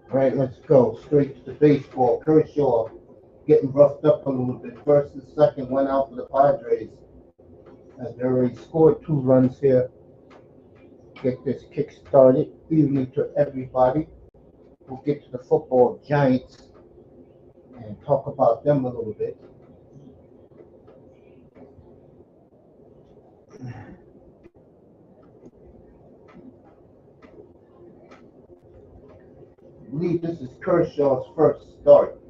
All right, let's go straight to the baseball. Kershaw getting roughed up a little bit. First and second went out for the Padres as they already scored 2 runs here. Get this kick started. Evening to everybody. We'll get to the football giants and talk about them a little bit. I believe this is Kershaw's first start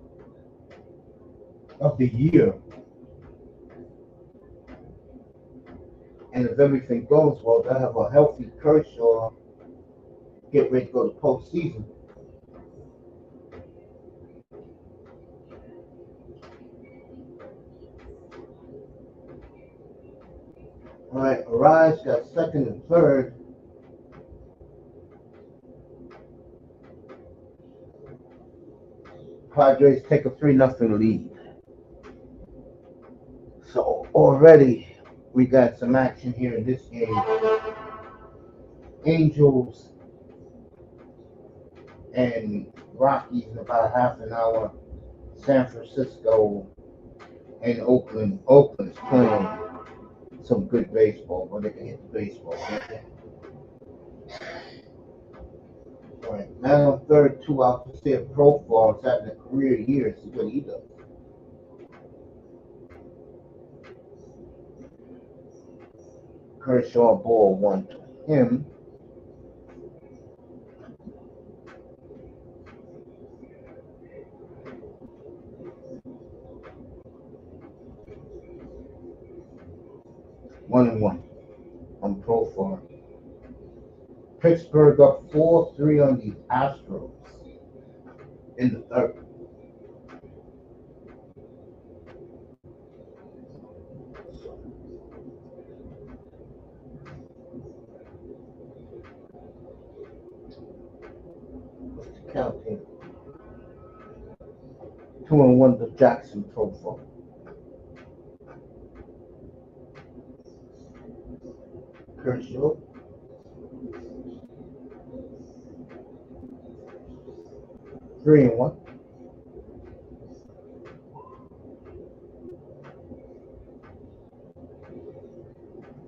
of the year. And if everything goes well, they'll have a healthy Kershaw get ready to go to postseason. All right, Arise got second and third. Padres take a 3-0 lead. So already we got some action here in this game. Angels and Rockies in about half an hour. San Francisco and Oakland. Oakland's playing some good baseball, but they can hit the baseball, can't they? All right, now on third, 2 out to Sid Profar is having a career year. See what he does. Kershaw ball 1 to him. One and one on Profar. Pittsburgh up 4-3 on the Astros in the third. What's the count here? 2-1 to Jackson Profar. Kershaw. Three and one.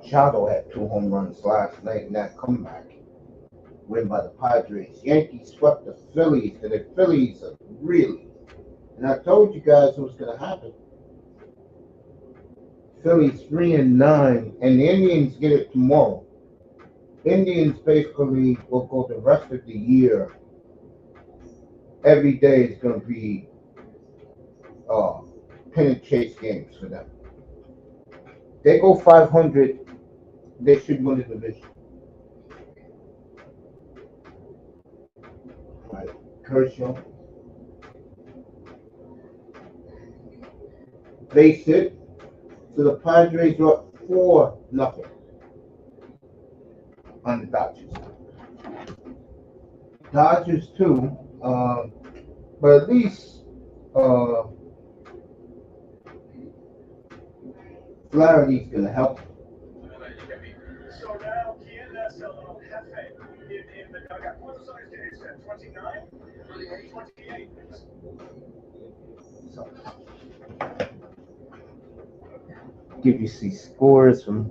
Chado had 2 home runs last night in that comeback win by the Padres. Yankees swept the Phillies, and the Phillies are really, and I told you guys it was going to happen. Phillies 3-9, and the Indians get it tomorrow. Indians basically will go the rest of the year. Every day is going to be pin and chase games for them. They go 500, they should win the division. All right, Kershaw. Base hit. So the Padres are up 4-0 on the Dodgers. Dodgers too, but at least Flaherty's going to help. So now ¿quién es el jefe in the dugout? What size is that? 29? 28. So, give you some scores from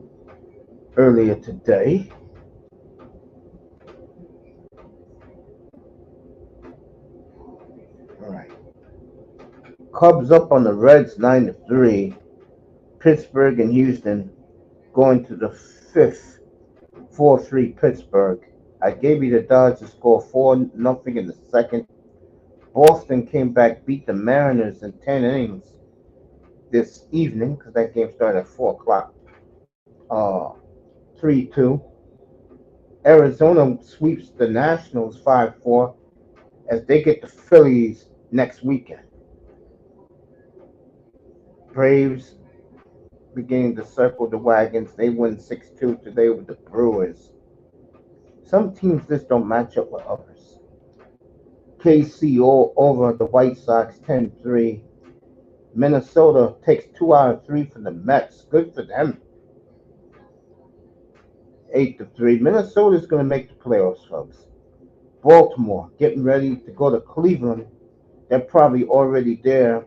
earlier today. All right. Cubs up on the Reds 9-3. Pittsburgh and Houston going to the fifth, 4-3 Pittsburgh. I gave you the Dodgers score 4-0 in the second. Boston came back, beat the Mariners in 10 innings this evening because that game started at 4 o'clock. 3-2. Arizona sweeps the Nationals 5-4 as they get the Phillies next weekend. Braves beginning to circle the wagons. They win 6-2 today with the Brewers. Some teams just don't match up with others. KC all over the White Sox 10-3. Minnesota takes 2 out of 3 from the Mets. Good for them. 8-3. Minnesota's going to make the playoffs, folks. Baltimore getting ready to go to Cleveland. They're probably already there.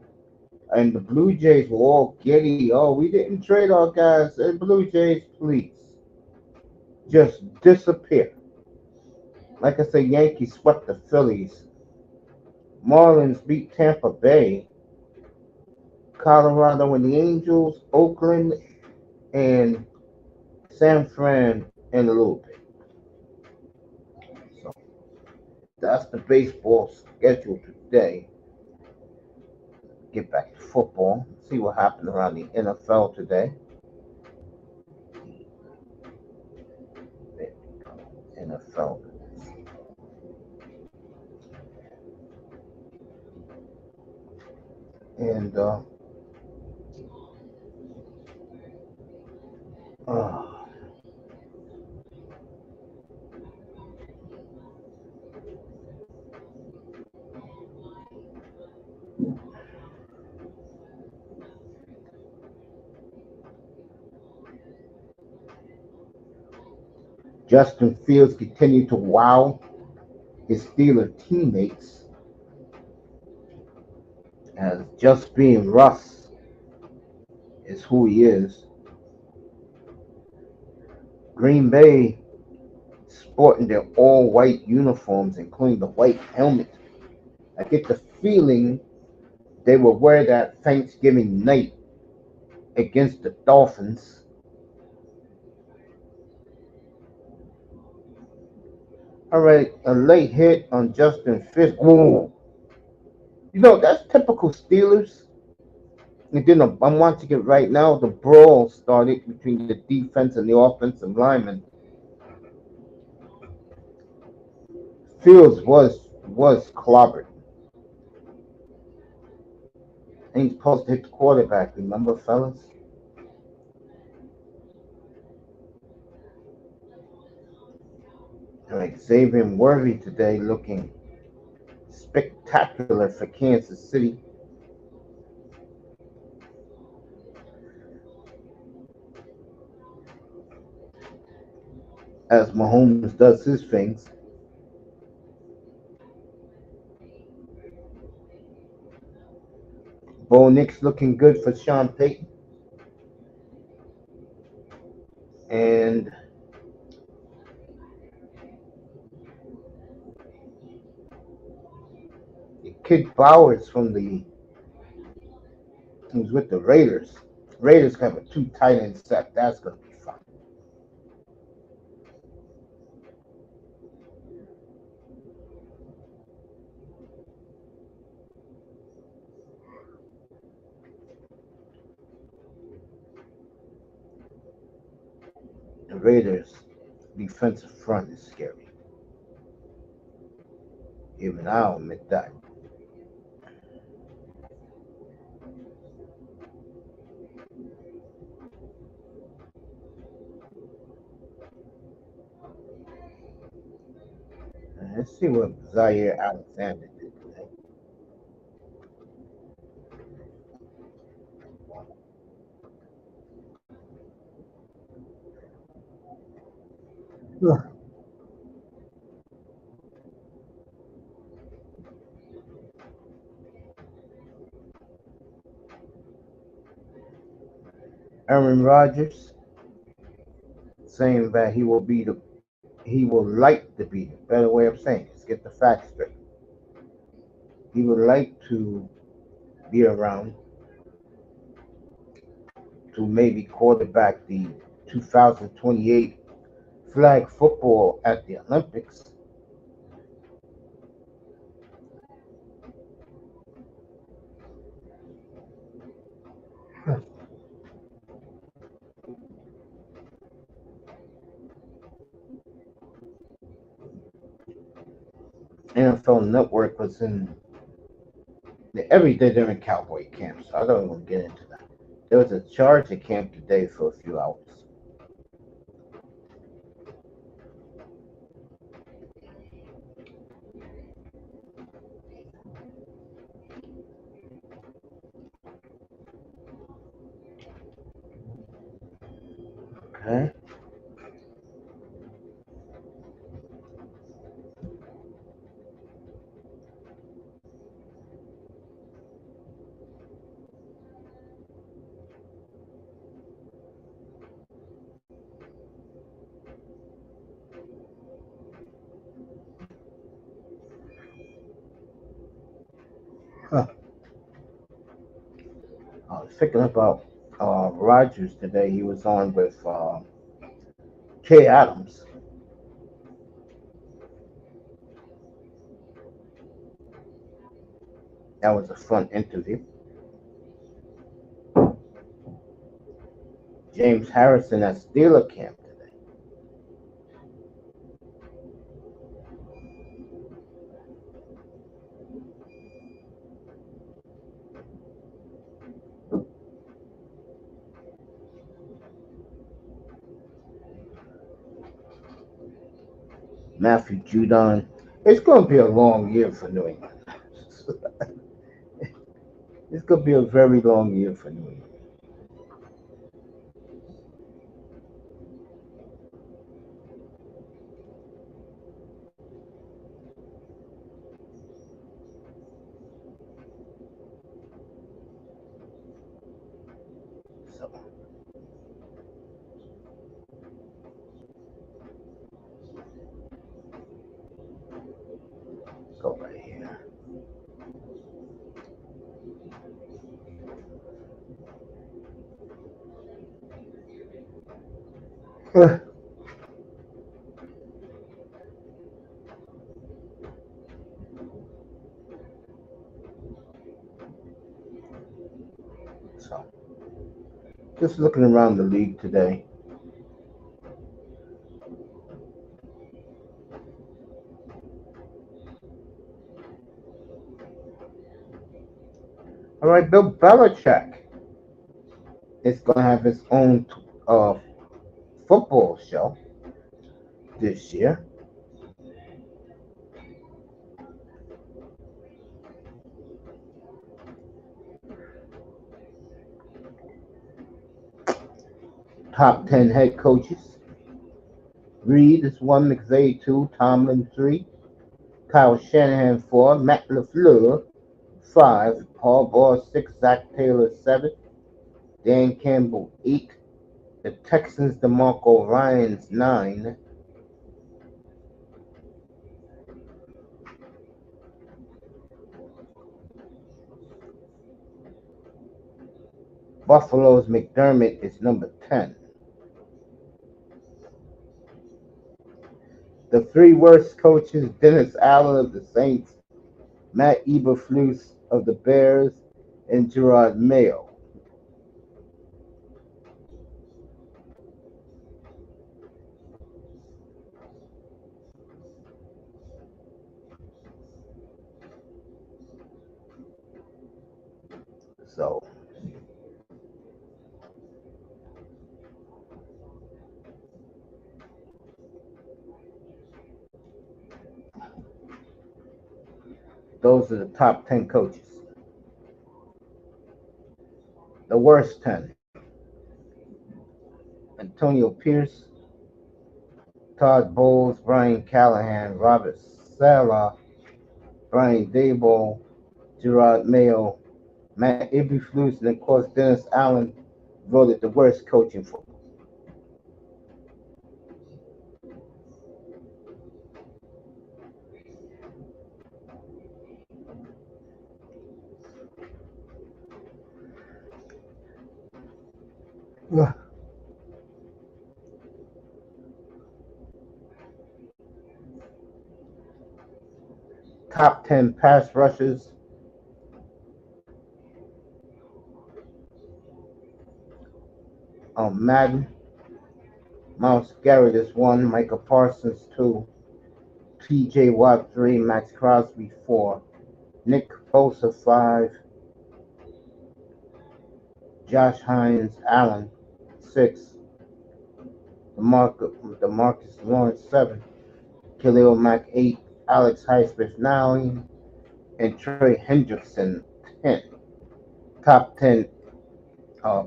And the Blue Jays were all giddy. Oh, we didn't trade our guys. And Blue Jays, please, just disappear. Like I said, Yankees swept the Phillies. Marlins beat Tampa Bay. Colorado and the Angels. Oakland and San Fran in a little bit. So that's the baseball schedule today. Get back to football. See what happened around the NFL today. NFL. And uh, Justin Fields continued to wow his Steeler teammates as just being Russ is who he is. Green Bay sporting their all-white uniforms, including the white helmet. I get the feeling they will wear that Thanksgiving night against the Dolphins. All right, a late hit on Justin Fields. Ooh. That's typical Steelers. And then I'm watching it right now. The brawl started between the defense and the offensive linemen. Fields was clobbered. And he's supposed to hit the quarterback. Remember, fellas? All right, Xavier Worthy today looking spectacular for Kansas City. As Mahomes does his things. Bo Nix looking good for Sean Payton. And Kid Bowers he's with the Raiders. Raiders have a 2 tight end set. That's going to be fun. The Raiders' defensive front is scary. Even I'll admit that. Let's see what Zaire Alexander did today. Aaron Rodgers saying that he will like to be, better way of saying it, let's get the facts straight. He would like to be around to maybe quarterback the 2028 flag football at the Olympics. NFL Network was in every day they're in cowboy camp, so I don't want to get into that. There was a charge at camp today for a few hours. Okay. Huh. I was thinking about Rogers today. He was on with Kay Adams. That was a fun interview. James Harrison at Steeler camp today. Matthew Judon. It's going to be a long year for New England. It's going to be a very long year for New England. So, go right here. So, just looking around the league today. All right, Bill Belichick is going to have his own uh, football show this year. Top 10 head coaches. Reed is 1, McVay 2, Tomlin 3, Kyle Shanahan 4, Matt LaFleur 5, Paul 6, Zach Taylor 7, Dan Campbell 8, the Texans DeMarco Ryans 9, Buffalo's McDermott is number 10. The 3 worst coaches, Dennis Allen of the Saints, Matt Eberflus of the Bears, and Gerard Mayo. So, those are the top 10 coaches. The worst 10. Antonio Pierce, Todd Bowles, Brian Callahan, Robert Saleh, Brian Daboll, Gerard Mayo, Matt Eberflus, and of course Dennis Allen voted the worst coach in football. Top 10 pass rushers. Madden. Miles Garrett is 1, Micah Parsons 2, T.J. Watt 3, Max Crosby 4, Nick Bosa 5, Josh Hines Allen 6, DeMarcus Lawrence 7, Khalil Mack 8, Alex Highsmith 9, and Trey Hendrickson 10. Top 10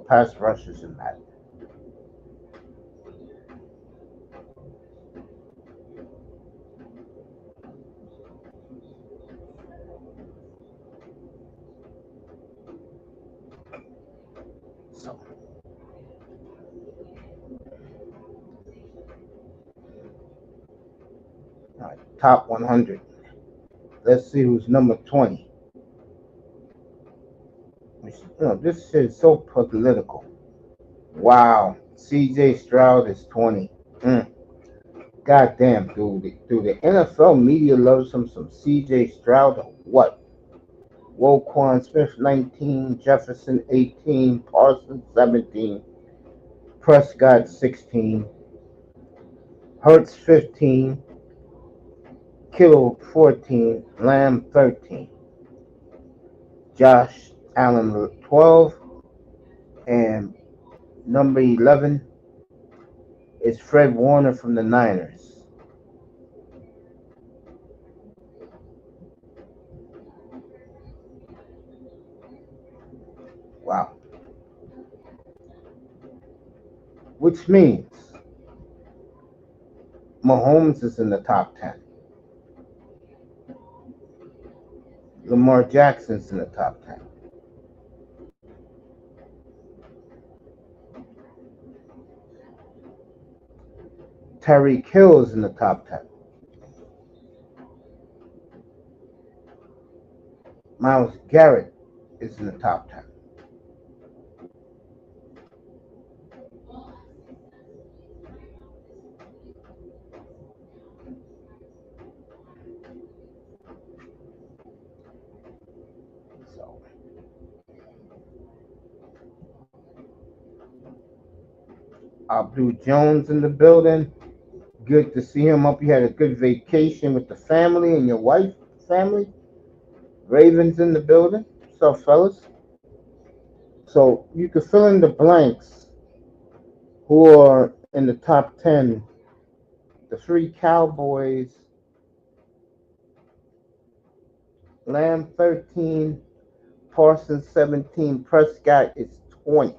pass rushers in Madden. So, all right, top 100. Let's see who's number 20. this shit is so political. Wow. CJ Stroud is 20. Mm. Goddamn, dude. Do the NFL media loves him some CJ Stroud or what? Woquan Smith 19, Jefferson 18, Parsons 17, Prescott 16, Hurts 15, Kittle 14, Lamb 13, Josh Allen 12, and number 11 is Fred Warner from the Niners. Wow. Which means Mahomes is in the top 10. Lamar Jackson's in the top 10. Tyreek Hill is in the top 10. Myles Garrett is in the top 10. So, Abdul Jones in the building. Good to see him. Hope you had a good vacation with the family and your wife, family. Ravens in the building. What's up, fellas? So you can fill in the blanks who are in the top 10. The three Cowboys, Lamb 13, Parsons 17, Prescott is 20.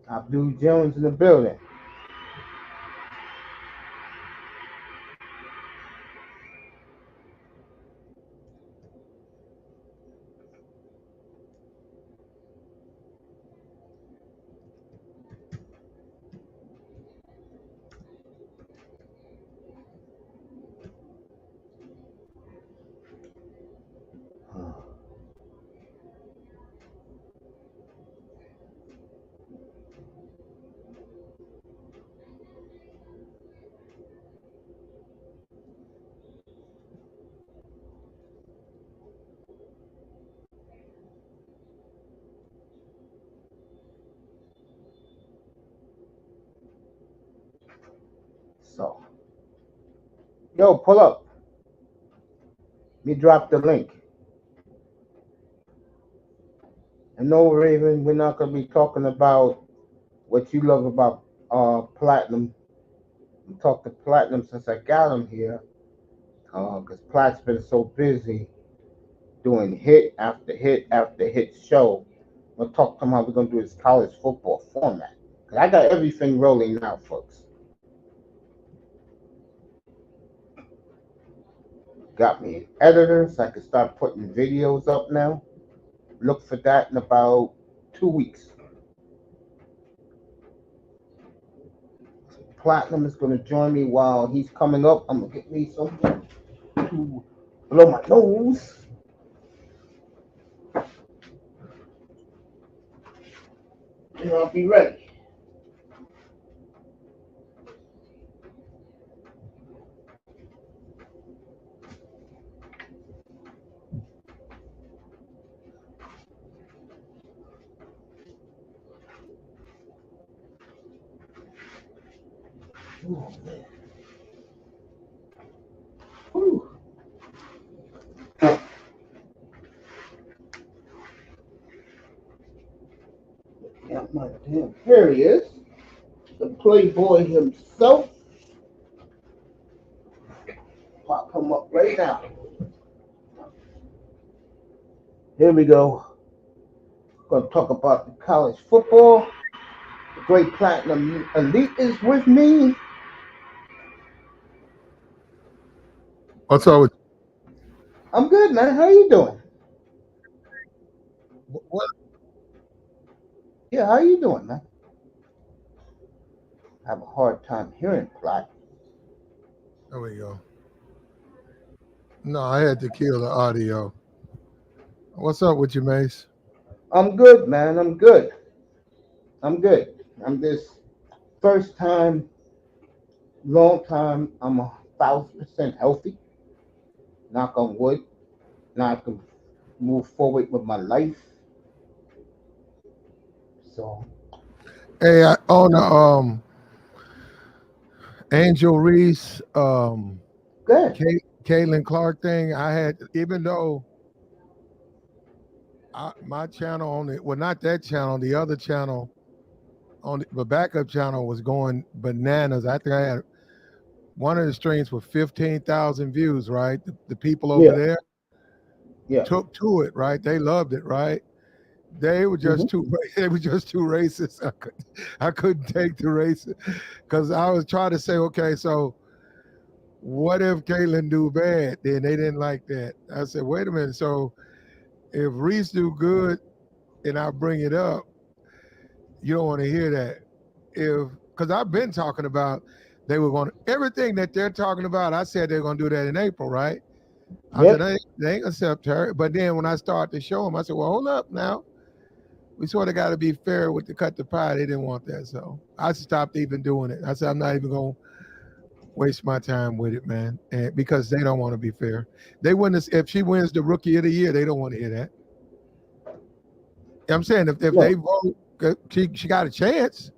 Abdul Jones in the building. So, yo, pull up. Let me drop the link. And no, Raven, we're not going to be talking about what you love about Platinum. I talked to Platinum since I got him here, because Plat's been so busy doing hit after hit after hit show. We'll talk to him how we're going to do this college football format. Because I got everything rolling now, folks. Got me an editor so I can start putting videos up now. Look for that in about 2 weeks. Platinum is going to join me while he's coming up. I'm going to get me something to blow my nose. And I'll be ready. Oh, man. Whew. Got my damn. Here he is. The Playboy himself. pop him up right now. Here we go. Going to talk about the college football. The great Platinum Elite is with me. What's up with I'm good, man. How you doing? what? Yeah, how you doing, man? I have a hard time hearing Plat. There we go. No, I had to kill the audio. What's up with you, Mace? I'm good, man. I'm good. I'm this first time, long time. I'm 1,000% healthy. Knock on wood. Now I can move forward with my life. So Hey, on the Angel Reese, good. Caitlin Clark thing, I had, even though my channel on it, well, not that channel, the other channel on the backup channel was going bananas. I think I had one of the streams with 15,000 views, right? The people over there Yeah. took to it, right? They loved it, right? They were just too. They were just too racist. I couldn't take the racist because I was trying to say, okay, so what if Caitlin do bad? Then they didn't like that. I said, wait a minute. So if Reese do good, and I bring it up, you don't want to hear that. Because I've been talking about they were going to, everything that they're talking about. I said they're going to do that in April, right? I said they ain't accept her. But then when I started to show them, I said, well, hold up now. We sort of got to be fair with the cut the pie. They didn't want that. So I stopped even doing it. I said, I'm not even going to waste my time with it, man. And because they don't want to be fair. They wouldn't, if she wins the rookie of the year, they don't want to hear that. I'm saying if they vote, she got a chance.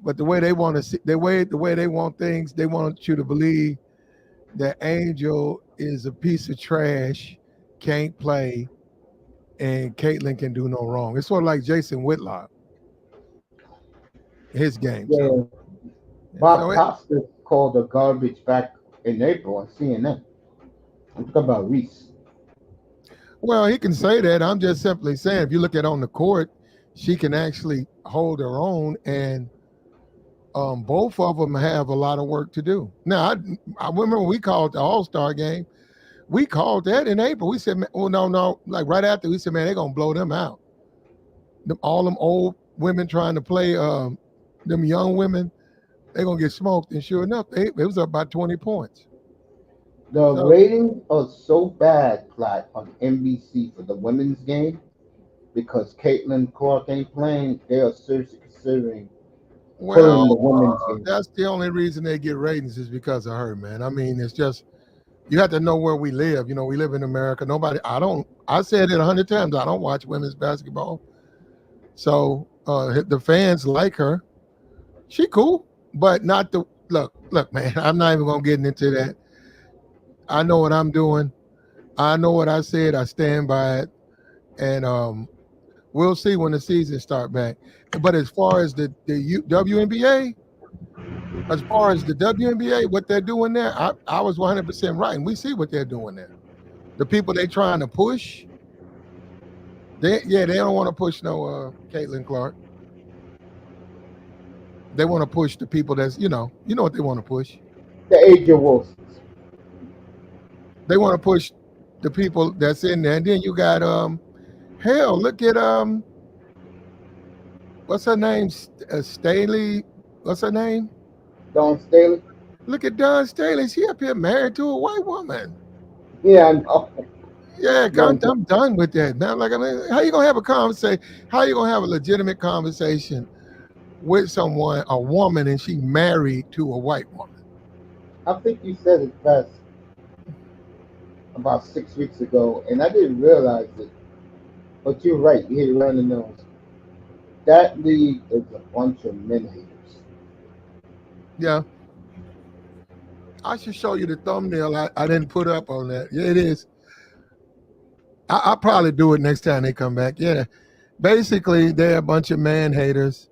But the way they want to see, the way they want things, they want you to believe that Angel is a piece of trash, can't play, and Caitlin can do no wrong. It's sort of like Jason Whitlock, his game. Yeah. So, Bob Costa called her garbage back in April on CNN. I'm talking about Reese. Well, he can say that. I'm just simply saying, if you look at on the court, she can actually hold her own, and both of them have a lot of work to do. Now, I remember we called the All-Star game. We called that in April. We said, well, no, like right after, we said, man, they're going to blow them out. All them old women trying to play, them young women, they're going to get smoked. And sure enough, it was up by 20 points. The ratings are so bad, Platt, on NBC for the women's game because Caitlin Clark ain't playing. They are seriously considering pulling the women's game. That's the only reason they get ratings is because of her, man. I mean, it's just, you have to know where we live. You know, we live in America. I said it 100 times. I don't watch women's basketball. So the fans like her. She cool, but not the, look, man, I'm not even going to get into that. I know what I'm doing. I know what I said. I stand by it. And we'll see when the season start back. But as far as the WNBA, what they're doing there, I was 100% right. And we see what they're doing there. The people they trying to push, they don't want to push no Caitlin Clark. They want to push the people that's, you know what they want to push. The Asia Wilsons. They want to push the people that's in there. And then you got, hell, look at, what's her name? Staley. What's her name? Dawn Staley. Look at Dawn Staley. She up here married to a white woman. Yeah, I know. Yeah, I'm done with that, man. Like, I mean, how you gonna have a conversation? How you gonna have a legitimate conversation with someone, a woman, and she married to a white woman? I think you said it best about 6 weeks ago, and I didn't realize it. But you're right. You hit it right in the nose. That league is a bunch of men haters. Yeah. I should show you the thumbnail I didn't put up on that. Yeah, it is. I'll probably do it next time they come back. Yeah. Basically, they're a bunch of man haters.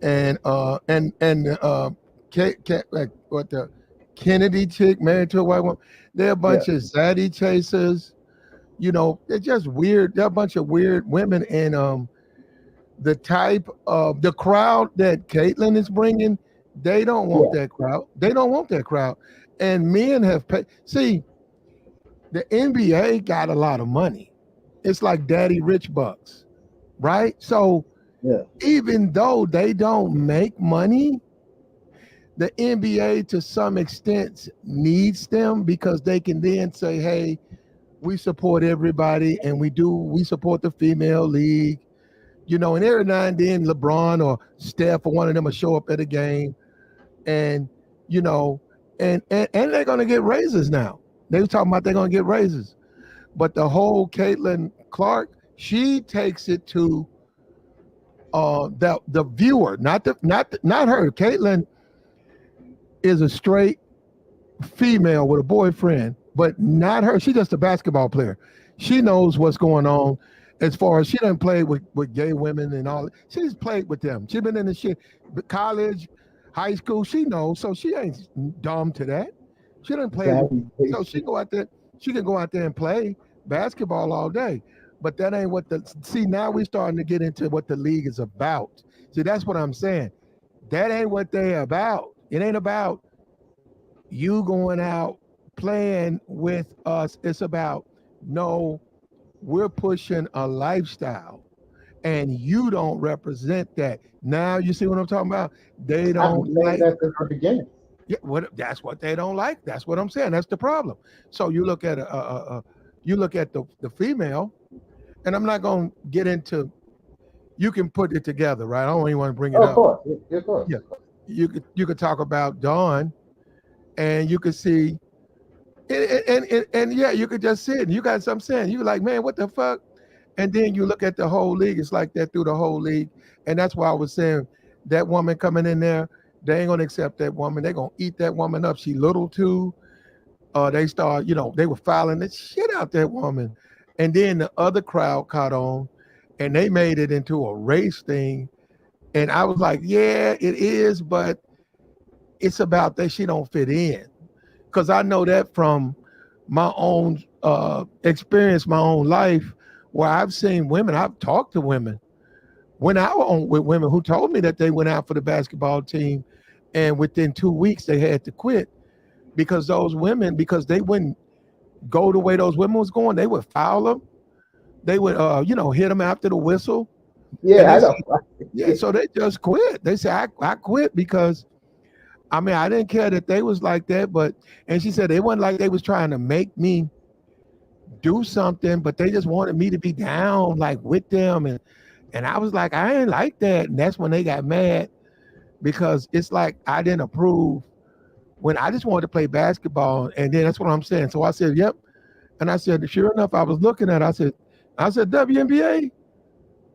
And Kennedy chick married to a white woman. They're a bunch Yeah. of zaddy chasers. They're just weird. They're a bunch of weird women, and the type of the crowd that Caitlyn is bringing, they don't want Yeah. that crowd. They don't want that crowd. And men have paid. See, the NBA got a lot of money. It's like daddy rich bucks, right? So Yeah. even though they don't make money, the NBA to some extent needs them because they can then say, hey, we support everybody and we support the female league. And every now and then LeBron or Steph or one of them will show up at a game, and and they're gonna get raises now. They were talking about they're gonna get raises. But the whole Caitlin Clark, she takes it to the viewer, not her. Caitlin is a straight female with a boyfriend, but not her. She's just a basketball player. She knows what's going on. As far as she doesn't play with gay women and all, she's played with them. She's been in the shit, college, high school. She knows, so she ain't dumb to that. She doesn't play, so she go out there. She can go out there and play basketball all day. But that ain't what now we're starting to get into what the league is about. See, that's what I'm saying. That ain't what they're about. It ain't about you going out playing with us. It's about, no, we're pushing a lifestyle and you don't represent that. Now you see what I'm talking about? They don't like that at the beginning. Yeah, that's what they don't like. That's what I'm saying. That's the problem. So you look at the female, and I'm not going to get into. You can put it together, right? I don't even want to bring it up. Of course, of course. Yeah, you could talk about Dawn, and you could see, and yeah, you could just see it. And you got something saying. You like, man, what the fuck? And then you look at the whole league. It's like that through the whole league, and that's why I was saying that woman coming in there. They ain't gonna accept that woman. They're gonna eat that woman up. She little too. They start, they were filing the shit out that woman. And then the other crowd caught on and they made it into a race thing. And I was like, yeah, it is, but it's about that she don't fit in. Because I know that from my own experience, my own life, where I've seen women, I've talked to women, went out with women who told me that they went out for the basketball team and within 2 weeks they had to quit because because they wouldn't go the way those women was going. They would foul them. They would, hit them after the whistle. Yeah, I know. Yeah, so they just quit. They said, I quit because, I didn't care that they was like that, and she said, it wasn't like they was trying to make me do something, but they just wanted me to be down, like with them. And I was like, I ain't like that. And that's when they got mad because it's like I didn't approve when I just wanted to play basketball. And then that's what I'm saying. So I said, yep. And I said, sure enough, I was looking at it. I said, WNBA?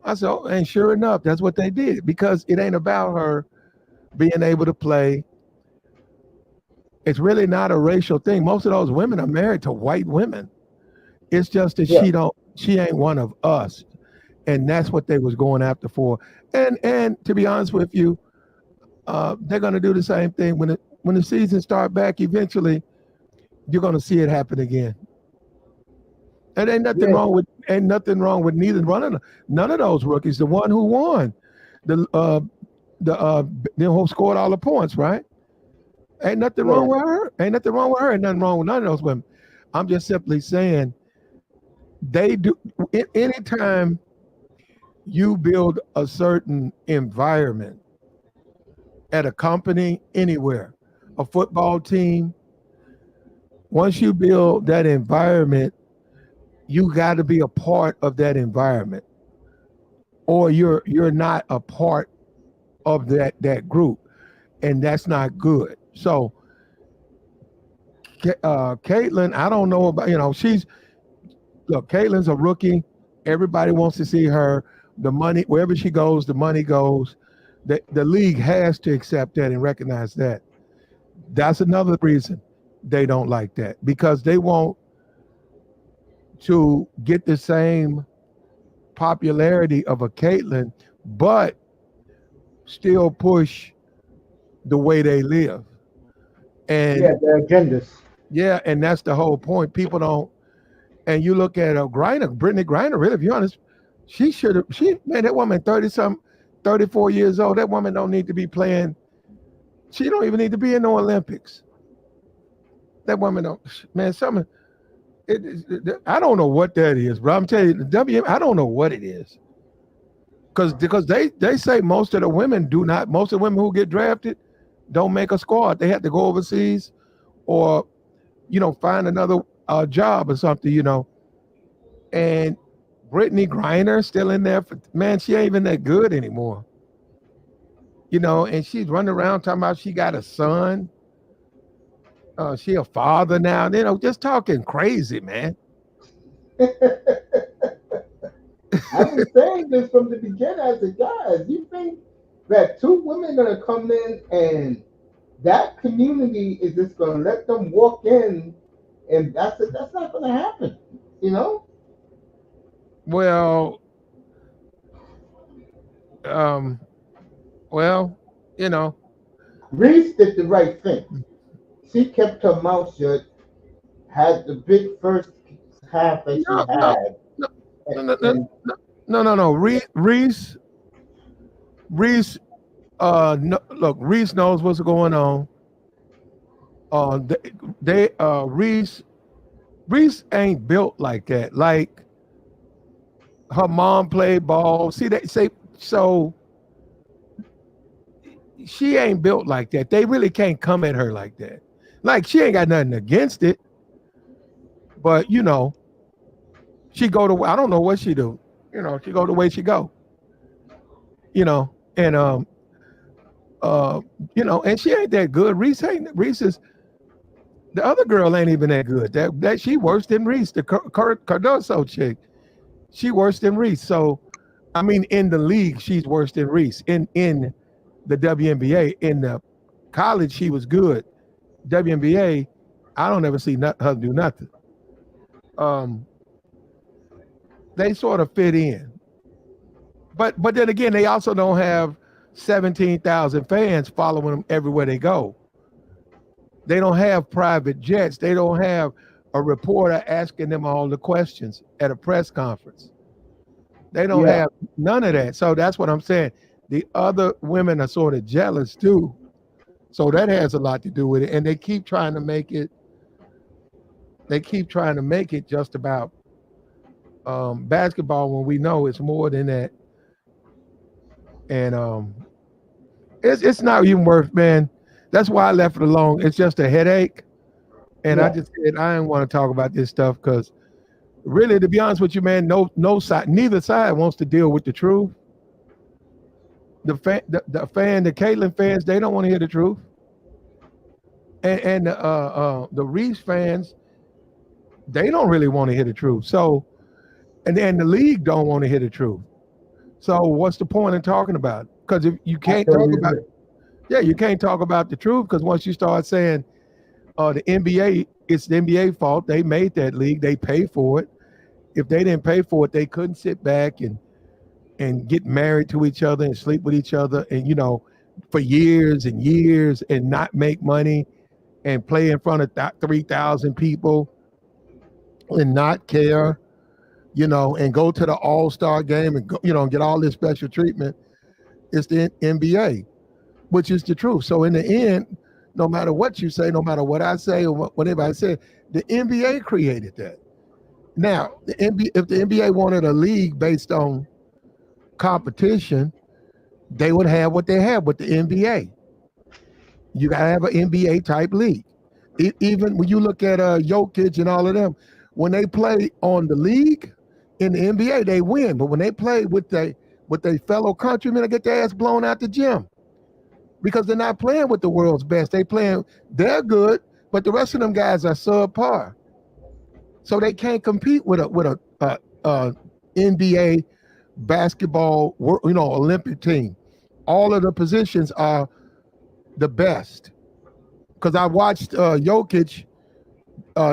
I said, oh, and sure enough, that's what they did because it ain't about her being able to play. It's really not a racial thing. Most of those women are married to white women. It's just that she ain't one of us. And that's what they was going after for. And to be honest with you, they're going to do the same thing when the season start back. Eventually, you're going to see it happen again. And ain't nothing wrong with none of those rookies. The one who won, the who scored all the points, right? Ain't nothing wrong with her. Ain't nothing wrong with her. Ain't nothing wrong with none of those women. I'm just simply saying they do. Anytime you build a certain environment at a company, anywhere, a football team, once you build that environment, you got to be a part of that environment, or you're not a part of that group, and that's not good. So, Caitlyn, I don't know about Caitlin's a rookie. Everybody wants to see her. The money, wherever she goes, the money goes. The league has to accept that and recognize that. That's another reason they don't like that, because they want to get the same popularity of a Caitlyn, but still push the way they live. And Yeah, their agendas. yeah, and that's the whole point. People don't. And you look at Brittany Griner. Really, if you're honest, she should have. Man, that woman 30-something, 34 years old. That woman don't need to be playing. She don't even need to be in the Olympics. That woman don't. Man, something. I don't know what that is, but I'm telling you, the WM. I don't know what it is. Because they say most of the women do not. Most of the women who get drafted don't make a squad. They have to go overseas, or find another job or something. And Brittany Griner still in there. Man, she ain't even that good anymore. And she's running around talking about she got a son. She a father now. Just talking crazy, man. I've been saying this from the beginning. I said, guys, you think that two women are gonna come in and that community is just gonna let them walk in, and that's not gonna happen, Well, well, Reese did the right thing. She kept her mouth shut, had the big first half that she no, no, had. no, And no. Reese. No, look, Reese knows what's going on. Reese ain't built like that. Like her mom played ball. See they say so. She ain't built like that. They really can't come at her like that. Like she ain't got nothing against it, but she go to. I don't know what she do. She go the way she go. And and she ain't that good. Reese is the other girl ain't even that good. That she worse than Reese, the Cardoso chick. She worse than Reese. So I mean, in the league, she's worse than Reese. In the WNBA, in the college, she was good. WNBA, I don't ever see her do nothing. They sort of fit in, but then again, they also don't have 17,000 fans following them everywhere they go. They don't have private jets. They don't have a reporter asking them all the questions at a press conference. They don't have none of that. So that's what I'm saying. The other women are sort of jealous too. So that has a lot to do with it. And they keep trying to make it just about basketball when we know it's more than that. And it's not even worth, man. That's why I left it alone. It's just a headache. And I just said I didn't want to talk about this stuff because really, to be honest with you, man, no side, neither side wants to deal with the truth. The Caitlyn fans, they don't want to hear the truth. And the Reese fans, they don't really want to hear the truth. So, and then the league don't want to hear the truth. So what's the point in talking about it? Because if you can't talk about it, you can't talk about the truth because once you start saying the NBA, it's the NBA fault. They made that league. They pay for it. If they didn't pay for it, they couldn't sit back and get married to each other and sleep with each other and, for years and years and not make money and play in front of 3,000 people and not care, and go to the All-Star game and go, and get all this special treatment. It's the NBA, which is the truth. So in the end, no matter what you say, no matter what I say or what anybody said, the NBA created that. Now, if the NBA wanted a league based on competition, they would have what they have with the NBA. You got to have an NBA type league. Even when you look at Jokic and all of them, when they play on the league in the NBA, they win. But when they play with their fellow countrymen, they get their ass blown out the gym because they're not playing with the world's best. They're good, but the rest of them guys are subpar. So they can't compete with a NBA basketball, Olympic team. All of the positions are the best. Because I watched Jokic,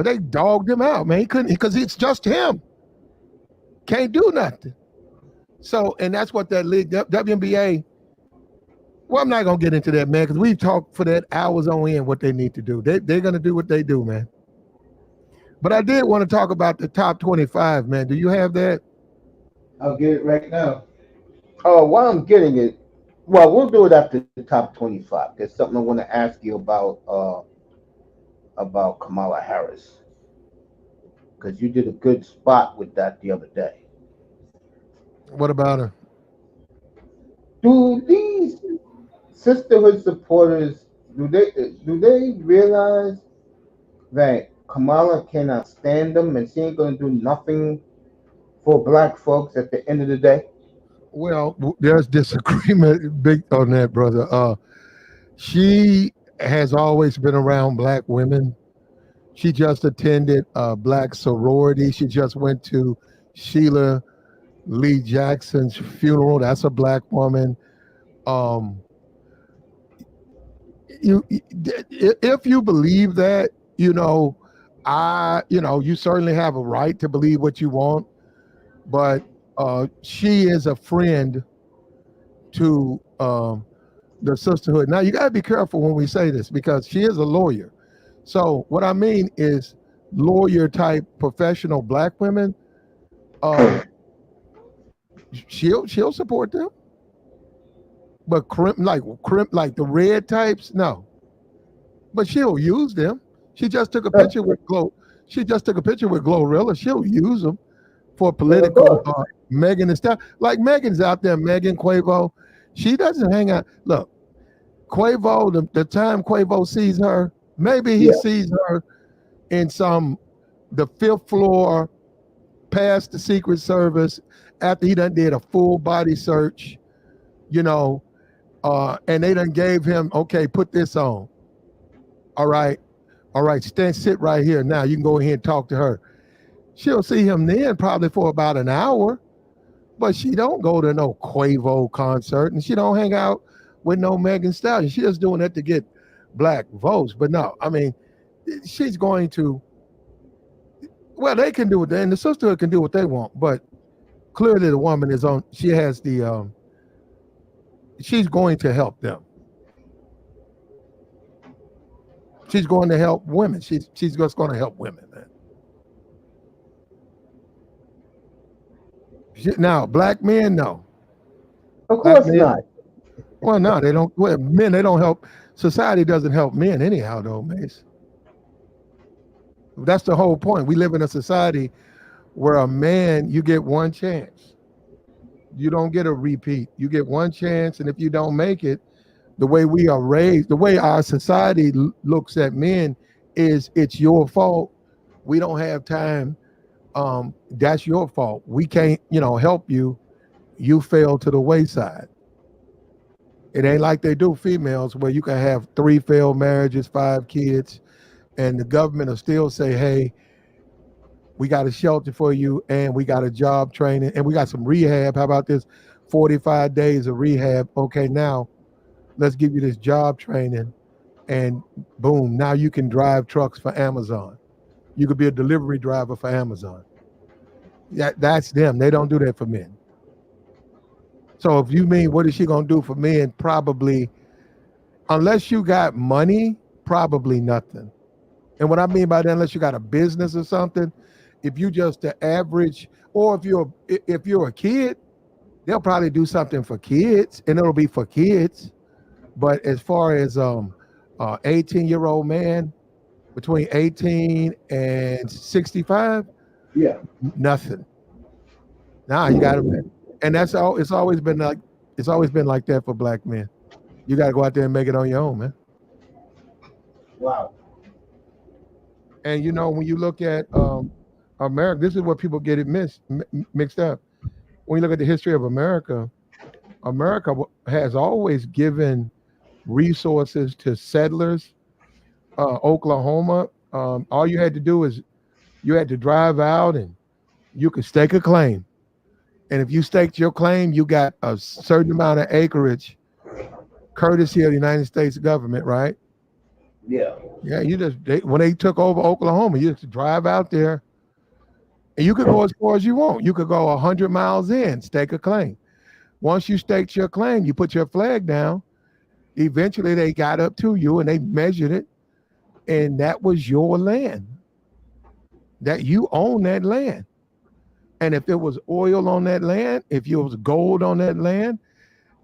they dogged him out, man. He couldn't, because it's just him. Can't do nothing. So, and that's what that league, WNBA, Well, I'm not gonna get into that, man, because we've talked for that hours on end what they need to do. They're gonna do what they do, man. But I did want to talk about the top 25, man. Do you have that? I'll get it right now. Oh, while I'm getting it, well, we'll do it after the top 25. There's something I want to ask you about Kamala Harris because you did a good spot with that the other day. What about her? Do these sisterhood supporters do they realize that Kamala cannot stand them and she ain't gonna do nothing for black folks at the end of the day? Well, there's disagreement big on that, brother. She has always been around black women. She just attended a black sorority. She just went to Sheila Lee Jackson's funeral. That's a black woman. Um, if you believe that, you certainly have a right to believe what you want, but she is a friend to the sisterhood. Now you got to be careful when we say this because she is a lawyer. So what I mean is lawyer type professional black women. She'll support them, but like the red types, no. But she'll use them. She just took a picture with Glow. She just took a picture with Glorilla. She'll use them for political. Megan and stuff. Like Megan's out there. Megan Quavo. She doesn't hang out. Look, Quavo. The time Quavo sees her, maybe he sees her in the fifth floor, past the Secret Service after he done did a full body search, and they done gave him, okay, put this on. All right, sit right here. Now you can go ahead and talk to her. She'll see him then probably for about an hour, but she don't go to no Quavo concert and she don't hang out with no Megan Stallion. She's just doing that to get black votes. But no, I mean, she's going to, well, they can do it, and the sisterhood can do what they want, but clearly the woman is on, she has the, she's going to help them. She's going to help women. She's just going to help women, man. Now, black men, no. Of course not. Well, no, they don't. Well, men, they don't help. Society doesn't help men anyhow, though, Mace. That's the whole point. We live in a society where a man, you get one chance. You don't get a repeat. You get one chance, and if you don't make it, the way we are raised, the way our society looks at men is it's your fault. We don't have time. That's your fault. We can't, help you. You fell to the wayside. It ain't like they do females where you can have 3 failed marriages, 5 kids, and the government will still say, hey, we got a shelter for you and we got a job training and we got some rehab. How about this? 45 days of rehab. Okay, now let's give you this job training and boom, now you can drive trucks for Amazon. You could be a delivery driver for Amazon. That's them. They don't do that for men. So if you mean what is she going to do for men? Probably, unless you got money, probably nothing. And what I mean by that, unless you got a business or something, if you just the average, or if you're a kid, they'll probably do something for kids and it'll be for kids. But as far as 18-year-old man between 18 and 65, nothing. Now you got to, and that's all. It's always been like that for black men. You got to go out there and make it on your own, man. Wow. And when you look at America, this is where people get it mixed up. When you look at the history of America, America has always given resources to settlers. Oklahoma, all you had to do is you had to drive out and you could stake a claim. And if you staked your claim, you got a certain amount of acreage, courtesy of the United States government, right? Yeah. Yeah, when they took over Oklahoma, you just drive out there and you could go as far as you want. You could go 100 miles in, stake a claim. Once you staked your claim, you put your flag down eventually they got up to you and they measured it, and that was your land. That you own that land. And if there was oil on that land, if there was gold on that land,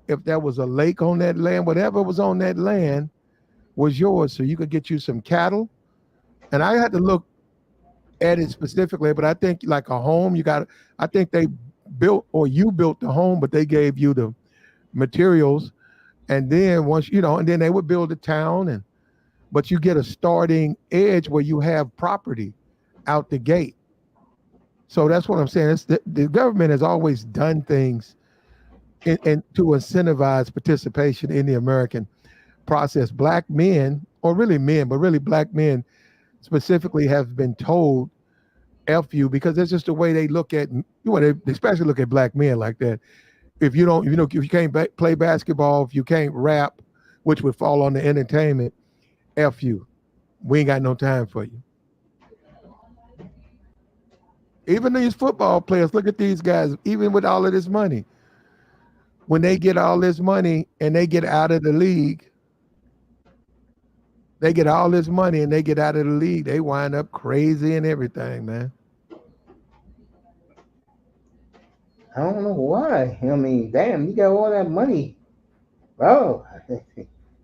if there was a lake on that land, whatever was on that land was yours. So you could get you some cattle. And I had to look at it specifically, but I think like a home, I think they built, or you built the home, but they gave you the materials. And then once, and then they would build a town, but you get a starting edge where you have property out the gate. So that's what I'm saying. The government has always done things and to incentivize participation in the American process. Black men, or really men, but really black men specifically, have been told F you, because that's just the way they look at, they especially look at black men like that. If you don't, if you can't play basketball, if you can't rap, which would fall on the entertainment, F you. We ain't got no time for you. Even these football players, look at these guys, even with all of this money. When they get all this money and they get out of the league, they get all this money and they get out of the league, they wind up crazy and everything, man. I don't know why. I mean, damn, you got all that money. Bro,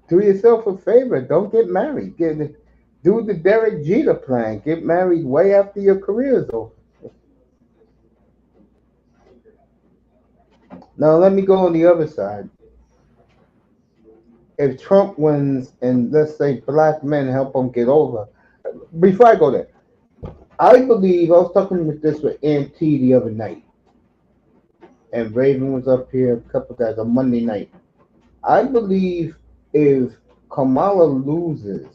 do yourself a favor. Don't get married. Do the Derek Jeter plan. Get married way after your career's over. Now, let me go on the other side. If Trump wins and let's say black men help him get over, before I go there, I believe, I was talking with AMT the other night, and Raven was up here, a couple guys on Monday night. I believe if Kamala loses,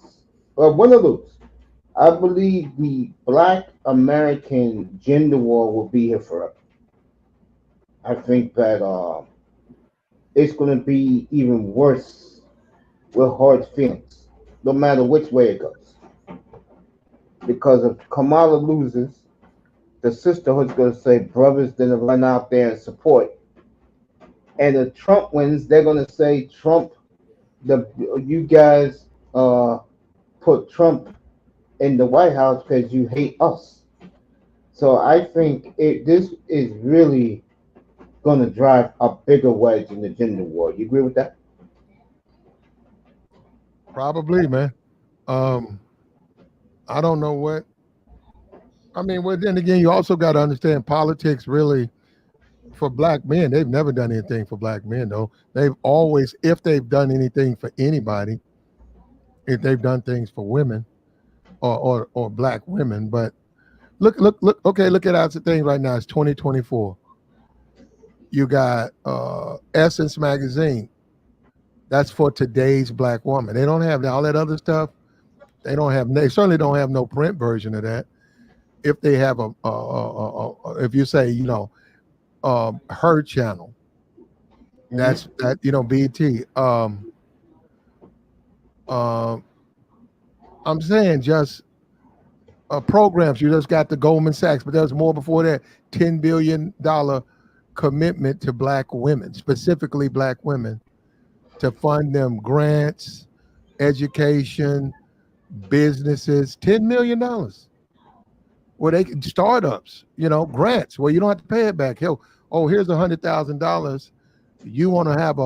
or win or lose, I believe the black American gender war will be here forever. I think that it's going to be even worse with hard feelings, no matter which way it goes. Because if Kamala loses, the sisterhood's going to say brothers didn't run out there and support. And if Trump wins, they're going to say Trump, you guys put Trump in the White House because you hate us. So I think this is really going to drive a bigger wedge in the gender war. You agree with that? Probably, man. I don't know what. I mean, well, then again, you also got to understand politics really for black men. They've never done anything for black men, though. They've always, if they've done anything for anybody, if they've done things for women or black women. But look, okay, look at our thing right now. It's 2024. You got Essence magazine. That's for today's black woman. They don't have all that other stuff. They certainly don't have no print version of that. If they have if you say, her channel, that's that, BT. I'm saying just programs. You just got the Goldman Sachs, but there's more before that. $10 billion commitment to black women, specifically black women, to fund them grants, education, businesses. $10 million. Well, they can startups, grants where you don't have to pay it back. Here's $100,000. You want to have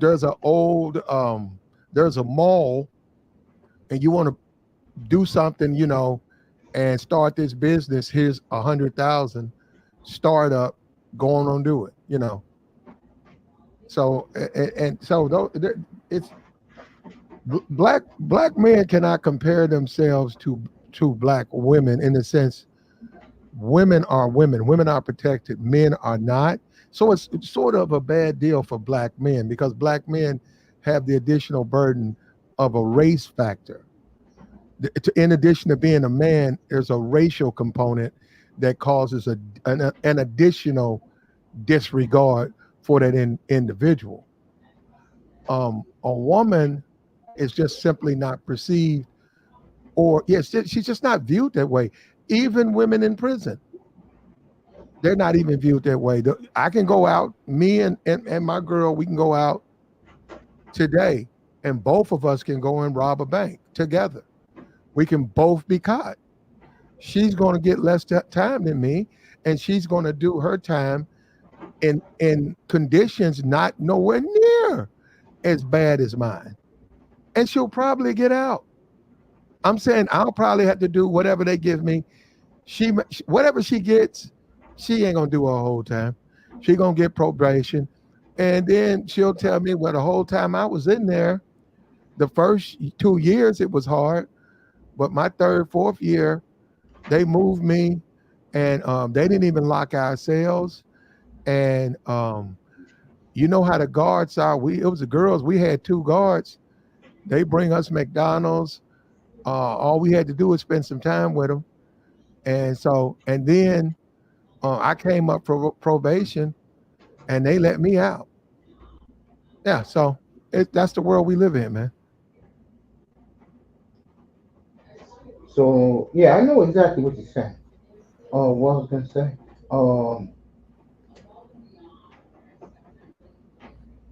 there's a mall, and you want to do something, and start this business. Here's $100,000. Startup, going on, do it. So it's black men cannot compare themselves to black women, in the sense women are women. Women are protected. Men are not. So it's sort of a bad deal for black men, because black men have the additional burden of a race factor. In addition to being a man, there's a racial component that causes an additional disregard for that individual. A woman is just simply not perceived, or she's just not viewed that way. Even women in prison, they're not even viewed that way. I can go out, me and my girl, we can go out today, and both of us can go and rob a bank together. We can both be caught. She's going to get less time than me, and she's going to do her time in conditions not nowhere near as bad as mine, and she'll probably get out. I'm saying I'll probably have to do whatever they give me. Whatever she gets, she ain't gonna do her whole time. She gonna get probation, and then she'll tell me, well, the whole time I was in there, the first 2 years it was hard, but my third, fourth year, they moved me, and they didn't even lock our cells. And you know how the guards are. It was the girls. We had two guards. They bring us McDonald's. All we had to do was spend some time with them. And then I came up for probation, and they let me out. Yeah, so that's the world we live in, man. So yeah, I know exactly what you're saying. What I was gonna say.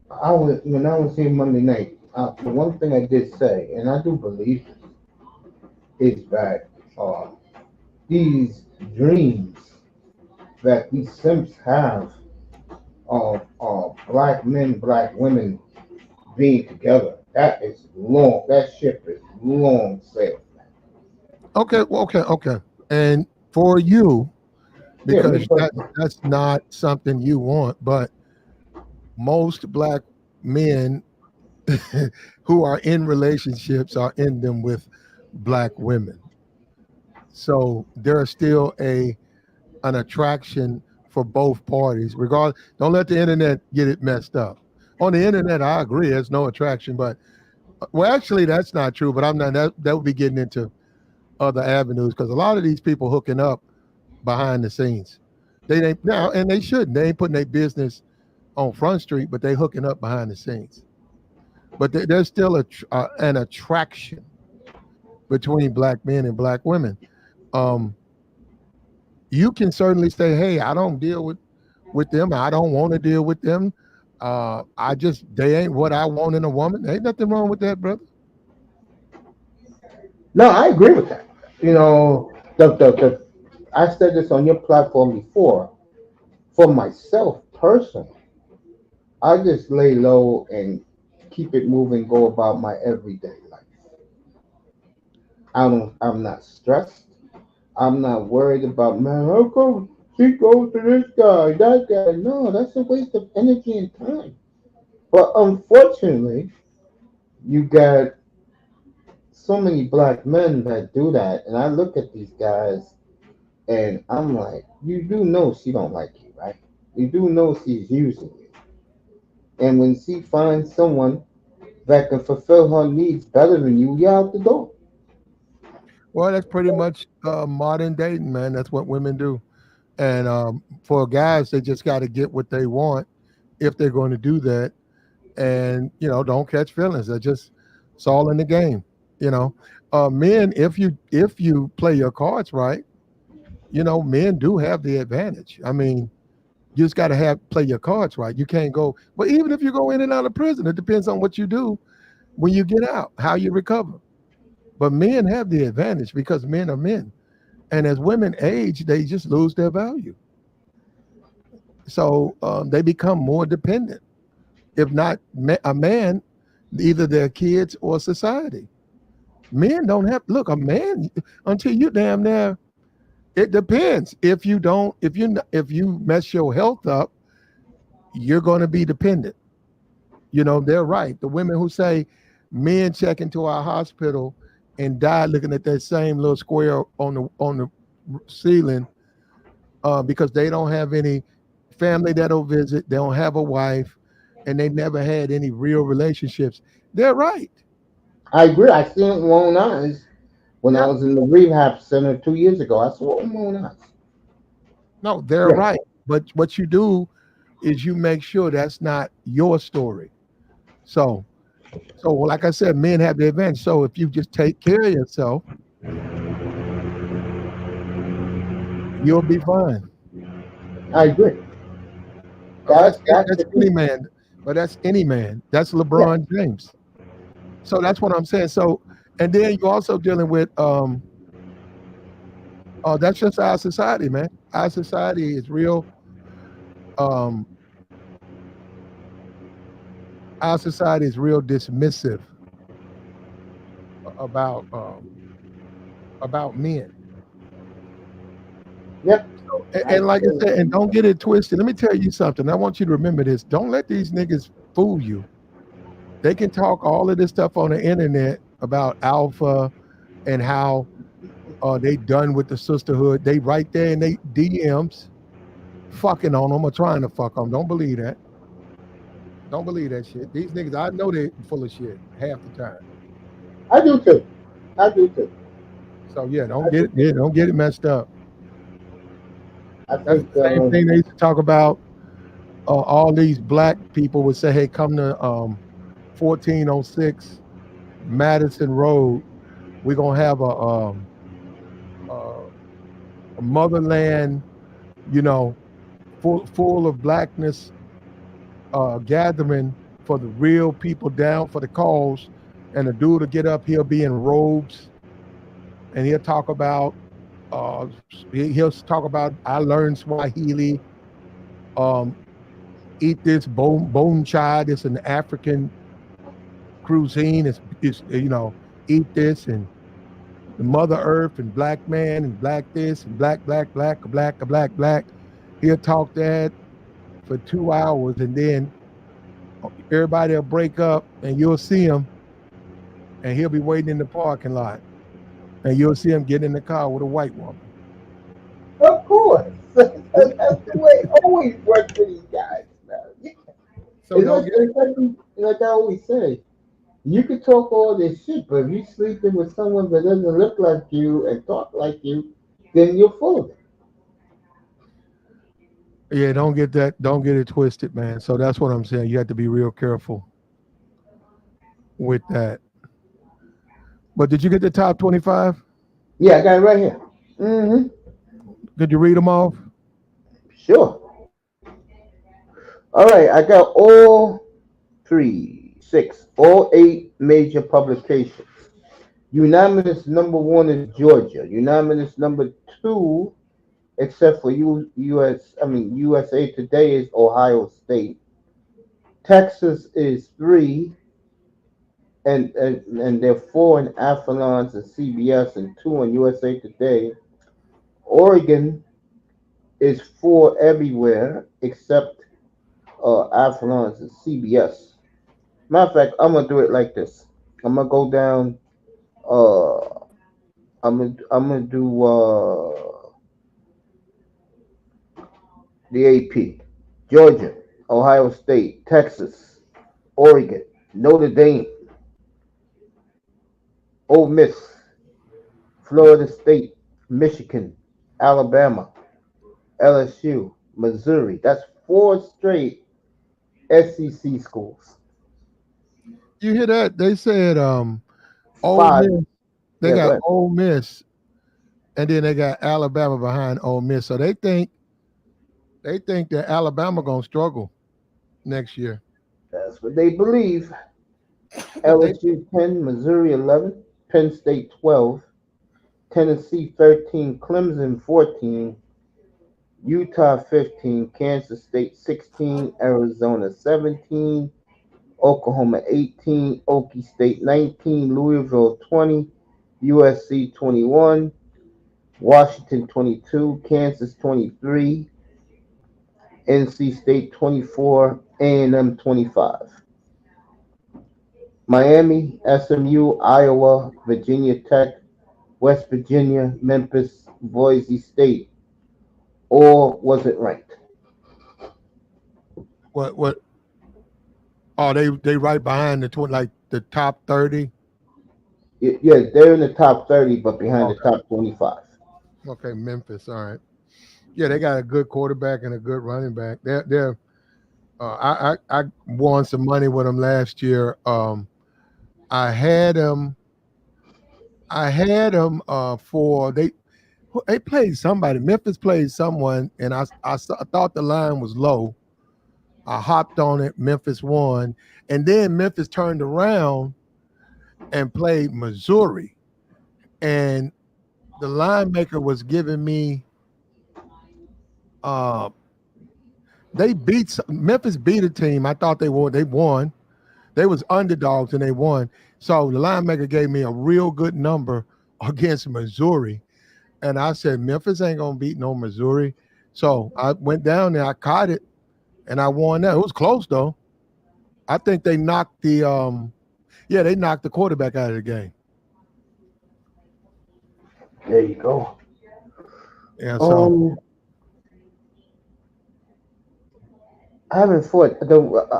When I was here Monday night. The one thing I did say, and I do believe it, is that these dreams that these simps have of black men, black women being together, that is long. That ship is long sailed. Okay. And for you, Yeah, me because personally. that's not something you want, but most black men who are in relationships are in them with black women. So there's still an attraction for both parties. Don't let the internet get it messed up. On the internet, I agree, there's no attraction, but well, actually, that's not true. But I'm not. That would be getting into other avenues because a lot of these people hooking up behind the scenes. They ain't now, and they shouldn't. They ain't putting their business on Front Street, but they hooking up behind the scenes. But there's still an attraction between black men and black women. Um, you can certainly say, "Hey, I don't deal with them. I don't want to deal with them. They ain't what I want in a woman. Ain't nothing wrong with that, brother." No, I agree with that. You know, I said this on your platform before. For myself personally, I just lay low and keep it moving, go about my everyday life. I'm not stressed. I'm not worried about, man, how come she goes to this guy, that guy? No, that's a waste of energy and time. But unfortunately, you got so many black men that do that, and I look at these guys and I'm like, you do know she don't like you, right? You do know she's using you. And when she finds someone that can fulfill her needs better than you, you're out the door. Well, that's pretty much modern dating, man. That's what women do. And for guys, they just got to get what they want if they're going to do that. And don't catch feelings. It's all in the game. You know, men, if you play your cards right, men do have the advantage. I mean, you just got to play your cards right. You can't go. But even if you go in and out of prison, it depends on what you do when you get out, how you recover. But men have the advantage because men are men. And as women age, they just lose their value. So they become more dependent, if not a man, either their kids or society. Men don't have, look, a man, until you damn near, it depends. If you mess your health up, you're going to be dependent. They're right. The women who say men check into our hospital and die looking at that same little square on the ceiling because they don't have any family that'll visit, they don't have a wife, and they never had any real relationships. They're right. I agree. I seen it with my own eyes when I Yeah. was in the rehab center 2 years ago. I saw it with my own eyes. No, they're Yeah, right. But what you do is you make sure that's not your story. So like I said, men have the advantage. So if you just take care of yourself, you'll be fine. I agree. That's That's that's the any key. man. but that's any man. That's LeBron James. So that's what I'm saying. So, and then you're also dealing with that's just our society, man. Our society is real. Um, our society is real dismissive about men. Yep. And like I said, and don't get it twisted. Let me tell you something. I want you to remember this. Don't let these niggas fool you. They can talk all of this stuff on the internet about alpha and how they done with the sisterhood. They right there in they DMs fucking on them or trying to fuck them. Don't believe that. Don't believe that shit. These niggas, I know they full of shit half the time. I do too. So yeah, don't get it messed up. I That's think the same thing they used to talk about. All these black people would say, "Hey, come to 1406 Madison Road. We're gonna have a motherland, you know, full of blackness gathering for the real people down for the cause." And the dude will get up, he'll be in robes, and he'll talk about I learned Swahili. Eat this bone chai. It's an African cuisine. It's eat this and the Mother Earth and black man and black this and black. He'll talk that for 2 hours, and then everybody will break up, and you'll see him, and he'll be waiting in the parking lot, and you'll see him get in the car with a white woman. Of course. That's the way it always works for these guys. Man. So Like I always say, you can talk all this shit, but if you're sleeping with someone that doesn't look like you and talk like you, then you're full of it. yeah, don't get it twisted, man. So that's what I'm saying. You have to be real careful with that. But did you get the top 25? Yeah, I got it right here. Mm-hmm. Did you read them off? Sure. All right, I got all eight major publications. Unanimous number one is Georgia. Unanimous number two, except for USA Today, is Ohio State. Texas is three, and there are four in Athlons and CBS and two in USA Today. Oregon is four everywhere except Athlons and CBS. Matter of fact, I'm gonna do it like this. I'm gonna go down. Uh, I'm gonna do the AP. Georgia, Ohio State, Texas, Oregon, Notre Dame, Ole Miss, Florida State, Michigan, Alabama, LSU, Missouri. That's four straight SEC schools. You hear that? They said Ole Five. Miss. They Yeah, go got ahead. Ole Miss, and then they got Alabama behind Ole Miss. So they think that Alabama gonna struggle next year. That's what they believe. But they LSU 10, Missouri 11, Penn State 12, Tennessee 13, Clemson 14, Utah 15, Kansas State 16, Arizona 17, Oklahoma 18, Okie State 19, Louisville 20, USC 21, Washington 22, Kansas 23, NC State 24, A&M 25. Miami, SMU, Iowa, Virginia Tech, West Virginia, Memphis, Boise State. Or was it ranked? what? Oh, they right behind like the top 30. Yeah, they're in the top 30, but behind the Okay, top 25. okay, Memphis. All right. Yeah, they got a good quarterback and a good running back. They're I won some money with them last year. I had them. I had them for they played somebody. Memphis played someone, and I thought the line was low, I hopped on it. Memphis won, and then Memphis turned around and played Missouri, and the line maker was giving me. Uh, Memphis beat a team. I thought they won. They won. They was underdogs and they won. So the line maker gave me a real good number against Missouri, and I said Memphis ain't gonna beat no Missouri. So I went down there. I caught it, and I won that. It was close though. I think they knocked they knocked the quarterback out of the game. There you go. Yeah, so I haven't fought.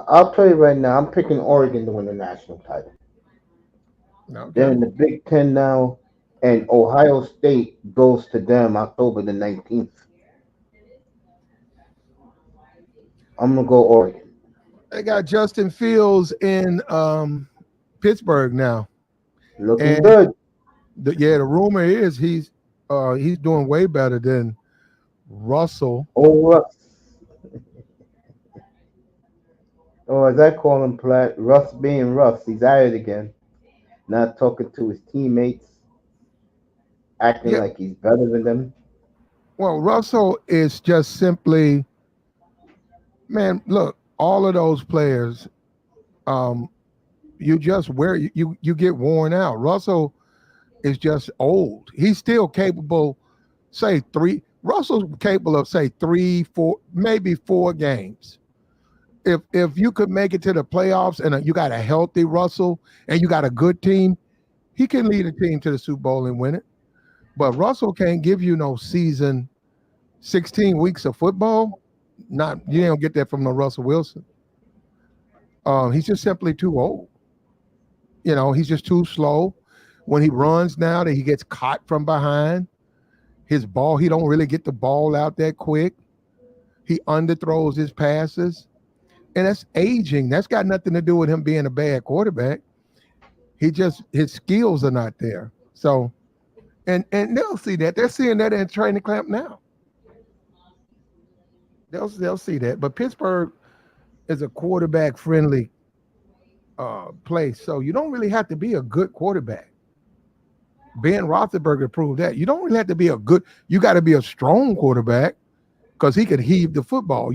I'll tell you right now. I'm picking Oregon to win the national title. They're in the Big Ten now, and Ohio State goes to them October the 19th. I'm gonna go Oregon. they got Justin Fields in Pittsburgh now. Looking And good. The rumor is he's doing way better than Russell. Oh, Russ. Or as I call him, Platt, Russ being Russ. He's at it again. Not talking to his teammates, acting Yeah. like he's better than them. Well, Russell is just simply, man, look, all of those players, you just you get worn out. Russell is just old. He's still capable, Russell's capable of say 3, 4, maybe 4 games. If you could make it to the playoffs and you got a healthy Russell and you got a good team, he can lead a team to the Super Bowl and win it. But Russell can't give you no season, 16 weeks of football. You don't get that from no Russell Wilson. He's just simply too old. He's just too slow. When he runs now, that he gets caught from behind. His ball, he don't really get the ball out that quick. He underthrows his passes. And that's aging. That's got nothing to do with him being a bad quarterback. His skills are not there. So, and they'll see that. They're seeing that in training camp now. They'll see that. But Pittsburgh is a quarterback friendly place. So you don't really have to be a good quarterback. Ben Roethlisberger proved that. You don't really have to be you got to be a strong quarterback because he could heave the football,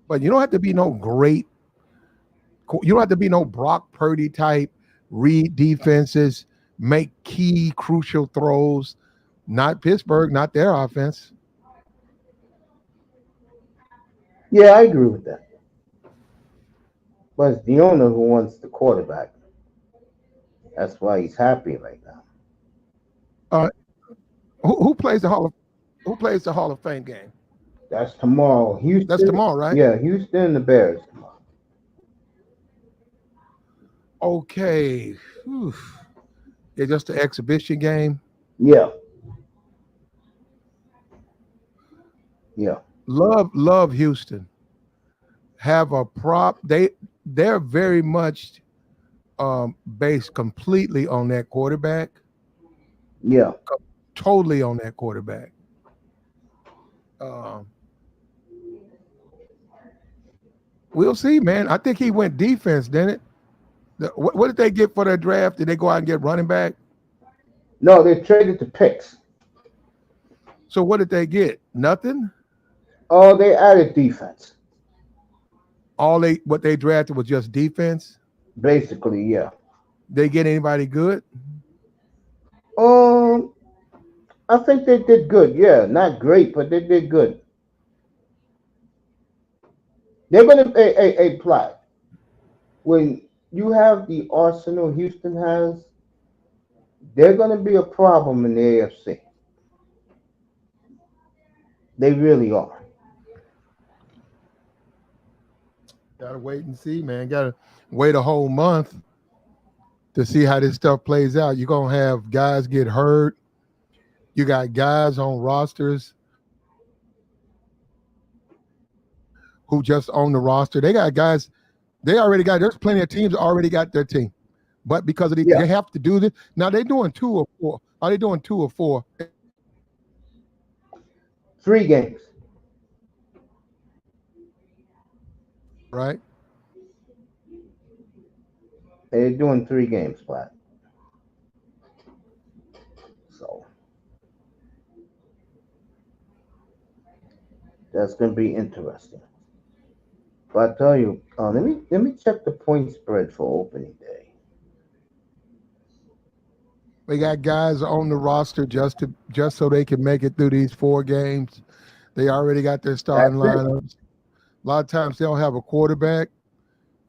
But you don't have to be no great. You don't have to be no Brock Purdy type, read defenses, make key crucial throws. Not Pittsburgh, not their offense. Yeah, I agree with that. But it's the owner who wants the quarterback. That's why he's happy right now. Who plays the Hall of Fame game? That's tomorrow. Houston. That's tomorrow, right? Yeah, Houston and the Bears tomorrow. Okay. Whew. It's just an exhibition game. Yeah. Yeah. Love Houston. Have a prop. They're very much based completely on that quarterback. Yeah. Totally on that quarterback. We'll see, man. I think he went defense, didn't it? What did they get for their draft? Did they go out and get running back? No, they traded the picks. So what did they get? Nothing? Oh, they added defense. What they drafted was just defense? Basically, yeah. They get anybody good? I think they did good. Yeah, not great, but they did good. They're going to a plot. When you have the arsenal Houston has, they're going to be a problem in the AFC. They really are. Gotta wait and see, man. Gotta wait a whole month to see how this stuff plays out. You're gonna have guys get hurt. You got guys on rosters who just on the roster. They got guys. There's plenty of teams already got their team, but because of they have to do this now. They're doing 2 or 4. Are they doing 2 or 4? 3 games. right? They're doing 3 games flat. So that's going to be interesting. But I tell you, let me check the point spread for opening day. We got guys on the roster just so they can make it through these 4 games. They already got their starting That's it. lineups. A lot of times they don't have a quarterback,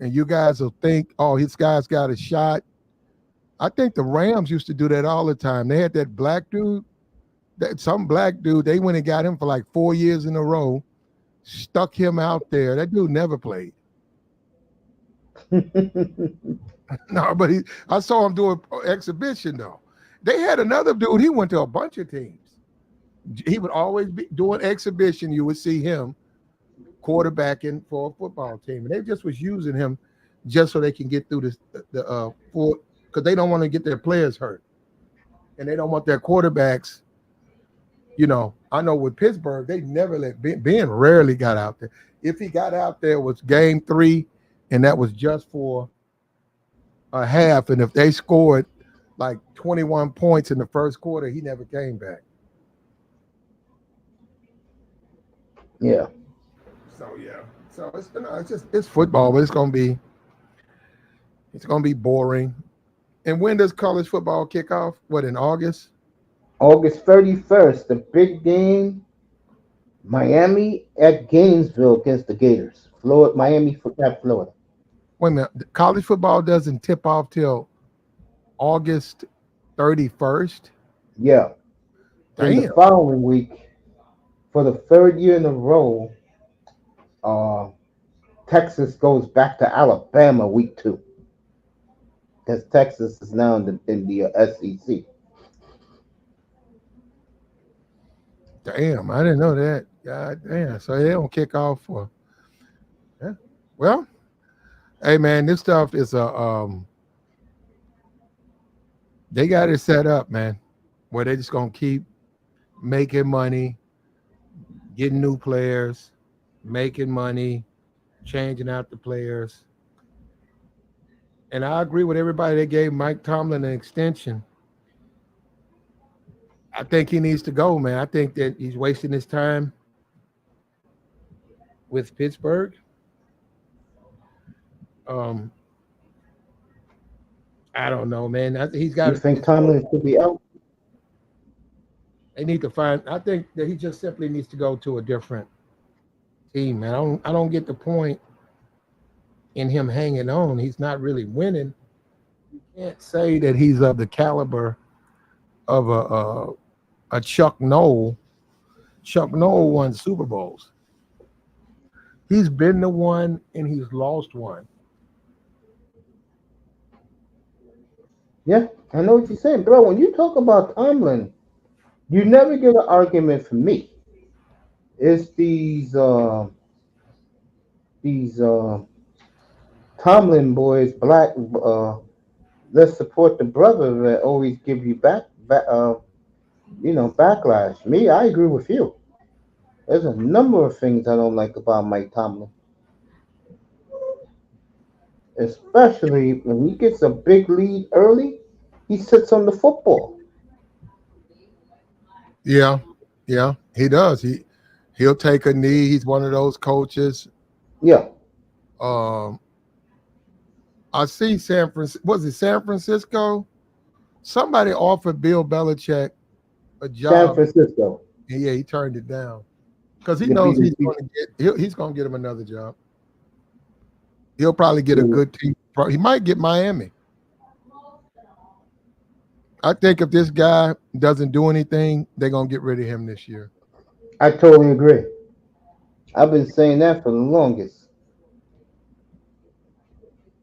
and you guys will think, "Oh, his guy's got a shot." I think the Rams used to do that all the time. They had that black dude, some black dude. They went and got him for like 4 years in a row, stuck him out there. That dude never played. No, but I saw him do an exhibition though. They had another dude. He went to a bunch of teams. He would always be doing exhibition. You would see him quarterbacking for a football team, and they just was using him just so they can get through the full, because they don't want to get their players hurt, and they don't want their quarterbacks. I know with Pittsburgh, they never let Ben rarely got out there. If he got out there, it was game 3, and that was just for a half. And if they scored like 21 points in the first quarter, he never came back. Yeah. So it's football, but it's gonna be boring. And when does college football kick off? What, in August? August 31st, the big game, Miami at Gainesville against the Gators. Miami at Florida. Wait a minute. College football doesn't tip off till August 31st? Yeah. And the Damn. following week, for the 3rd year in a row, Texas goes back to Alabama week 2. Because Texas is now in the SEC. Damn, I didn't know that. God damn. So they don't kick off for. Yeah. Well, hey man, this stuff is they got it set up, man, where they just gonna keep making money, getting new players, making money, changing out the players. And I agree with everybody. They gave Mike Tomlin an extension. I think he needs to go, man. I think that he's wasting his time with Pittsburgh. I don't know, man. He's got. You think Tomlin should be out? They need to find. I think that he just simply needs to go to a different team, man. I don't get the point in him hanging on. He's not really winning. You can't say that he's of the caliber of a Chuck Noll. Chuck Noll won Super Bowls. He's been the one and he's lost one. Yeah, I know what you're saying, bro. When you talk about Tomlin, you never get an argument from me. It's these Tomlin boys, black. Let's support the brother that always give you backlash. Me, I agree with you. There's a number of things I don't like about Mike Tomlin. Especially when he gets a big lead early, he sits on the football. Yeah, he does. He'll take a knee. He's one of those coaches. Yeah. I see San Francisco? Somebody offered Bill Belichick a job. San Francisco. Yeah, he turned it down because he knows he's going to get him another job. He'll probably get a good team. He might get Miami. I think if this guy doesn't do anything, they're going to get rid of him this year. I totally agree. I've been saying that for the longest.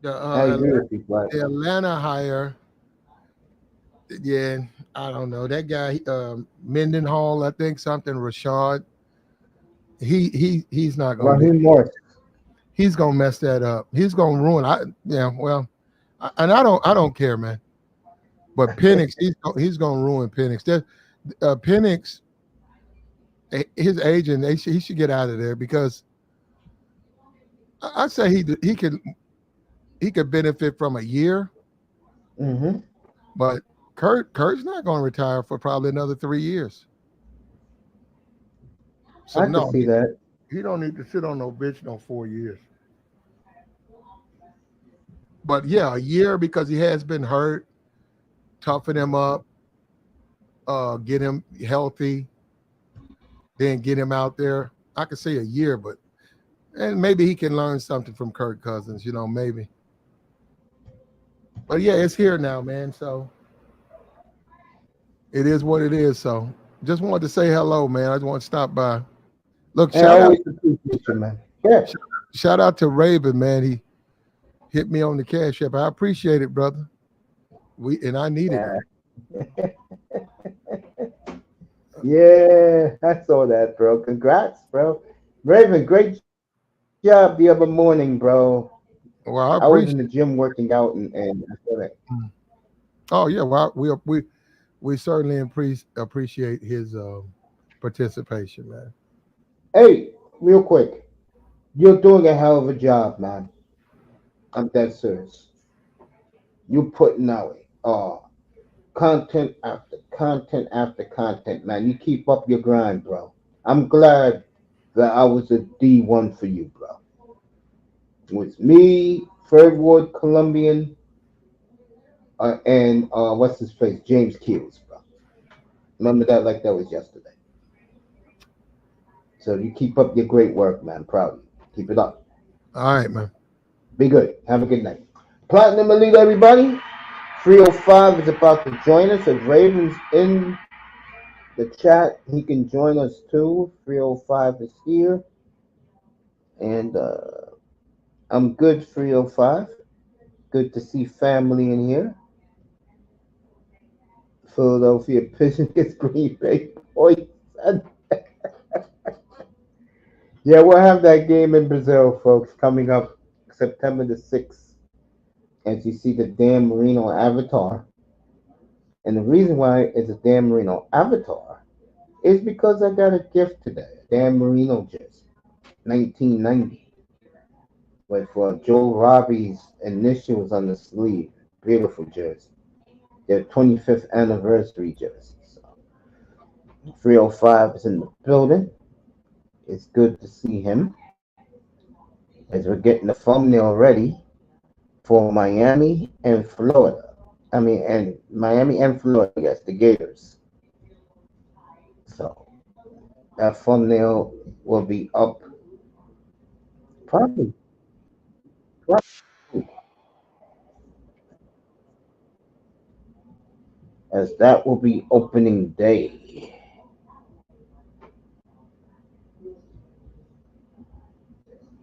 I agree with you, Black. The Atlanta hire, yeah, I don't know. That guy, Mendenhall, I think something, Rashad, he's not going to. He's gonna mess that up. He's gonna ruin. I don't care, man. But Penix, he's gonna ruin Penix. Penix, his agent, he should get out of there because I say he could benefit from a year, Mm-hmm. but Kurt's not going to retire for probably another 3 years. So I could no, see that. he don't need to sit on no bench no 4 years. But yeah, a year because he has been hurt, toughen him up, get him healthy, then get him out there. I could say a year, but and maybe he can learn something from Kirk Cousins, maybe. But yeah, it's here now, man. So it is what it is. So just wanted to say hello, man. I just want to stop by. Look, And I always appreciate you, man. Yeah. shout out to Raven, man. He hit me on the cash app. I appreciate it, brother. I needed it. Yeah. Yeah, I saw that, bro. Congrats, bro. Raven, great job the other morning, bro. Well, I I was in appreciate. the gym working out and I saw that. Oh yeah, well we certainly appreciate his participation, man. Hey, real quick. You're doing a hell of a job, man. I'm dead serious. You putting out content after content after content, man. You keep up your grind, bro. I'm glad that I was a D1 for you, bro. With me, Third Ward Colombian, and what's his face, James Keels, bro. Remember that like that was yesterday. So you keep up your great work, man. Proud of you. Keep it up. All right, man. Be good. Have a good night. Platinum Elite, everybody. 305 is about to join us. If Raven's in the chat, he can join us too. 305 is here. And I'm good, 305. Good to see family in here. Philadelphia Pigeons, Green Bay Boys. Yeah, we'll have that game in Brazil, folks, coming up September the 6th. As you see the Dan Marino avatar. And the reason why it's a Dan Marino avatar is because I got a gift today. Dan Marino jersey, 1990, with Joe Robbie's initials on the sleeve. Beautiful jersey. Their 25th anniversary jersey. So 305 is in the building. It's good to see him as we're getting the thumbnail ready for Miami and Florida. I mean, and Miami and Florida, yes, the Gators. So that thumbnail will be up probably, probably as that will be opening day.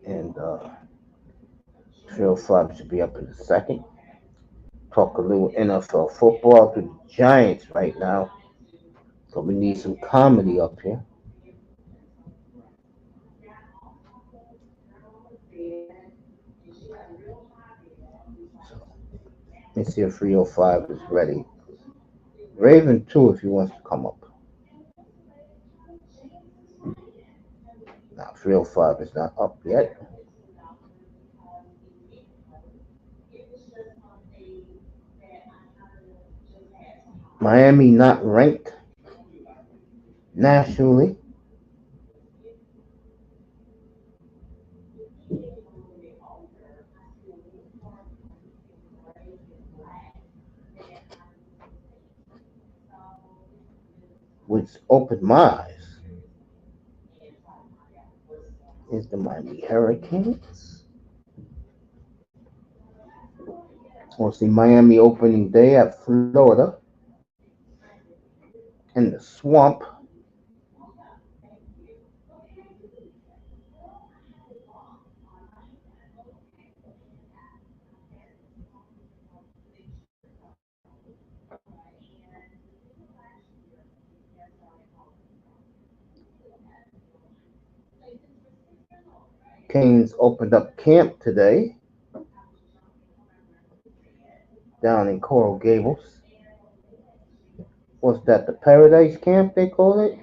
And Trail 5 should be up in a second. Talk a little NFL football to the Giants right now. So we need some comedy up here. So let's see if 305 is ready. Raven too, if he wants to come up. Now 305 is not up yet. Miami not ranked nationally. Which opened my eyes is the Miami Hurricanes. We'll see Miami opening day at Florida in the swamp. Canes opened up camp today down in Coral Gables. What's that, the Paradise Camp they call it?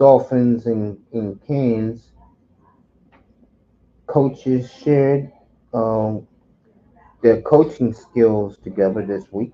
Dolphins and Canes coaches shared um, their coaching skills together this week.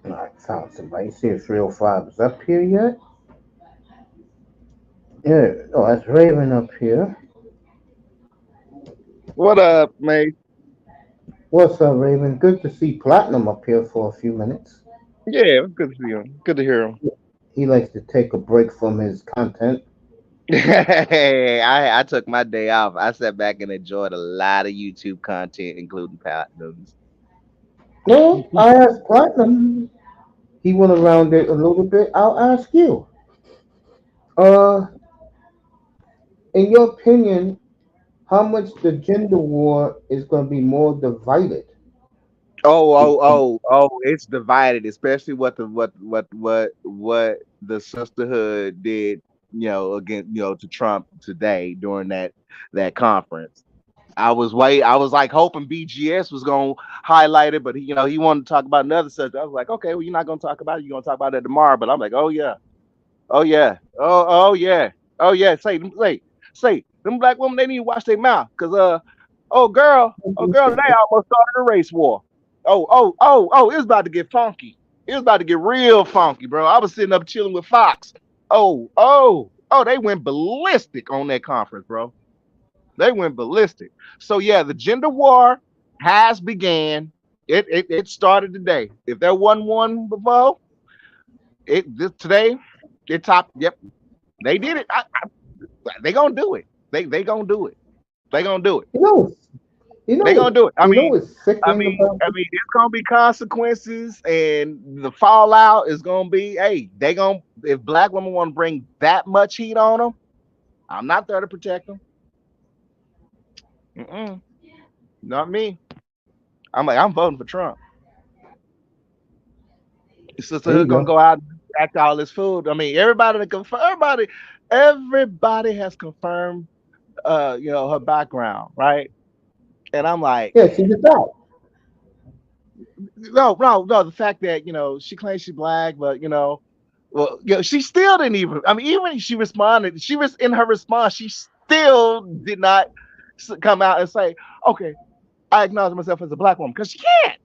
I found somebody. See if 305 is up here yet. Yeah, oh, that's Raven up here. What up, mate? What's up, Raven? Good to see Platinum up here for a few minutes. Yeah, it was good to see him. Good to hear him. He likes to take a break from his content. Hey, I took my day off. I sat back and enjoyed a lot of YouTube content, including Platinums. No, I asked Platinum. He went around it a little bit. I'll ask you. Uh, in your opinion, how much the gender war is going to be more divided? It's divided, especially what the sisterhood did, again, to Trump today during that conference. I was like hoping BGS was gonna highlight it, but he wanted to talk about another subject. I was like, okay, well, you're not gonna talk about it, you're gonna talk about it tomorrow. But I'm like, oh yeah, oh yeah, oh yeah, oh yeah. Say, them black women, they need to watch their mouth, cause oh girl, they almost started a race war. It's about to get funky. It was about to get real funky, bro. I was sitting up chilling with Fox. They went ballistic on that conference, bro. They went ballistic. So yeah, the gender war has began. It started today. If there wasn't one before, today it top. Yep, they did it. They gonna do it. They gonna do it. They gonna do it. They gonna do it. What's sickening about It's gonna be consequences, and the fallout is gonna be. Hey, if black women want to bring that much heat on them, I'm not there to protect them. Not me. I'm voting for Trump. Sisterhood gonna go out and act all this food. Everybody has confirmed, her background, right? And I'm like, yeah, she's a dog. No. The fact that she claims she's black, but she still didn't even. Even when she responded, in her response, she still did not come out and say, "Okay, I acknowledge myself as a black woman," because she can't.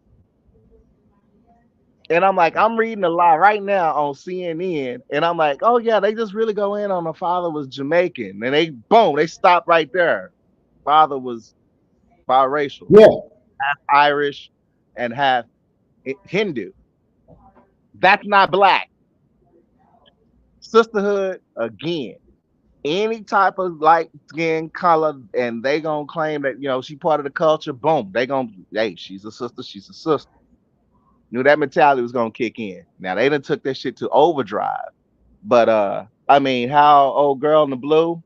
And I'm like, I'm reading a lot right now on CNN, and I'm like, oh yeah, they just really go in on the father was Jamaican, and they stopped right there. Father was biracial, Yeah, half Irish and half Hindu. That's not black. Sisterhood again. Any type of light skin color, and they gonna claim that she part of the culture. Boom, they gonna she's a sister. She's a sister. Knew that mentality was gonna kick in. Now they done took that shit to overdrive. But how old girl in the blue,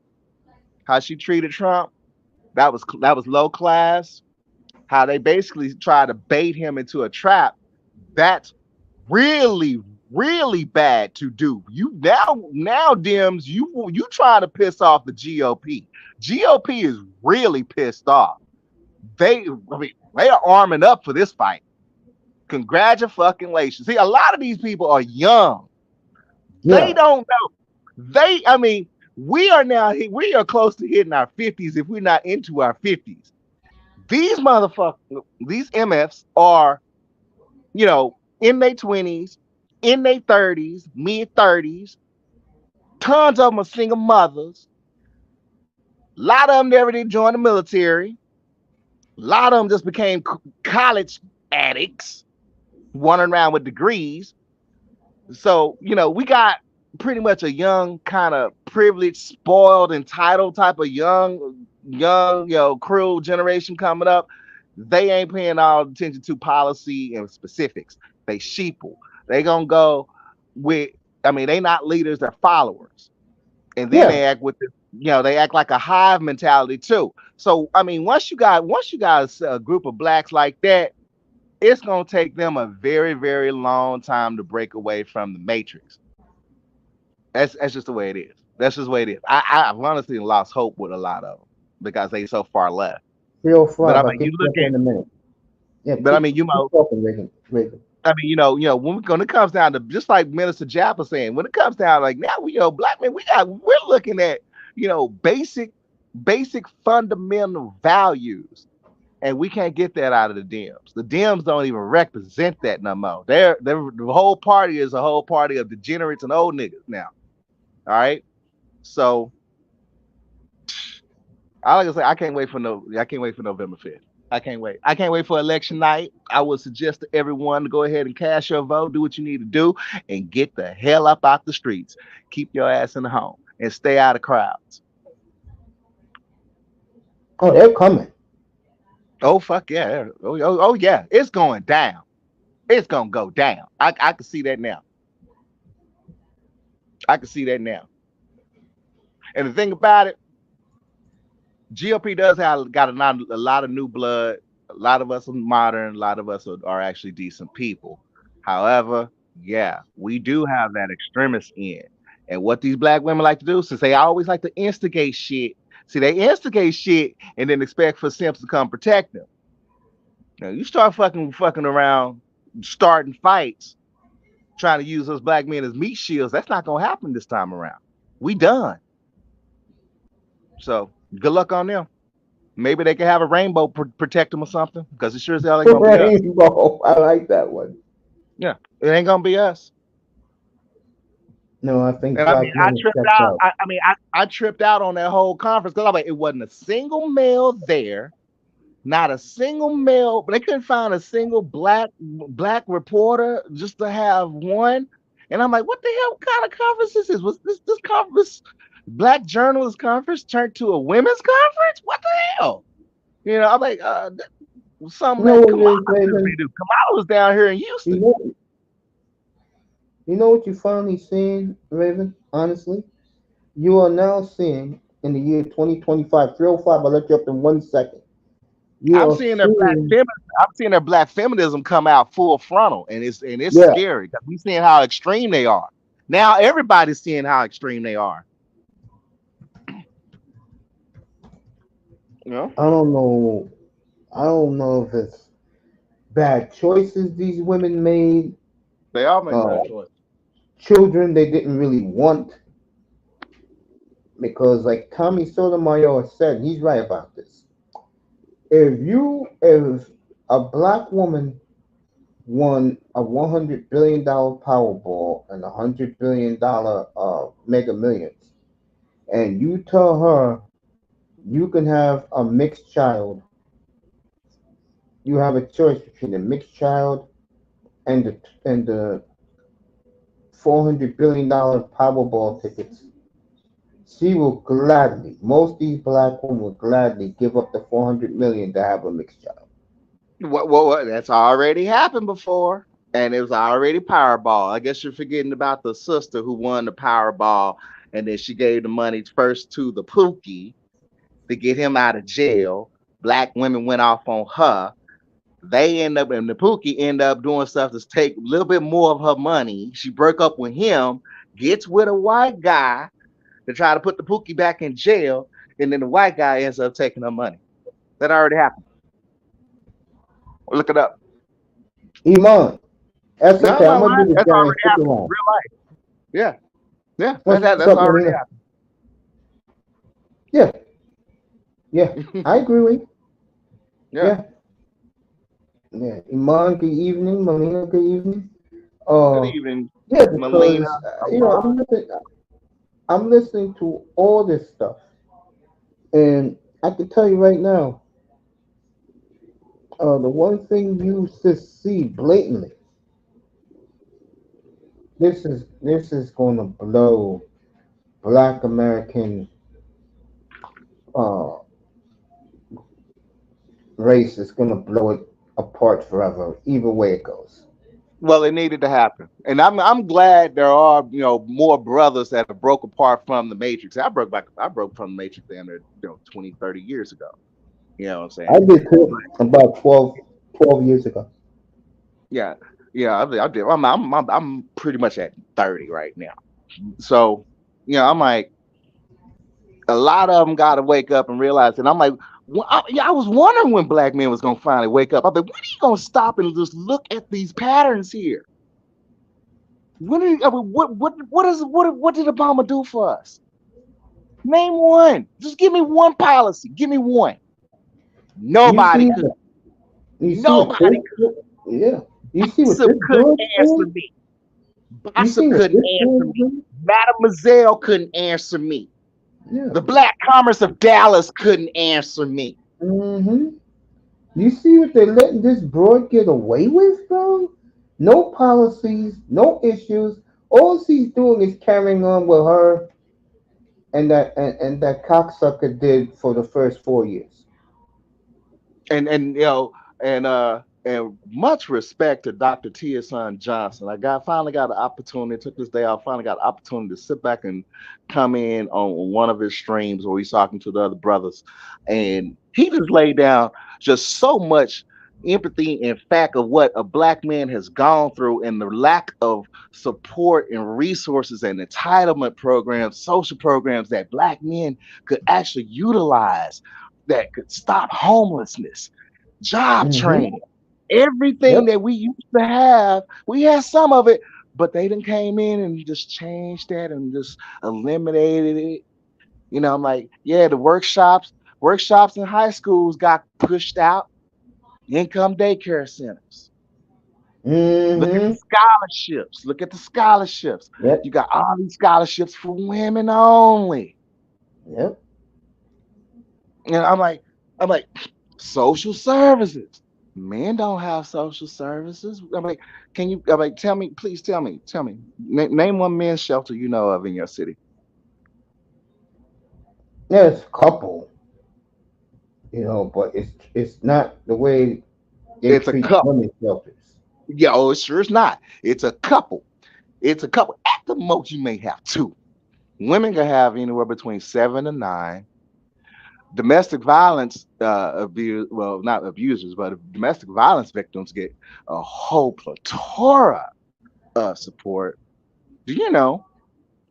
how she treated Trump, that was low class. How they basically try to bait him into a trap. That's really, really bad to do. You now Dems, you trying to piss off the GOP. GOP is really pissed off. They are arming up for this fight. Congratulations. See, a lot of these people are young. yeah. They don't know. We are close to hitting our 50s if we're not into our 50s. These motherfuckers, these MFs are, in their 20s, in their 30s, mid 30s. Tons of them are single mothers. A lot of them never did join the military. A lot of them just became college addicts, running around with degrees. So, we got pretty much a young, kind of privileged, spoiled, entitled type of young, crew generation coming up. They ain't paying all attention to policy and specifics. They sheeple. They gonna go with. I mean, they not leaders. They're followers. And then Yeah, they act with they act like a hive mentality too. So I mean, once you got a group of blacks like that, it's gonna take them a very, very long time to break away from the matrix. That's just the way it is. That's just the way it is. I've honestly lost hope with a lot of them because they so far left. But I 305. I'll mean, you get you look up in at, a minute. Yeah, but I keep mean, you keep know, talking, Reagan. Reagan. I mean, when it comes down to just like Minister Jaffa saying, when it comes down like now, black men, we're looking at, basic fundamental values, and we can't get that out of the Dems. The Dems don't even represent that no more. They're the whole party is a whole party of degenerates and old niggas now. All right, so I like to say, I can't wait for November 5th. I can't wait. I can't wait for election night. I would suggest to everyone to go ahead and cast your vote, do what you need to do, and get the hell up out the streets. Keep your ass in the home and stay out of crowds. Oh, they're coming. Oh fuck yeah. Oh yeah. It's going down. It's gonna go down. I can see that now. I can see that now. And the thing about it, GOP does have got a lot of new blood. A lot of us are modern. A lot of us are actually decent people. However, yeah, we do have that extremist end. And what these black women like to do, since they always like to instigate shit, see, they instigate shit and then expect for simps to come protect them. Now, you start fucking around, starting fights, trying to use those black men as meat shields. That's not gonna happen this time around. We done. So good luck on them. Maybe they can have a rainbow protect them or something, because it sure as hell ain't gonna be us. Rainbow. I like that one. Yeah, it ain't gonna be us. No, I think And I mean, black I men tripped stepped out. out. I tripped out on that whole conference because I'm like, it wasn't a single male there, not a single male. But they couldn't find a single black reporter just to have one. And I'm like, what the hell kind of conference this is? Was this conference black journalist conference turned to a women's conference? What the hell? I'm like, something You know that what it Kamala is, should be Raven? doing. Kamala was down here in You Houston. know, you know what you're finally seeing, Raven? Honestly, you are now seeing in the year 2025, 305. I'll let you up in 1 second. You I'm are seeing their black seeing, feminism. I'm seeing their black feminism come out full frontal, and it's yeah. scary because we seeing how extreme they are. Now everybody's seeing how extreme they are. You know, I don't know. I don't know if it's bad choices these women made, they all make uh, bad choices. children they didn't really want, because, like Tommy Sotomayor said, he's right about this. If a black woman won a $100 billion Powerball and $100 billion Mega Millions, and you tell her you can have a mixed child, you have a choice between a mixed child and the $400 billion Powerball tickets. She will gladly, most of these black women will gladly give up the 400 million to have a mixed child. What? That's already happened before, and it was already Powerball. I guess you're forgetting about the sister who won the Powerball, and then she gave the money first to the Pookie to get him out of jail. Black women went off on her. They end up, and the Pookie end up doing stuff to take a little bit more of her money. She broke up with him, gets with a white guy to try to put the Pookie back in jail, and then the white guy ends up taking her money. That already happened. Look it up. Iman, that's No, I'm okay. I'm not gonna lying. do this, That's Giant. already Stick happened. around. Real life. Yeah, yeah. What's That's up, already Melina? Yeah, yeah. happened. I agree with you. Yeah. Yeah, yeah. Iman, good evening. Melina, good evening. Good Uh, evening, yeah, Melina. because Amon. I'm listening to all this stuff, and I can tell you right now, the one thing you just see blatantly, this is going to blow Black American uh, race. It's going to blow it apart forever, either way it goes. Well, it needed to happen, and I'm glad there are more brothers that have broke apart from the Matrix. I broke from the Matrix under 20, 30 years ago. You know what I'm I saying? did too about 12 years ago. Yeah, yeah, I did. I'm pretty much at 30 right now. So, I'm like, a lot of them got to wake up and realize. And I'm like, I was wondering when black men was gonna finally wake up. I'm like, when are you gonna stop and just look at these patterns here? What did Obama do for us? Name one. Just give me one policy. Give me one. You Nobody see, could. you see what Nobody this, could. yeah. You see what Bossip this couldn't girl's answer doing? me. You Bossip see what couldn't this answer girl's me. doing? Mademoiselle couldn't answer me. Yeah. The Black Commerce of Dallas couldn't answer me. Mm-hmm. You see what they're letting this broad get away with, bro? No policies, no issues. All she's doing is carrying on with her and that cocksucker did for the first 4 years. And and much respect to Dr. Tia Son Johnson. Finally got an opportunity, took this day off, finally got an opportunity to sit back and come in on one of his streams where he's talking to the other brothers. And he just laid down just so much empathy and fact of what a black man has gone through and the lack of support and resources and entitlement programs, social programs that black men could actually utilize that could stop homelessness, job Mm-hmm. training, everything Yep. that we used to have. We had some of it, but they done came in and just changed that and just eliminated it. I'm like, yeah, the workshops in high schools got pushed out. Income daycare centers. Look at the Mm-hmm. scholarships. Look at the scholarships. Yep. You got all these scholarships for women only. Yep. And I'm like, social services. Men don't have social services. I'm like, tell me, please tell me. Name one men's shelter you know of in your city. There's a couple, but it's not the way they It's a treat couple. women's shelters. Yeah, oh, it sure is not. It's a couple. It's a couple. At the most, you may have two. Women can have anywhere between 7 to 9. Domestic violence abuse, well, not abusers, but domestic violence victims get a whole plethora of support. Do you know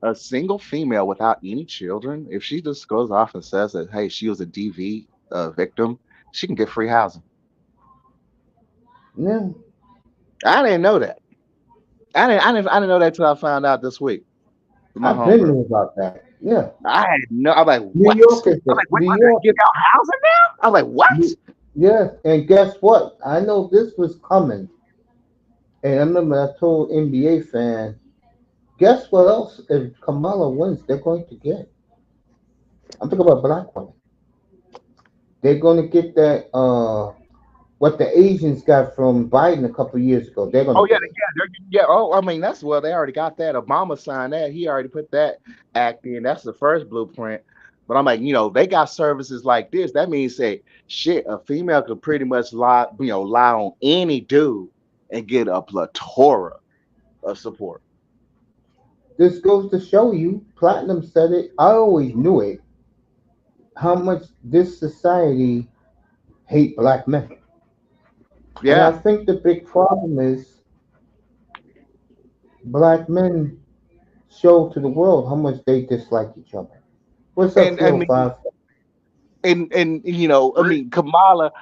a single female without any children, if she just goes off and says that, hey, she was a DV victim, she can get free housing? Yeah. I didn't know that. I didn't know that till I found out this week with my I've been homegirl. knew about that. Yeah. I had no. I'm like, New what? York is I'm the like, what? New Are they York. giving out housing now? I'm like, what? Yeah, and guess what? I know this was coming. And I remember I told NBA fan, guess what else? If Kamala wins, they're going to get. I'm talking about black women. They're going to get that. What the Asians got from Biden a couple years ago. They're going Oh to yeah, get it. yeah. Oh, I mean, that's well, they already got that. Obama signed that. He already put that act in. That's the first blueprint. But I'm like, they got services like this. That means, say, shit, a female could pretty much lie on any dude and get a plethora of support. This goes to show you. Platinum said it. I always knew it. How much this society hate black men. And I Yeah, think the big problem is black men show to the world how much they dislike each other. What's up, and I 305? I mean, Kamala,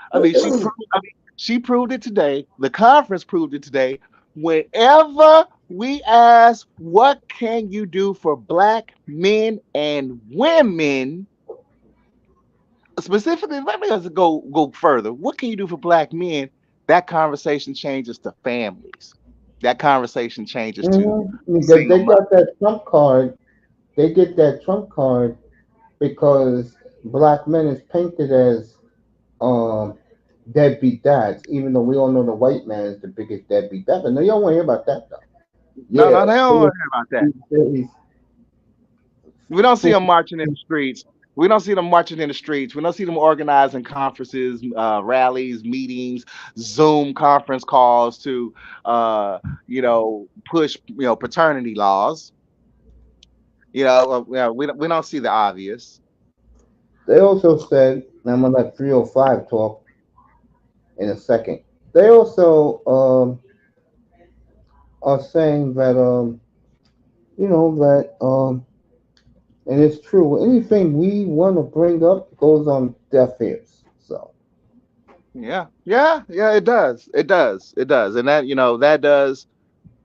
she proved it today. The conference proved it today. Whenever we ask, what can you do for black men and women? Specifically, let me just go further. What can you do for black men? That conversation changes to families. That conversation changes to Because single they mothers. got that Trump card. They get that Trump card because black men is painted as um, deadbeat dads, even though we all know the white man is the biggest deadbeat dad. But no, you don't want to hear about that though. No, Yeah, no, they don't want to hear about that. he's We don't see full. them marching in the streets. We don't see them marching in the streets. We don't see them organizing conferences, rallies, meetings, Zoom conference calls to, push, paternity laws. We don't see the obvious. They also said, and I'm gonna let 305 talk in a second. They also are saying that that and it's true. Anything we want to bring up goes on deaf ears. So Yeah, yeah, yeah. It does, and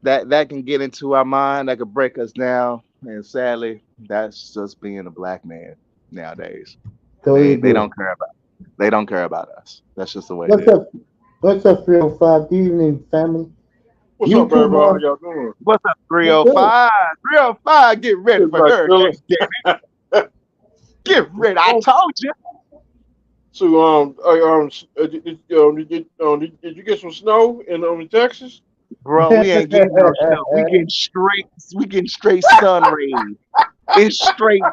that can get into our mind. That could break us down, and sadly, that's just being a black man nowadays. totally They agree. don't care about us. That's just the way it What's is. up? What's up, 305? Good evening, family. What's You up, too, everybody? How Mark. y'all doing? What's up, We're good. 305? 305, get ready Sit for back, hurricane. chilling. Get ready. I Oh, told you. so did you get some snow in Texas? Bro, we ain't getting no snow. We getting straight sun rays. It's straight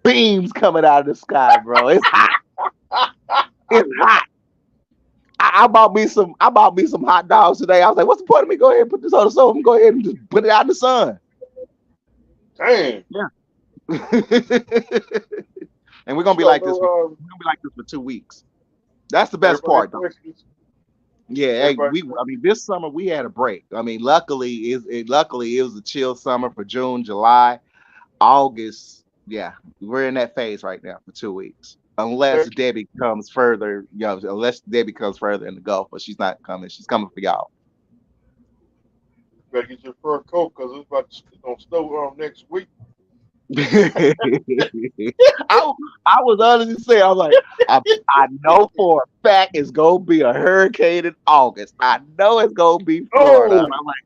beams coming out of the sky, bro. It's hot. It's hot. I bought me some hot dogs today. I was like, what's the point of me? Go ahead and put this on the stove and go ahead and just put it out in the sun. Dang. Yeah. And we're gonna be So, like this. We're gonna be like this for 2 weeks. That's the best everybody part, though. in Texas, Yeah, hey, everybody. I mean, this summer we had a break. I mean, luckily it was a chill summer for June, July, August. Yeah, we're in that phase right now for 2 weeks. Unless Texas, Debbie comes further, unless Debbie comes further in the Gulf, but she's not coming. She's coming for y'all. better get your fur coat because it's gonna snow next week. I, I was honestly saying, I was like, I know for a fact it's gonna be a hurricane in August. I know it's gonna be Florida. Oh, I'm like,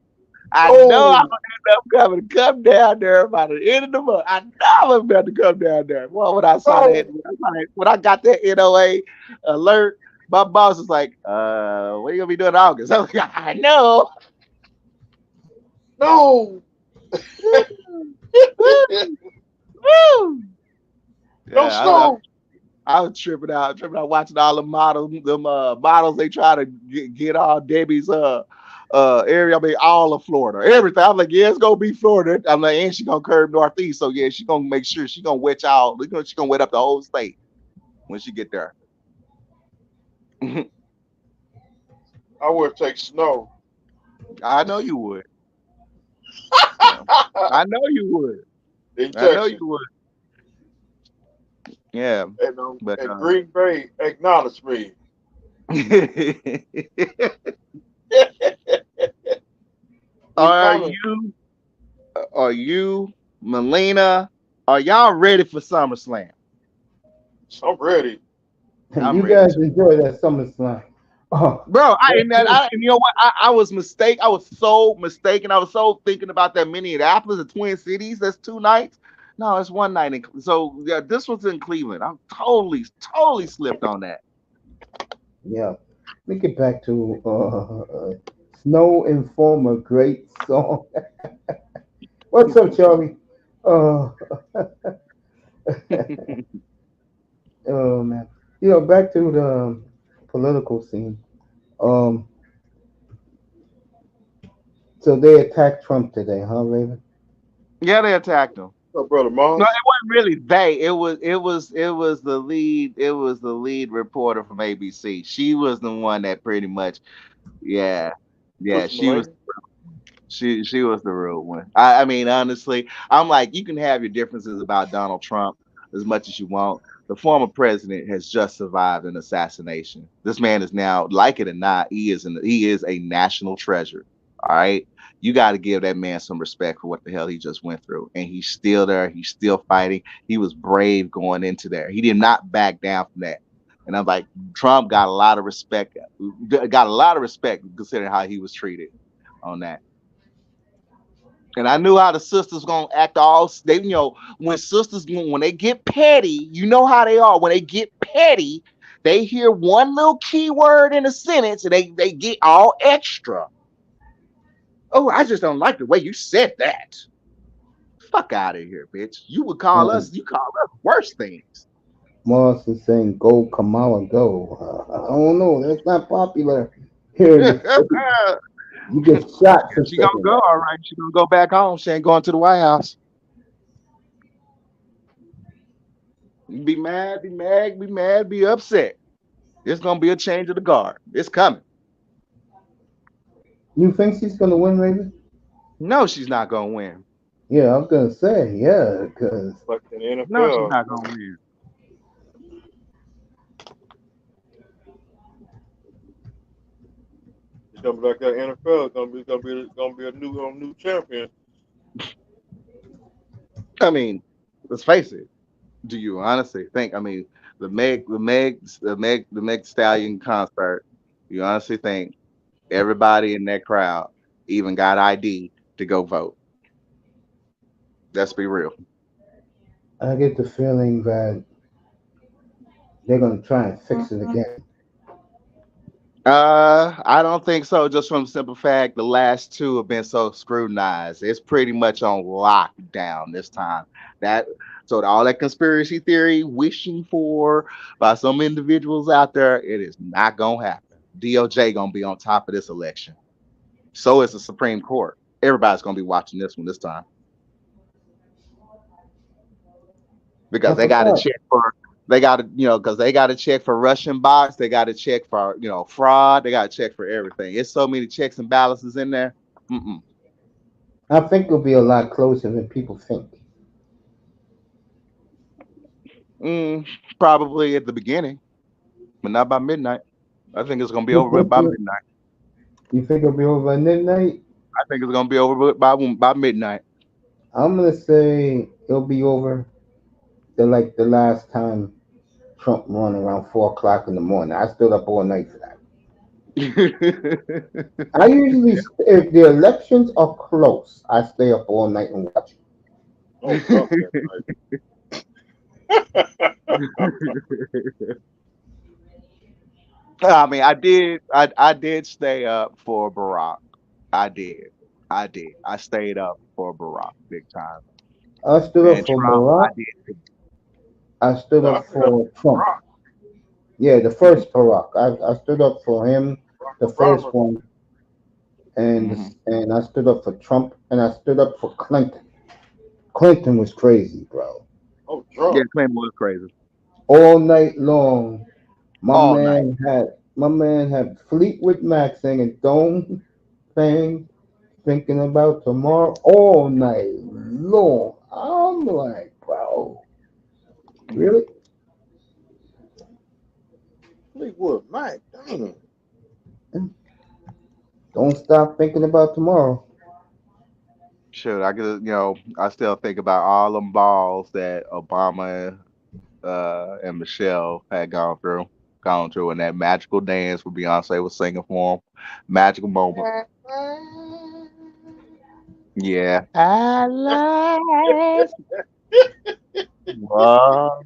I know oh, I'm gonna end up come down there by the end of the month. I know I'm about to come down there. Well, when I saw oh, that, when I got that NOA alert, my boss was like, what are you gonna be doing in August? I was like, I know. no. Woo! No Yeah, I, snow. I was tripping out, watching all the models they try to get all Debbie's area. I mean, all of Florida, everything. I'm like, yeah, it's gonna be Florida. I'm like, and she gonna curve northeast, so yeah, she gonna make sure she gonna wet y'all. She gonna wet up the whole state when she get there. I would take snow. I know you would. Yeah. I know you would. In I know Texas. you would. Yeah, but And Green Bay acknowledge me. We are coming. you, Melina, are y'all ready for SummerSlam? I'm ready. I'm You ready guys to. enjoy that SummerSlam. Oh, Bro, that's good. and you know what? I was mistaken. I was so mistaken. I was so thinking about that Minneapolis, the Twin Cities. That's 2 nights. No, it's one night. So yeah, this was in Cleveland. I'm totally slipped on that. Yeah. Let me get back to Snow Informer, great song. What's up, Charlie? Uh, oh man. Back to the political scene. Um, so they attacked Trump today, huh, Raven? Yeah, they attacked him. What's up, brother No, it Moss? wasn't really they. It was the lead. It was the lead reporter from ABC. She was the one that pretty much. Yeah, yeah. Push Malay. She was the real one. I mean, honestly, I'm like, you can have your differences about Donald Trump as much as you want. The former president has just survived an assassination. This man is now, like it or not, he is a national treasure. All right. You got to give that man some respect for what the hell he just went through. And he's still there. He's still fighting. He was brave going into there. He did not back down from that. And I'm like, Trump got a lot of respect, considering how he was treated on that. And I knew how the sisters gonna act. When sisters when they get petty, you know how they are. When they get petty, they hear one little key word in a sentence and they get all extra. Oh, I just don't like the way you said that. Fuck out of here, bitch. You call Um, us worse things. Moss is saying go Kamala go. I don't know. That's not popular here in the city. You get shot for She gonna saying go, that. all right. She gonna go back home. She ain't going to the White House. Be mad, be mad, be mad, be upset. It's gonna be a change of the guard. It's coming. You think she's gonna win, Raven? No, she's not gonna win. Yeah, I was gonna say yeah, because Like in the No, she's NFL, not gonna win. it's gonna be like that NFL. It's gonna be a new champion. I mean, let's face it. Do you honestly think? I mean, the Meg Stallion concert. You honestly think everybody in that crowd even got ID to go vote? Let's be real. I get the feeling that they're gonna try and fix it again. I don't think so. Just from the simple fact the last two have been so scrutinized. It's pretty much on lockdown this time. That so all that conspiracy theory wishing for by some individuals out there, it is not gonna happen. DOJ gonna be on top of this election. So is the Supreme Court. Everybody's gonna be watching this one this time I because they got to forgot. check for they got to because they got to check for Russian bots. They got to check for fraud. They got to check for everything. It's so many checks and balances in there. Mm-mm. I think it'll be a lot closer than people think. Mm, probably at the beginning, but not by midnight. I think it's gonna be You over think by it, midnight. you think it'll be over by midnight? I think it's gonna be over by midnight. I'm gonna say it'll be over the last time Trump won around 4 o'clock in the morning. I stood up all night for that. I usually, if the elections are close, I stay up all night and watch it. I was up that night. I mean, I did stay up for Barack. I did. I did. I stayed up for Barack big time. I stood And up for Trump, I Barack. did too. I stood Well, I up think that's for Trump. Rock, Yeah, the first Barack. I stood up for him, Rock the first Obama. one, Hmm. and I stood up for Trump, and I stood up for Clinton. Clinton was crazy, bro. Oh, Yeah, drunk. Clinton was crazy All night long, all night. my man had Fleetwood Mac singing "Don't Think Thinking About Tomorrow" all night long. I'm like, bro, Mhm. really? Fleetwood Mac. Damn. Don't stop thinking about tomorrow. Shoot, I still think about all them balls that Obama and Michelle had gone through, and that magical dance where Beyonce was singing for him. Magical moment. Yeah. I love love,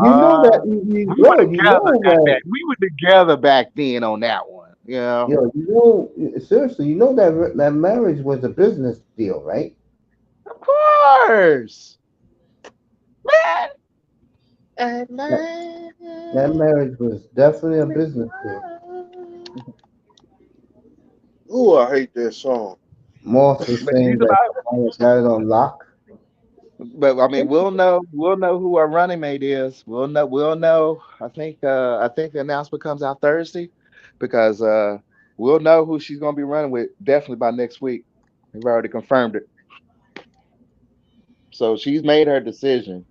You know that, love. bro. You know that. We were together back then on that one. Yeah. Yo, seriously, you know that marriage was a business deal, right? Of course, man. That, that marriage was definitely a business deal. Ooh, I hate that song. Moss is But she's saying that about. Kamala got it on lock. But I mean, we'll know who our running mate is. We'll know. I think the announcement comes out Thursday, because we'll know who she's gonna be running with definitely by next week. We've already confirmed it. So she's made her decision.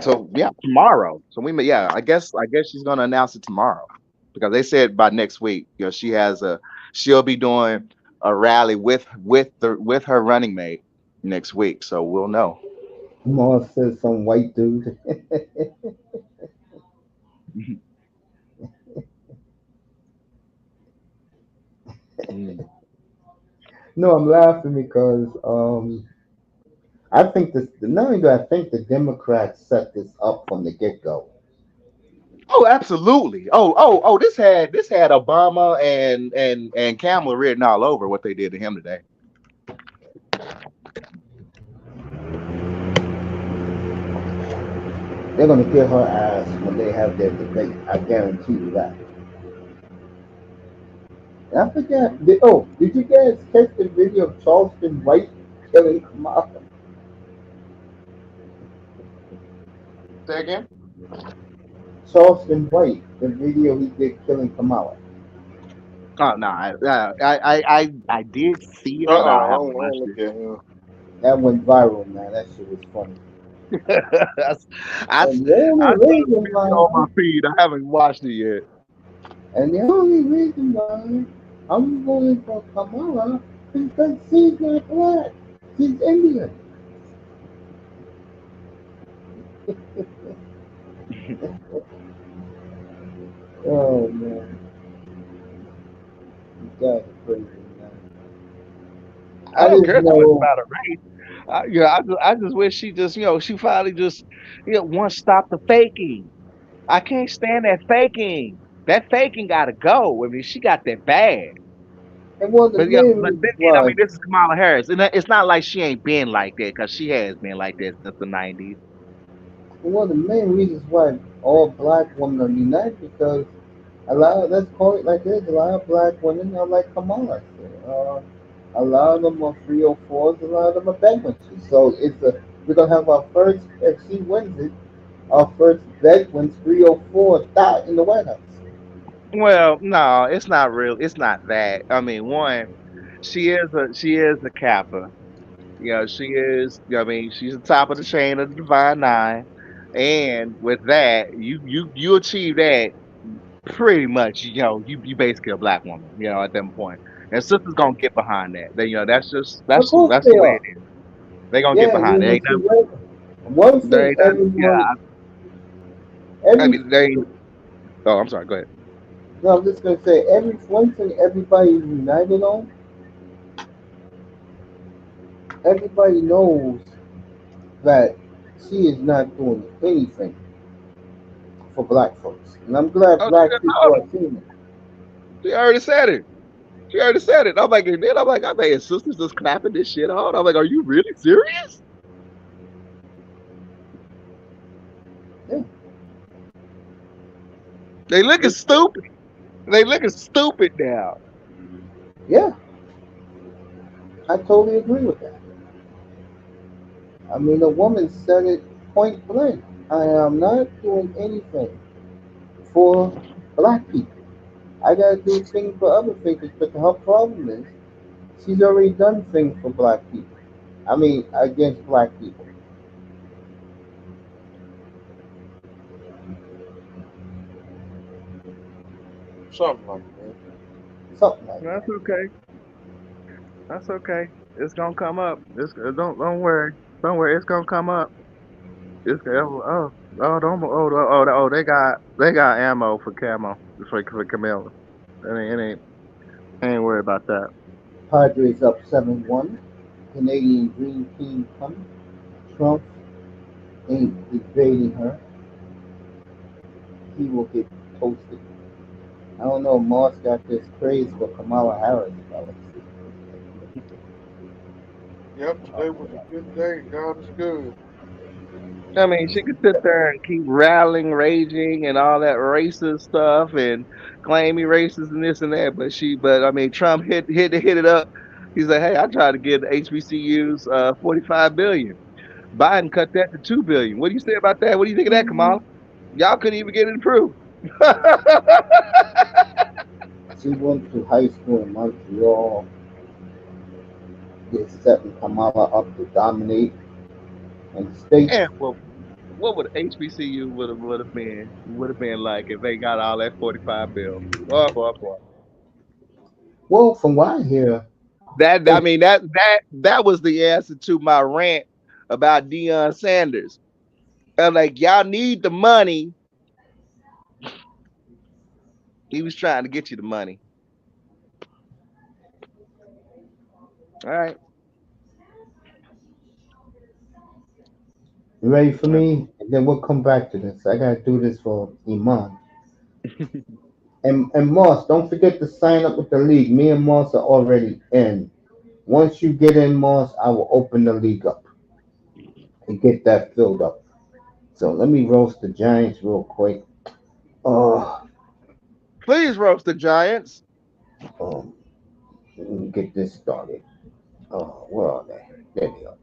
So yeah, tomorrow. So I guess she's gonna announce it tomorrow, because they said by next week. She'll be doing a rally with her running mate next week. So we'll know. Moss says some white dude. Mm. No, I'm laughing because I think this. Not only do I think the Democrats set this up from the get go. Oh, absolutely. Oh. This had Obama and Kamala written all over what they did to him today. They're gonna kill her ass when they have their debate. I guarantee you that. And I forgot. Did you guys catch the video of Charleston White killing Kamala? Say again? Charleston White, the video he did killing Kamala. Oh no, I did see it, but I I haven't don't watched look at him. That went viral, man. That shit was funny. it. And the I only saw the reason video on why, my feed. I haven't watched it yet. and the only reason why I'm voting for Kamala is because she's not black. She's Indian. Oh man, you guys are crazy, man. I I don't just care too much know. about her race. I just wish she just, she finally just, once stop the faking. I can't stand that faking. That faking gotta go. I mean, she got that bad. And one of the But yeah, main but reasons then again, I why, mean, this is Kamala Harris, and it's not like she ain't been like that, because she has been like that since the '90s. one of the main reasons why all black women are united because a lot of, let's call it like this, a lot of black women are like Kamala. A lot of them are 304s, a lot of them are bankruptcies. So we're gonna have our first, if she wins it, our first veterans 304 dot in the White House. Well, no, it's not real. It's not that. I mean, one, she is a Kappa. She is. I mean, she's the top of the chain of the Divine Nine, and with that, you achieve that pretty much. You basically a black woman. At that point, and sisters gonna get behind that. That's just Of that's course that's the they way are. it is. They gonna get Yeah, behind it. you Ain't see, nothing. one There thing ain't nothing. Yeah. everyone, I every, mean, there ain't. Oh, I'm sorry. Go ahead. no, I'm just gonna say, one thing everybody is united on, everybody knows that she is not doing anything for black folks. And I'm glad Oh, black people are seeing it. she already said it. She already said it. I'm like, and then I'm like, I made sisters just clapping this shit out. I'm like, are you really serious? Yeah. They looking stupid. They looking stupid now. Yeah, I totally agree with that. I mean, the woman said it point blank. I am not doing anything for black people. I gotta do things for other things, but her problem is she's already done things for black people. I mean, against black people. Something like that. Something like That's that. okay. That's okay. It's gonna come up. Don't worry. Don't worry. It's gonna come up. It's gonna don't they got ammo for camo for Camilla. It ain't worry about that. Padres up 7-1. Canadian Green Team coming. Trump ain't evading her. He will get toasted. I don't know. Moss got this craze for Kamala Harris, fellas. Yep, today was a good day. God is good. I mean, she could sit there and keep rattling, raging, and all that racist stuff, and claim he racist and this and that. But I mean, Trump hit it up. He's like, hey, I tried to get the HBCUs 45 billion. Biden cut that to 2 billion. What do you say about that? What do you think of that, Kamala? Y'all couldn't even get it approved. She went to high school in Montreal. They're setting Kamala up to dominate in the states. And what would HBCU would have been like if they got all that 45 bill? Boy, boy, boy. Well, from what I hear, That I it's, mean that was the answer to my rant about Deion Sanders. I'm like, y'all need the money. He was trying to get you the money. All right. you ready for me? And then we'll come back to this. I gotta do this for Iman. And Moss, don't forget to sign up with the league. Me and Moss are already in. Once you get in, Moss, I will open the league up and get that filled up. So let me roast the Giants real quick. Oh, Please roast the Giants. um, let me get this started. Oh, where are they? There they are.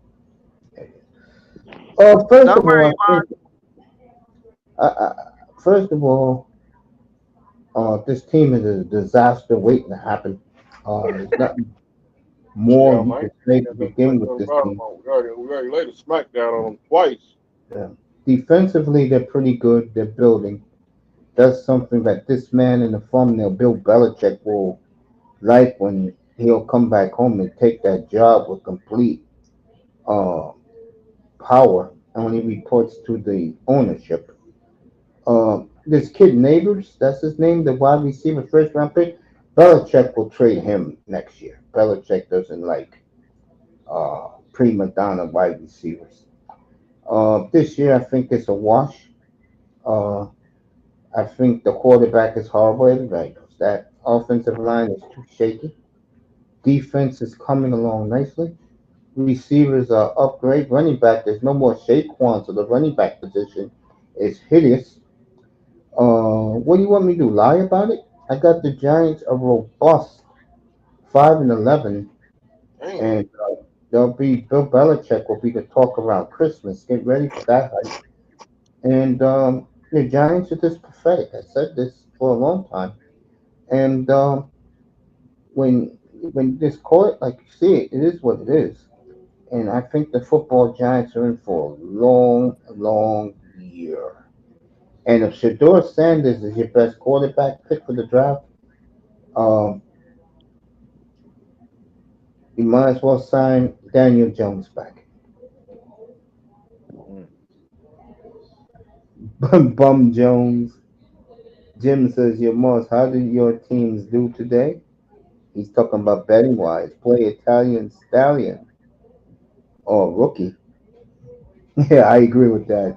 There they are. First Don't of all, worry, Mark. first of all, this team is a disaster waiting to happen. There's nothing more Yeah, you man. can say to Got nothing, begin with nothing this about team. them. We already laid a smackdown on them twice. Yeah. Defensively, they're pretty good. They're building. That's something that this man in the thumbnail, Bill Belichick, will like when he'll come back home and take that job with complete uh, power. And when he reports to the ownership, this kid Neighbors, that's his name, the wide receiver, first round pick. Belichick will trade him next year. Belichick doesn't like prima donna wide receivers. This year, I think it's a wash. Uh, I think the quarterback is horrible at the Bengals. That offensive line is too shaky. Defense is coming along nicely. Receivers are upgrade. Running back, there's no more Saquon, so the running back position is hideous. What do you want me to do? Lie about it? I got the Giants a robust 5-11, Damn. and they'll be Bill Belichick will be the talk around Christmas. Get ready for that hype. And the Giants are just pathetic. I said this for a long time. And when this court, like you see it, it is what it is. And I think the football Giants are in for a long, long year. And if Shador Sanders is your best quarterback pick for the draft, um, you might as well sign Daniel Jones back. Mm. Bum Jones. Jim says, "Your Moss, how did your teams do today?" He's talking about betting wise. Play Italian Stallion or rookie. Yeah, I agree with that.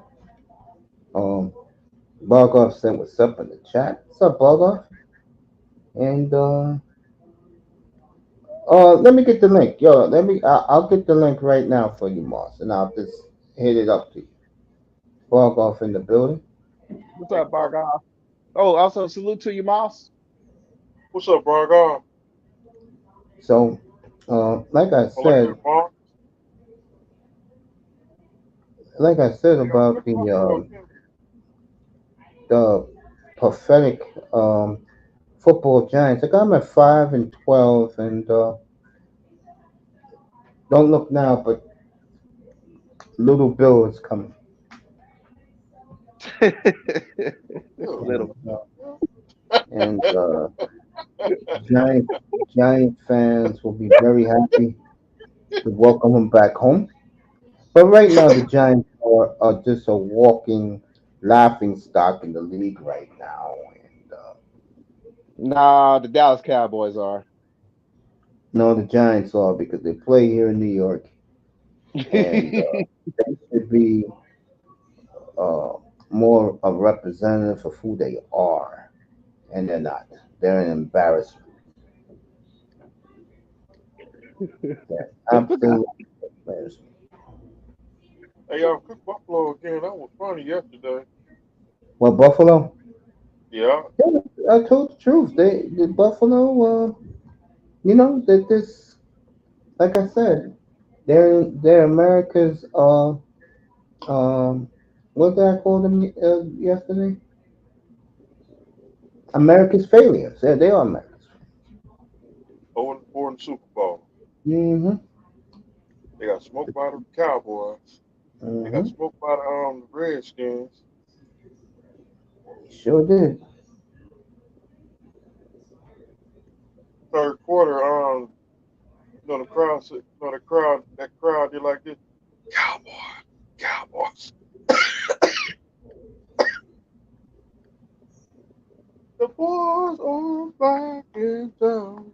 Um, Bargoff said, "What's up in the chat?" What's up, Bargoff? And let me get the link. Yo, I'll get the link right now for you, Moss, and I'll just hit it up to you. Bargoff in the building. What's up, Bargoff? Oh, also salute to you, Moss. What's up, Bargar? So, I like that, Mark. like I said Hey, about look at Buffalo again. the pathetic football Giants. I got them at 5-12, and don't look now, but Little Bill is coming. Ew. And, Little. and Giant Giant fans will be very happy to welcome him back home. But right now, the Giants are just a walking laughing stock in the league right now. And Nah, the Dallas Cowboys are. no, the Giants are because they play here in New York, and they should be uh, more a representative of who they are, and they're not. They're an embarrassment. They're absolute embarrassment. Hey, y'all, cook Buffalo again. That was funny yesterday. Well, Buffalo. Yeah. Yeah, I told the truth. The Buffalo. That this, like I said, they're America's. What did I call them yesterday? America's failures. They are America's. 0-4 in the Super Bowl. Mm-hmm. They got smoked by the Cowboys. They got Mm-hmm. smoked by the Redskins. Sure did. Third quarter, that crowd did like this. Cowboys, Cowboys. The boys are back in town.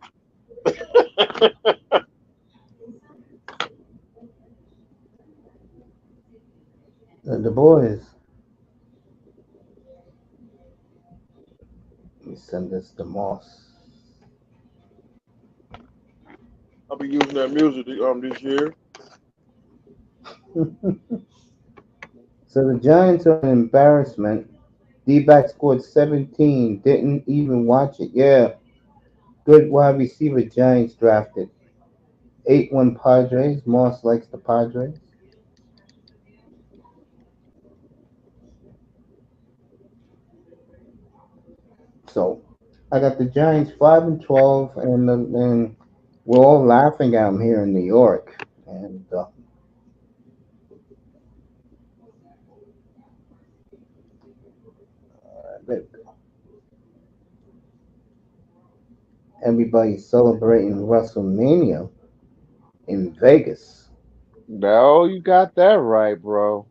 The boys. Let me send this to Moss. I'll be using that music this year. So the Giants are an embarrassment. D-back scored 17. Didn't even watch it. Yeah, good wide receiver Giants drafted. 8-1 Padres. Moss likes the Padres. So I got the Giants 5-12, and we're all laughing at them here in New York. And everybody's celebrating WrestleMania in Vegas, No, you got that right, bro.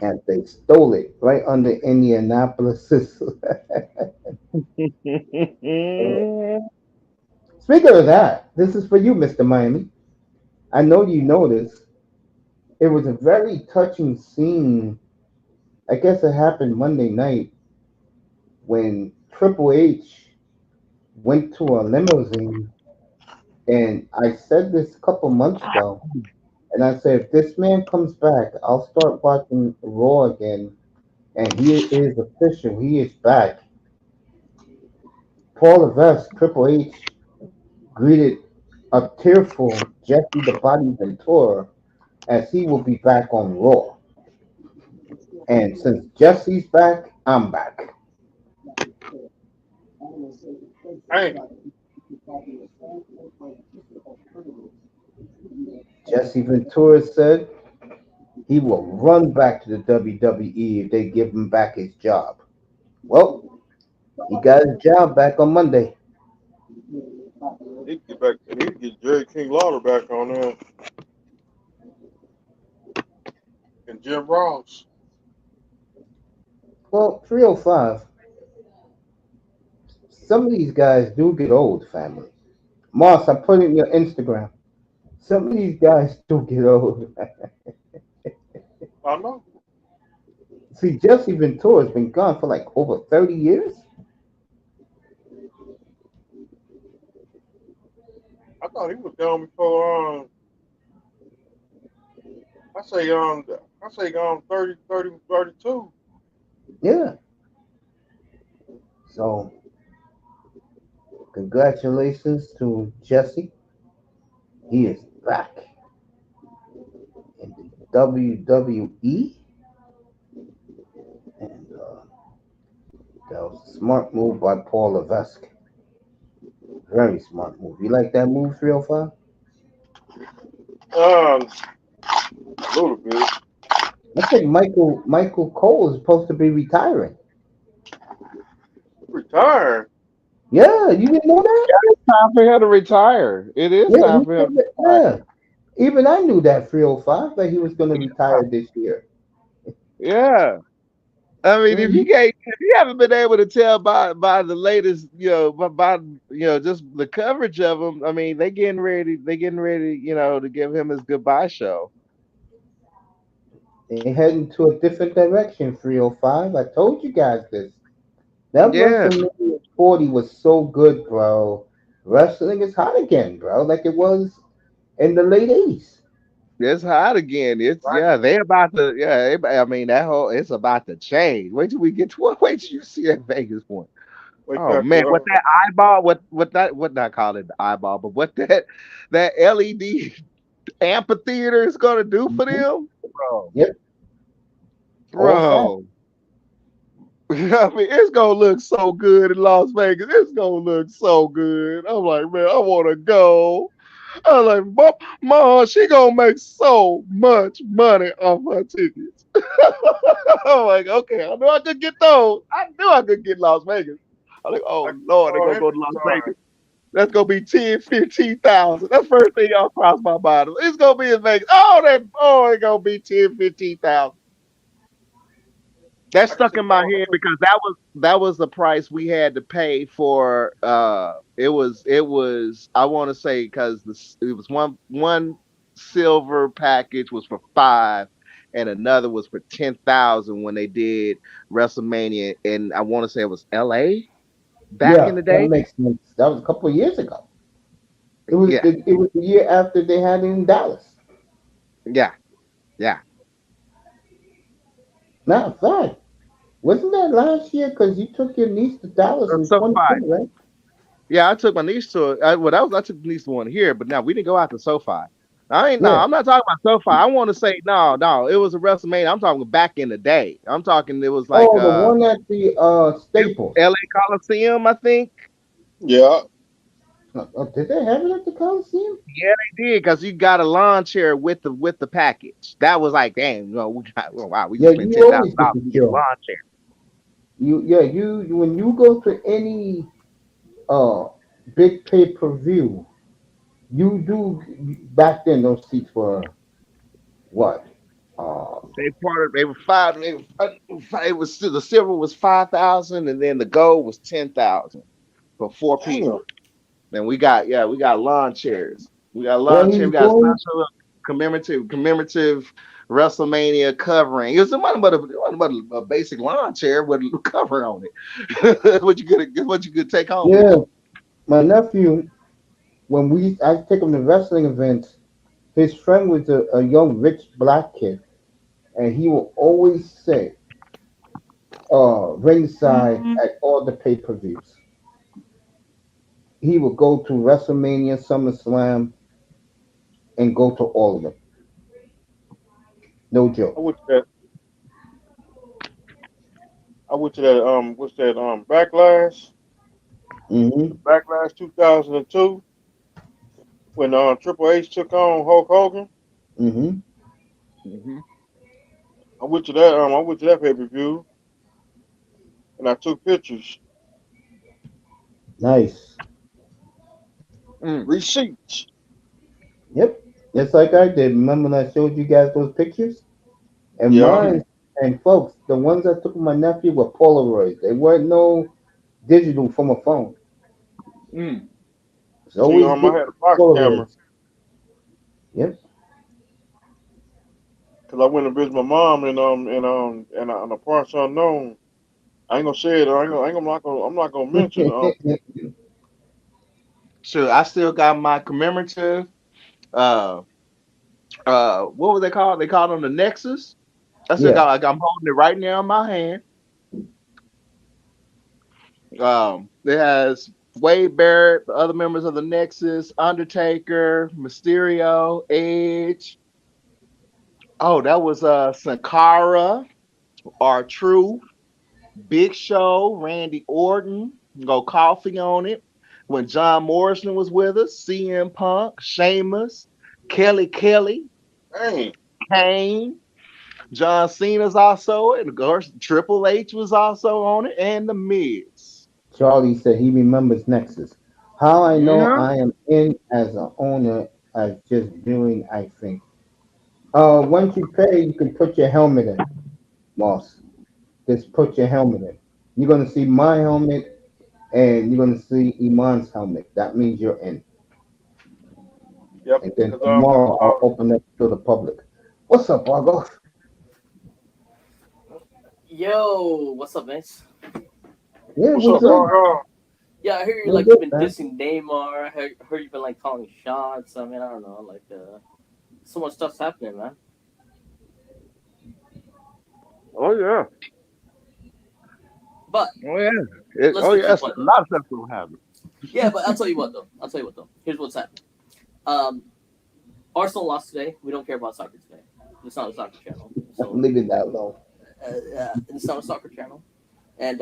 and they stole it right under Indianapolis. Speaking of that, this is for you, Mr. Miami. I know you know this. It was a very touching scene. I guess it happened Monday night when Triple H went to a limousine. And I said this a couple months ago. And I said, if this man comes back, I'll start watching Raw again. And he is official. He is back. Paul Levesque, Triple H, greeted a tearful Jesse the Body Ventura as he will be back on Raw. And since Jesse's back, I'm back. Hey, Jesse Ventura said he will run back to the WWE if they give him back his job. Well, he got his job back on Monday. he get back. He get Jerry King Lawler back on there and Jim Ross. Well, 305. Some of these guys do get old, family. Moss, I put it in your Instagram. Some of these guys do get old. I know. See, Jesse Ventura's been gone for like over 30 years. I thought he was gone before. I say I say 32. Yeah. So, congratulations to Jesse. He is back in the WWE. And that was a smart move by Paul Levesque. Very smart move. You like that move, 305? A little bit. I think Michael Cole is supposed to be retiring. Retired. Yeah, you didn't know that? It's time for him to retire. It is Yeah, time for him to retire. yeah. Even I knew that 305 that he was going to retire this year. Yeah. I mean, Mhm. if you haven't been able to tell by the latest, by just the coverage of him, I mean, they getting ready, to give him his goodbye show. They heading to a different direction, 305. I told you guys this. That Yeah, WrestleMania 40 was so good, bro. Wrestling is hot again, bro, like it was in the late 80s. it's hot again. It's Right. yeah, they about to I mean that whole it's about to change. Wait till we get to wait till you see that Vegas one. Wait Oh till man, after. what that eyeball? What not call it the eyeball? But what that LED amphitheater is gonna do for Mhm. them, bro, Yep, all fat. bro. I mean, it's gonna look so good in Las Vegas. It's gonna look so good. I'm like, man, I want to go. I'm like, Mom, she gonna make so much money off her tickets. I'm like, okay, I knew I could get those. I knew I could get Las Vegas. I'm like, I oh Lord, they're saw gonna him go to Las retired. Vegas. That's gonna be 10, 15,000. That's the first thing y'all cross my mind. It's gonna be in Vegas. It's gonna be 10, 15,000. That I can stuck see in my Paul head Heyman. because that was the price we had to pay for it was I want to say because it was one silver package was for 5 and another was for 10,000 when they did WrestleMania, and I want to say it was LA back in Yeah, the that day. makes sense. That was a couple of years ago. It was Yeah, it was the year after they had it in Dallas. yeah, yeah. Matter of fact, wasn't that last year? Because you took your niece to Dallas in So far. 2020, right? Yeah, I took my niece to I took my niece to one here, but now we didn't go out to SoFi. Yeah. I'm not talking about SoFi. I want to say no, it was a WrestleMania. I'm talking back in the day. I'm talking it was like Oh, the one at the Staples. LA Coliseum, I think. Yeah. Did they have it at the Coliseum? Yeah, they did because you got a lawn chair with the package. That was like, damn, we got wow, we Yeah, just spent you always get $10,000 the to get a kill. lawn chair. You when you go to any uh big pay per view, you do back then those seats were what? Uh, They were five. It was the silver was 5,000, and then the gold was 10,000 for four Damn. people. And we got lawn chairs. We got well, lawn chair. he's We got a going. special commemorative WrestleMania covering. It was nothing but a basic lawn chair with a cover on it. What you could take home with Yeah, you. my nephew. I take him to wrestling events. His friend was a young rich black kid, and he will always say, ringside at all the pay per views. He would go to WrestleMania, SummerSlam, and go to all of them. No I joke. went to that. I went to that. What's that? Backlash. Hmm. Backlash 2002 when Triple H took on Hulk Hogan. Hmm. Hmm. I went to that. I went to that pay per view and I took pictures, Nice. Mm. receipts. Yep. Just like I did. Remember when I showed you guys those pictures? And Yeah. mine, and folks, the ones I took with my nephew were Polaroids. They weren't no digital from a phone. Mm. It's See, always I good had a box camera Polaroids. Yep. because I went to visit my mom in a parts unknown. I ain't gonna say it. I'm not gonna mention. So I still got my commemorative. Uh, what were they called? They called them the Nexus. I still Yeah. got. Like, I'm holding it right now in my hand. It has Wade Barrett, the other members of the Nexus, Undertaker, Mysterio, Edge. Oh, that was Sankara, R-Truth, Big Show, Randy Orton. Go coffee on it. When John Morrison was with us, CM Punk, Sheamus, Kelly, Dang. Kane, John Cena's also, and of course Triple H was also on it, and the Miz. Charlie said he remembers Nexus. How I know Yeah. I am in as an owner as just viewing, I think. Once you pay, you can put your helmet in, Moss. Just put your helmet in. You're gonna see my helmet and you're gonna see Iman's helmet. That means you're in. Yep. And then Because tomorrow I'll open up to the public. What's up, Argo? Yo, what's up, Vince? Yeah, what's what's up, up? Yeah, I hear you What's like you've up, been man? dissing Neymar. I heard you've been like calling shots. I mean, I don't know, like so much stuff's happening, man. Oh yeah. But Oh yeah. let's get to the Yes. point, A though. lot of stuff will happen. Yeah, but I'll tell you what though. Here's what's happening. Arsenal lost today. We don't care about soccer today. It's not a soccer channel, so Leave it that low. it's not a soccer channel. And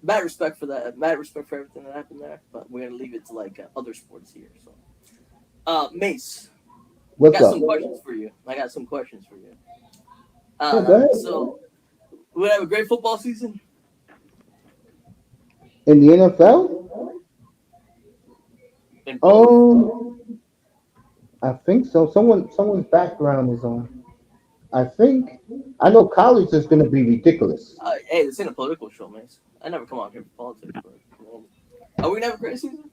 mad respect for that. Mad respect for everything that happened there. But we're gonna leave it to like other sports here. So, Mace. What's I got up? some questions for you. Yeah, go ahead. So we have a great football season. In the NFL? In both. I think so. Someone's background is on. I think. I know college is going to be ridiculous. Hey, this ain't a political show, man. I never come out here for politics. But, are we gonna have a great season?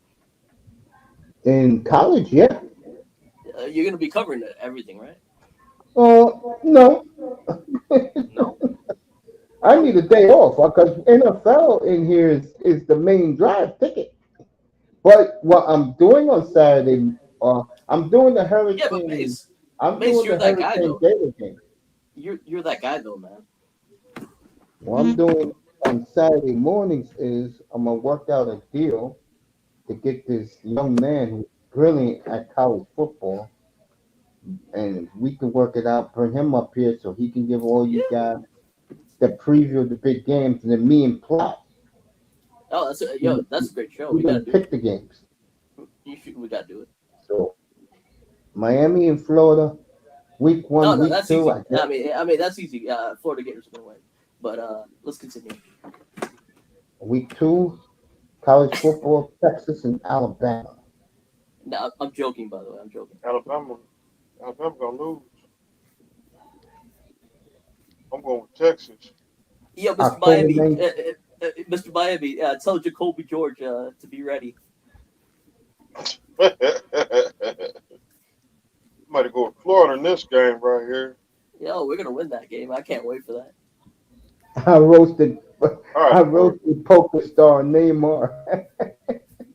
In college, yeah. You're gonna be covering everything, right? No. No. I need a day off because NFL in here is the main drive ticket. But what I'm doing on Saturday, I'm doing the Yeah, but Hurricane. Mace, I'm Mace, doing you're the that guy Hurricane though. Gator game. You're that guy though, man. What I'm doing on Saturday mornings is I'm gonna work out a deal to get this young man who's brilliant at college football, and we can work it out. Bring him up here so he can give all you Yeah. guys the preview of the big games, and then me and Platt, Oh, that's a great show. we We gotta gonna do pick it. the games. We gotta do it. So Miami and Florida, week No, one, no, week that's two. easy. I guess I mean, that's easy. Florida Gators gonna win. But let's continue. week two, college football, Texas and Alabama. No, I'm joking. By the way, I'm joking. Alabama gonna lose. I'm going with Texas. Yo, Mr. October Miami, 9th. Mr. Miami, tell Jacoby George to be ready. Might go with Florida in this game right here. Yo, we're gonna win that game. I can't wait for that. I roasted All right, I roasted poker star Neymar.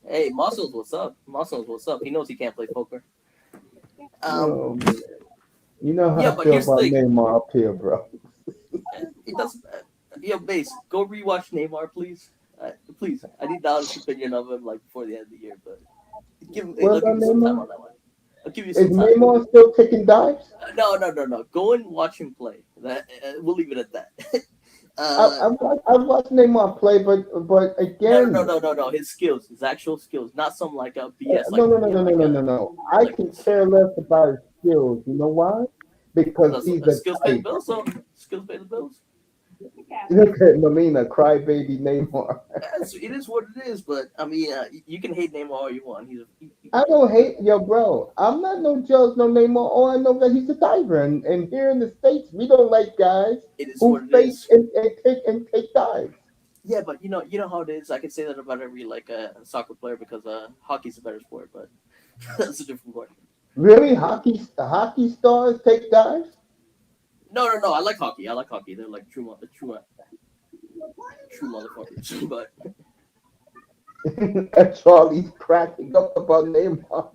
Hey, Moss knows what's up. Moss knows what's up. He knows he can't play poker. Oh, man. You know how Yeah, I but feel here's the about thing. Neymar up here, bro. It doesn't. Yo, Base, go rewatch Neymar, please. Please, I need the honest opinion of him like before the end of the year, but What I'll give about you some time Neymar? on that one. I'll give you Is some time. Neymar still taking dives? No. Go and watch him play. We'll leave it at that. I've watched Neymar play, but again, No. His actual skills, not some like a BS. no. I can care less about his skills. You know why? Because he's a Skills pay the type. bills. So skills pay the bills. Look at Melina, crybaby Neymar. It is what it is. But I mean, you can hate Neymar all you want. I don't hate bro. I'm not no jealous, no Neymar. All I know that he's a diver, and here in the States, we don't like guys It is who what it fake is. and take dives. Yeah, but you know how it is. I can say that about every soccer player because hockey's a better sport. But that's a different question. Really, hockey stars take dives? No. I like hockey. They're like true motherfuckers. But Charlie's cracking up about Neymar.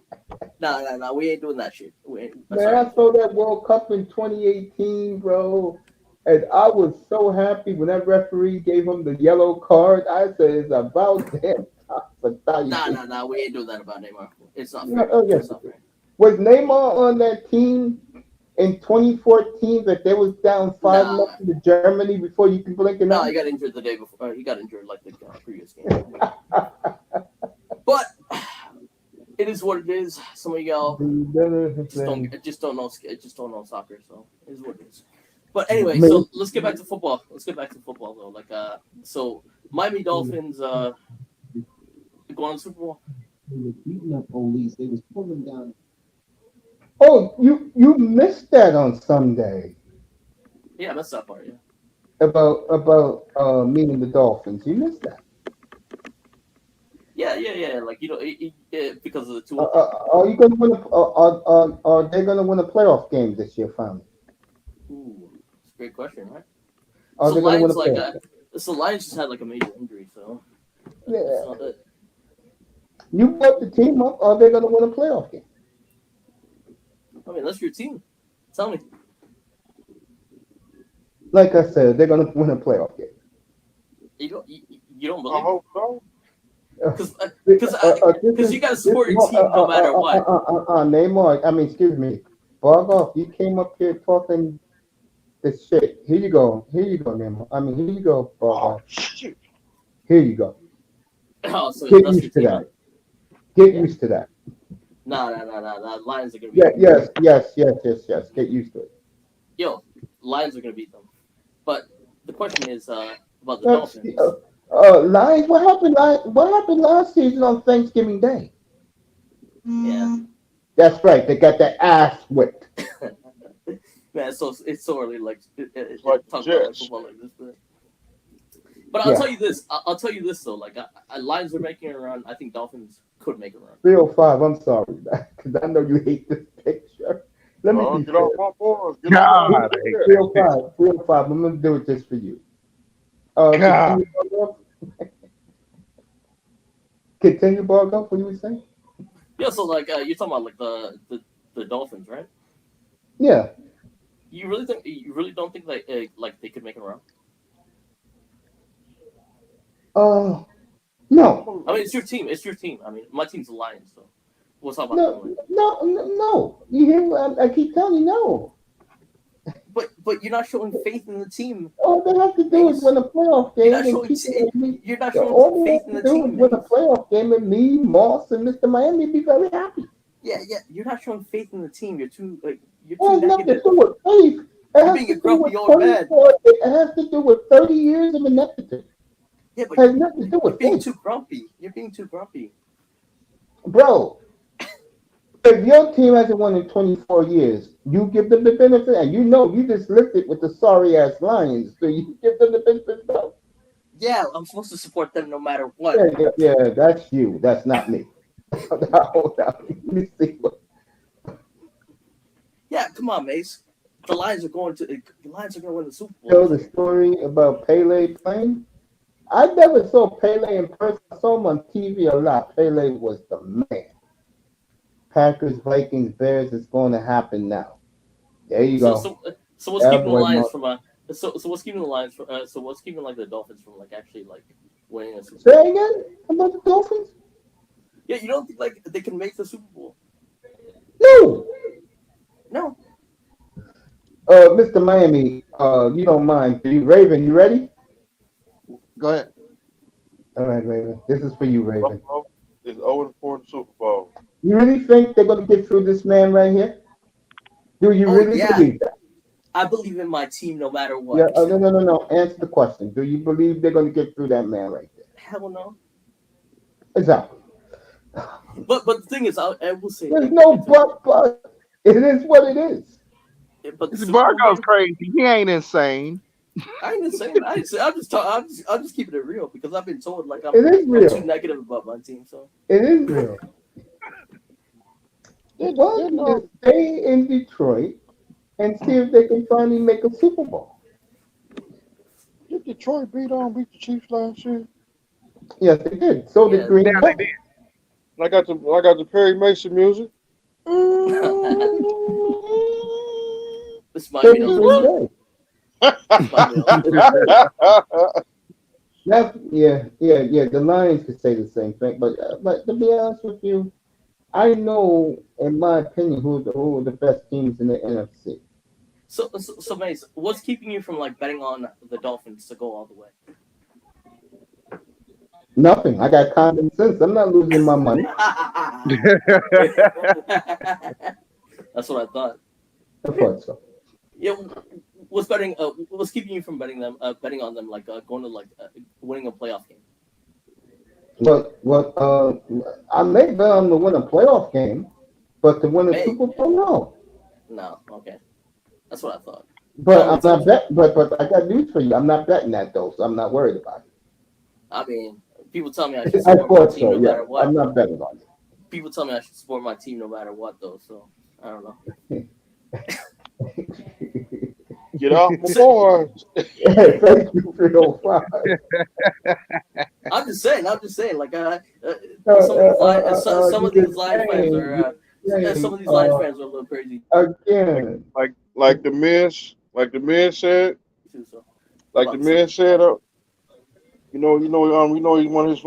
no. We ain't doing that shit. Man, I saw that World Cup in 2018, bro, and I was so happy when that referee gave him the yellow card. I said, "It's about damn time for Tyson." No. We ain't doing that about Neymar. It's not No, fair. oh, yes. It's not fair. Was Neymar on that team in 2014 that they was down 5-0 to Germany before you can blink an No, eye? he got injured the day before. He got injured like the previous game. But it is what it is. Some of y'all just don't know soccer. So it is what it is. But anyway, so let's get back to football. Though. So Miami Dolphins going to Super Bowl. They were beating up police. They was pulling down. Oh, you missed that on Sunday Yeah, that's that part. Yeah. about meeting the Dolphins. You missed that. Yeah. Like because of the two. Are you gonna win? Are they gonna win a playoff game this year? Finally, Ooh, that's a great question, right? are So they gonna win a Lions playoff? so Lions just had like a major injury, so Yeah. that's not it. You built the team up. Are they gonna win a playoff game? I mean, that's your team. Tell me. Like I said, they're gonna win a playoff game. You don't I believe? hope so. Because you got to support your team no matter what. Neymar. Excuse me. Bog off. You came up here talking this shit. Here you go, Neymar. Here you go, Bog Oh off. shit! Here you go. Oh, so Get that's your used to team. that. Get used to that. No. Lions are gonna beat them. Yes. Get used to it. Yo, Lions are gonna beat them. But the question is about the Dolphins. Lions. What happened last season on Thanksgiving Day? Yeah. That's right. They got their ass whipped. Man, it's so early. Like Like talk Jets. about football like this, but I'll tell you this. I'll tell you this though. Like Lions are making a run. I think Dolphins could make a run. 305. I'm sorry, because I know you hate this picture. Let me be Get fair. off my board. Get off my God, board. I hate 305. I'm gonna do it just for you. God. Continue, Bargo. What you were saying? Yeah. So like you're talking about like the Dolphins, right? Yeah. You really don't think like they could make a run? No. I mean, it's your team. It's your team. I mean, my team's the Lions, so we'll talk about that No, later. no. You hear what I keep telling you? No. But you're not showing faith in the team. All they have to do is win a playoff You're game not and showing. keep it. You're not All showing they faith have in to the do team. is win a playoff game, and me, Moss, and Mr. Miami be very happy. Yeah. You're not showing faith in the team. You're too It has nothing to negative. do with faith. It You're has being to a do grumpy with old man. It has to do with 30 years of ineptitude. Yeah, It has nothing to do you're with being faith. too grumpy. You're being too grumpy. Bro, if your team hasn't won in 24 years, you give them the benefit, and you just lifted with the sorry ass Lions, so you give them the benefit. Bro. Yeah, I'm supposed to support them no matter what. Yeah, that's you. That's not me. Hold on. Let me see what. Yeah, come on, Mace. The Lions are going to win the Super Bowl. Tell the story about Pele playing. I never saw Pele in person. I saw him on TV a lot. Pele was the man. Packers, Vikings, Bears is going to happen now. There you go. So what's keeping the Lions from so what's keeping the Lions from so what's keeping like the Dolphins from like actually like winning a Super Bowl? Say again about the Dolphins? Yeah, you don't think like they can make the Super Bowl? No. Mr. Miami, you don't mind. Raven, you ready? Go ahead. All right, Raven. This is for you, Raven. Buffalo is 0-4 in the Super Bowl. You really think they're going to get through this man right here? Do you really believe that? I believe in my team no matter what. Yeah. No. Answer the question. Do you believe they're going to get through that man right there? Hell no. Exactly. But the thing is, I will say there's no but. It is what it is. Yeah, but This Barco's crazy. He ain't insane. I ain't insane. I'm just keeping it real because I've been told like I'm too negative about my team. So it is real. Well, just stay in Detroit and see if they can finally make a Super Bowl. Did Detroit beat the Chiefs last year? Yes, they did. So did Green Bay. They did. I got the Perry Mason music. This might be the The Lions could say the same thing, but to be honest with you, I know, in my opinion, who are the best teams in the NFC. So Mace, what's keeping you from like betting on the Dolphins to go all the way? Nothing. I got common sense. I'm not losing my money. That's what I thought. I thought so. Yeah, what's keeping you from betting on them like going to like winning a playoff game? I may bet on to win a playoff game, but to win a Super Bowl, no. No, okay, that's what I thought. But I'm not bet. But I got news for you. I'm not betting that though, so I'm not worried about it. I mean, people tell me I should support my team no matter what. I'm not betting on it. People tell me I should support my team no matter what, though. So I don't know. Get off my board. Thank you, 305. I'm just saying. Like, some of these Lions fans are a little crazy. Again, like the men said. Like the man said. You know, one of his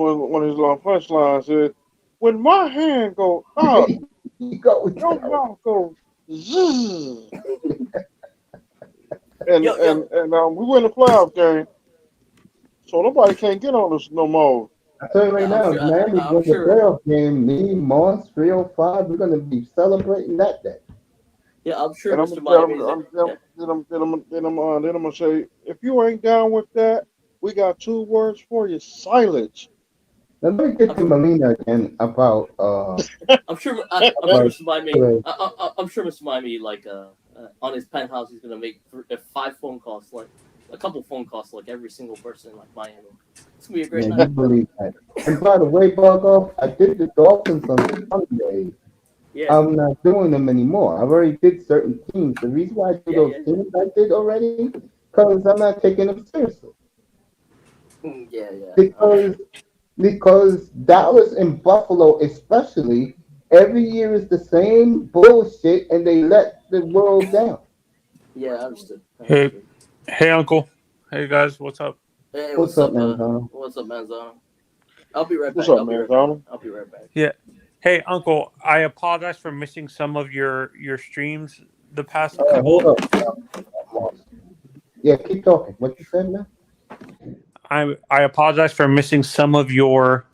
punchlines said, "When my hand goes up, your mouth goes zzz." And we win the playoff game, so nobody can't get on us no more. I tell you right now, Miami wins the playoff game. Me, Moss, 305, we're gonna be celebrating that day. Yeah, I'm sure. And I'm gonna say, if you ain't down with that, we got 2 words for you: silence. Now let me get to Melina again about. I'm sure Mr. Miami. I'm sure Mr. Miami, like on his penthouse, he's gonna make 5 phone calls, like a couple phone calls, like every single person in like Miami. It's gonna be a great night. I believe that. And by the way, Bug, I did the Dolphins on Sunday. Yeah. I'm not doing them anymore. I already did certain teams. The reason why I did those teams I did already, because I'm not taking them seriously. Because Dallas and Buffalo, especially, every year is the same bullshit, and they let the world down. Yeah, I understood. Hey, Uncle. Hey, guys. What's up? Hey, What's up, Manzano? What's up, Manzano? I'll be right back. What's up, Manzano? I'll be right back. Yeah. Hey, Uncle, I apologize for missing some of your streams the past Hold couple. up. Yeah, keep talking. What you said, man? I apologize for missing some of your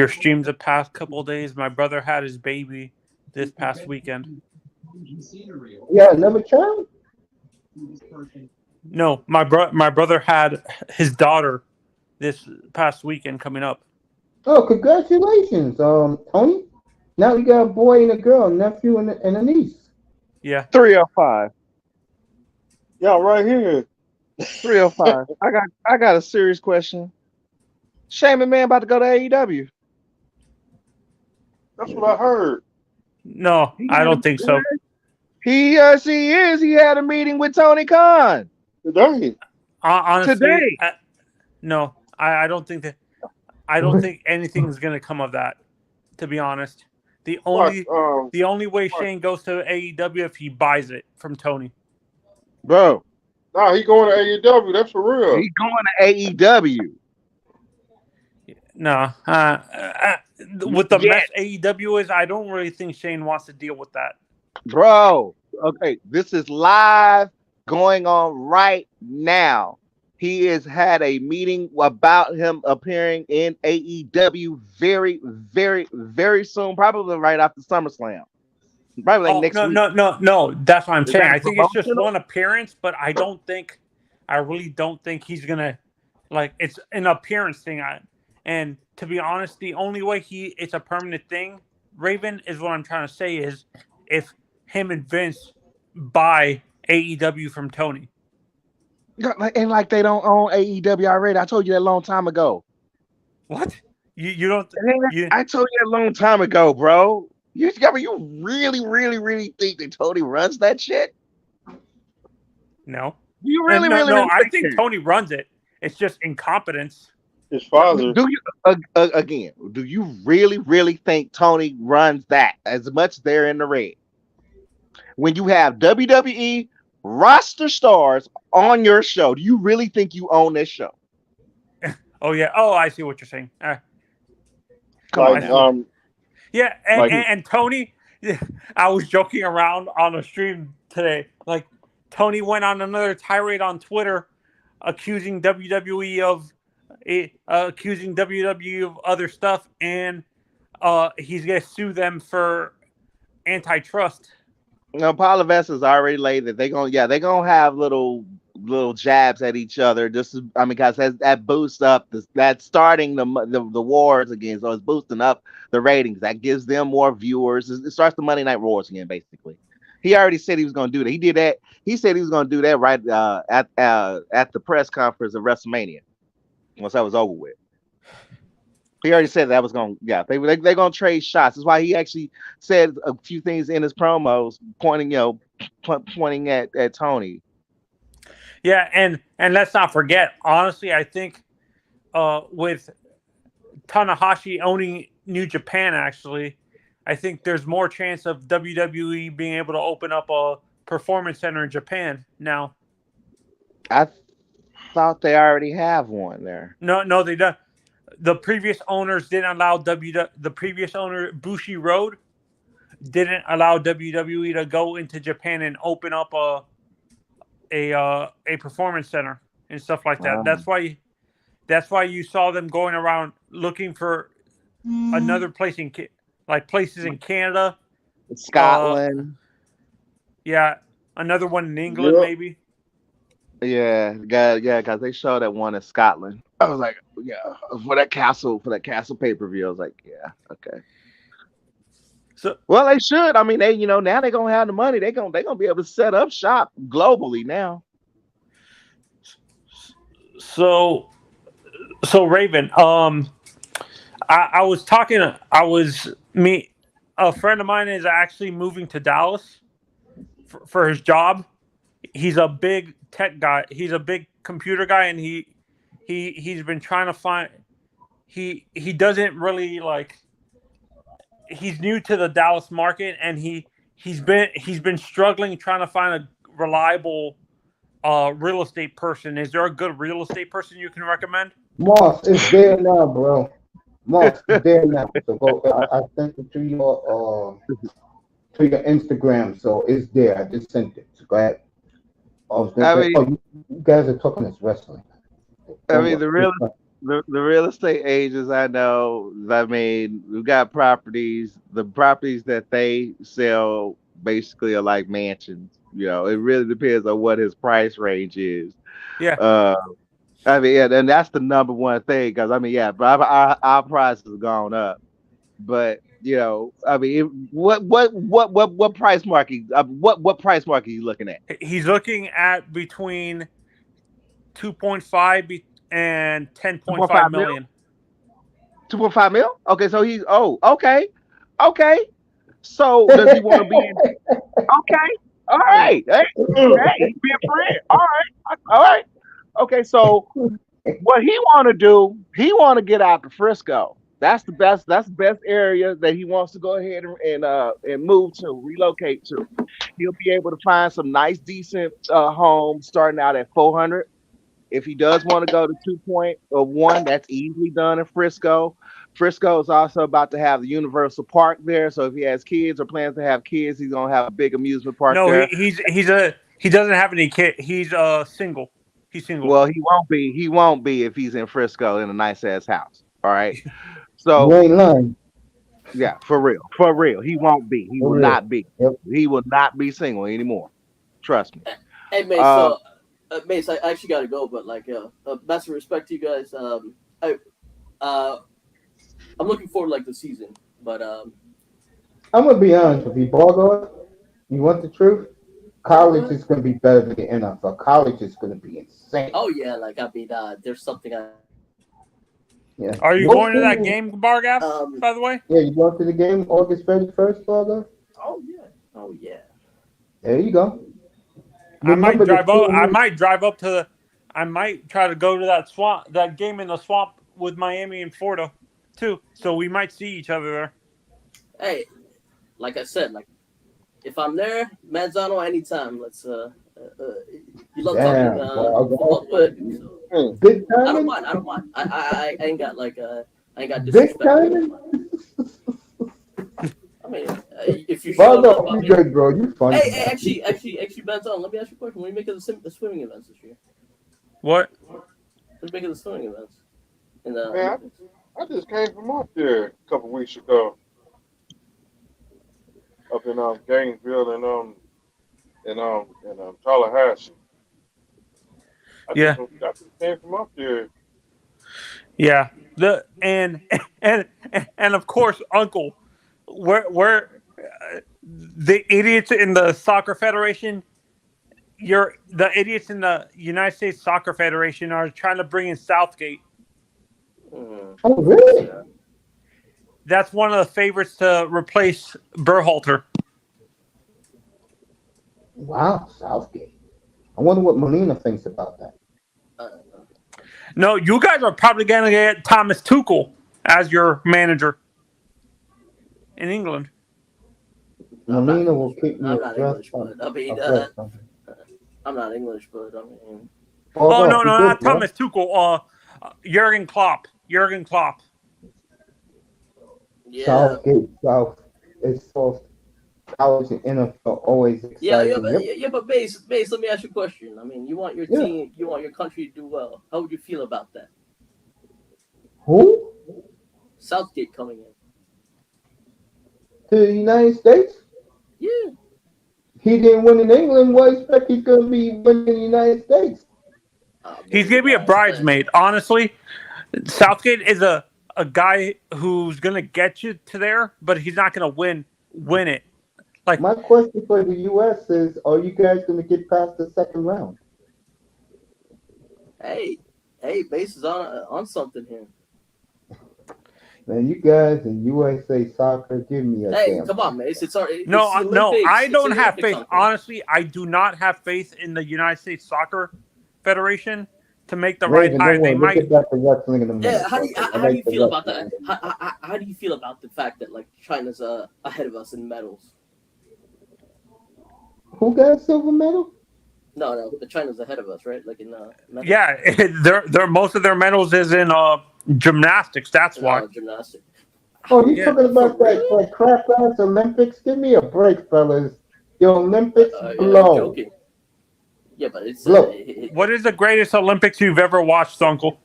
streams the past couple of days. My brother had his baby this past weekend. Yeah, another child? No, my brother had his daughter this past weekend coming up. Oh, congratulations, Tony. Now we got a boy and a girl, nephew and a niece. Yeah. 305. Yeah, right here. 305. I got a serious question. Shane McMahon about to go to AEW. That's what I heard. No, I don't think so. He is. He had a meeting with Tony Khan Today. Honestly, today. No, I don't think that. I don't think anything's gonna come of that. To be honest, the only way Shane goes to AEW if he buys it from Tony. Bro. Nah, he going to AEW. That's for real. He going to AEW. No, with the mess AEW is, I don't really think Shane wants to deal with that. Bro, okay, this is live going on right now. He has had a meeting about him appearing in AEW very, very, very soon, probably right after SummerSlam. Probably like next week. No. That's what I'm saying. I think it's just promotional? one appearance, but I really don't think he's gonna it's an appearance thing. And to be honest, the only way it's a permanent thing, Raven, is what I'm trying to say is if him and Vince buy AEW from Tony. And like they don't own AEW already. I told you that a long time ago. What? You don't? I told you that a long time ago, bro. You really, really, really think that Tony runs that shit? No. You really, no. I think Tony runs it. It's just incompetence. His father. Do you again? Do you really, really think Tony runs that as much they're in the red? When you have WWE roster stars on your show, do you really think you own this show? Oh yeah. Oh, I see what you're saying. Yeah, and Tony, I was joking around on a stream today. Like Tony went on another tirade on Twitter, accusing WWE of other stuff, and he's gonna sue them for antitrust. No, Paul Levesque has already laid that they're gonna have little jabs at each other. Because that boosts up that's starting the wars again, so it's boosting up the ratings. That gives them more viewers. It starts the Monday Night Wars again, basically. He already said he was gonna do that. He did that. He said he was gonna do that right at the press conference of WrestleMania once that was over with. He already said that was going. Yeah, they're going to trade shots. That's why he actually said a few things in his promos, pointing at Tony. Yeah, and let's not forget. Honestly, I think with Tanahashi owning New Japan, actually, I think there's more chance of WWE being able to open up a performance center in Japan now. I thought they already have one there. No, they don't. The previous owners didn't allow the previous owner, Bushi Road, didn't allow WWE to go into Japan and open up a performance center and stuff like that. Wow. That's why you saw them going around looking for another place places in Canada, Scotland. Yeah, another one in England, maybe. Yeah, because they showed that one in Scotland. I was like, yeah, for that castle pay-per-view. I was like, yeah, okay. So, well, they should. I mean, they now they're gonna have the money. They're gonna be able to set up shop globally now. So Raven, I was talking. A friend of mine is actually moving to Dallas for his job. He's a big tech guy. He's a big computer guy, and he's been trying to find. He doesn't really like. He's new to the Dallas market, and he's been struggling trying to find a reliable real estate person. Is there a good real estate person you can recommend? Moss is there now, bro. Moss is there now. So go. I sent it to your Instagram, so it's there. I just sent it. So go ahead. I was gonna I say, mean, oh, you guys are talking this wrestling. I mean the real estate agents I know. I mean, we've got properties. The properties that they sell basically are like mansions. You know, it really depends on what his price range is. Yeah. I mean, yeah, and that's the number one thing because I mean, yeah, but our prices have gone up. But you know, I mean, what price market? What price market are you looking at? He's looking at between 2.5 and 10.5 mil. million. 2.5 mil. Okay, so he's okay. So does he want to be in? Okay, all right. Hey, he's being friend. All right. Okay, so what he want to do? He want to get out to Frisco. That's the best. That's the best area that he wants to go ahead and move to, relocate to. He'll be able to find some nice, decent homes starting out at 400. If he does want to go to 2.1, that's easily done in Frisco. Frisco is also about to have the Universal Park there. So if he has kids or plans to have kids, he's gonna have a big amusement park No, there. he doesn't have any kid. He's single. He's single. Well, he won't be. He won't be if he's in Frisco in a nice ass house. All right. You So ain't lying. yeah, for real, he won't be. He For will real. not be. Yep. He will not be single anymore. Trust me. Hey, Mace. Mace, I actually gotta go, but like, best of respect to you guys. I'm looking forward to like the season, but I'm gonna be honest with you, Bargo. You want the truth? College is gonna be better than the NFL. College is gonna be insane. oh yeah, like I mean, there's something Yeah. Are you What going to that team- game, Bargaff? By the way, Yeah, you going to the game August 31st, Bargo? Oh yeah. There you go. I might Remember the drive up. team- I might drive up to. I might try to go to that game in the swamp with Miami and Florida, too. So we might see each other there. Hey, like I said, like if I'm there, Manzano anytime. Let's you love Damn, talking Bargo. football, but Big I time. don't mind. I ain't got like I ain't got Big disrespect. time. I mean, if you show Bargo, up, I you mean, good, bro. You funny. hey, actually, Manzano, let me ask you a question. When you make the swimming events this year? What? Let's make the swimming events. In the Man, I just came from up there a couple weeks ago, up in Gainesville and Tallahassee. I just came from up there. Yeah. And of course, Uncle, where the idiots in the soccer federation. The idiots in the United States Soccer Federation are trying to bring in Southgate. Oh, really? That's one of the favorites to replace Berhalter. Wow, Southgate. I wonder what Molina thinks about that. No, you guys are probably going to get Thomas Tuchel as your manager in England. Molina will keep me I'm not abreast English, but I mean, I'm not English, but I mean. Oh no, not Thomas Tuchel. Jurgen Klopp. Yeah. Southgate South is so college and NFL always exciting. Yeah, but Base, let me ask you a question. I mean, you want your team, you want your country to do well. How would you feel about that? Who? Southgate coming in. To the United States? Yeah. He didn't win in England. What expect he's going to be winning in the United States? He's going to be a bridesmaid. Honestly, Southgate is a guy who's going to get you to there, but he's not going to win it. Like, my question for the U.S. is, are you guys going to get past the second round? Hey, Base is on something here. Man, you guys in USA Soccer, give me a damn. Come on, Mace. It's already no, I don't have faith. Honestly, I do not have faith in the United States Soccer Federation to make the right hire. They might. Yeah, how do you feel about that? How do you feel about the fact that like China's ahead of us in medals? Who got a silver medal? No, the China's ahead of us, right? Like in medals. Yeah, their most of their medals is in gymnastics. That's why. Gymnastics. Oh, you Yeah. talking about For that real? like crap ass Olympics? Give me a break, fellas. The Olympics You're blow. joking. Yeah, but it's Look. What is the greatest Olympics you've ever watched, Uncle?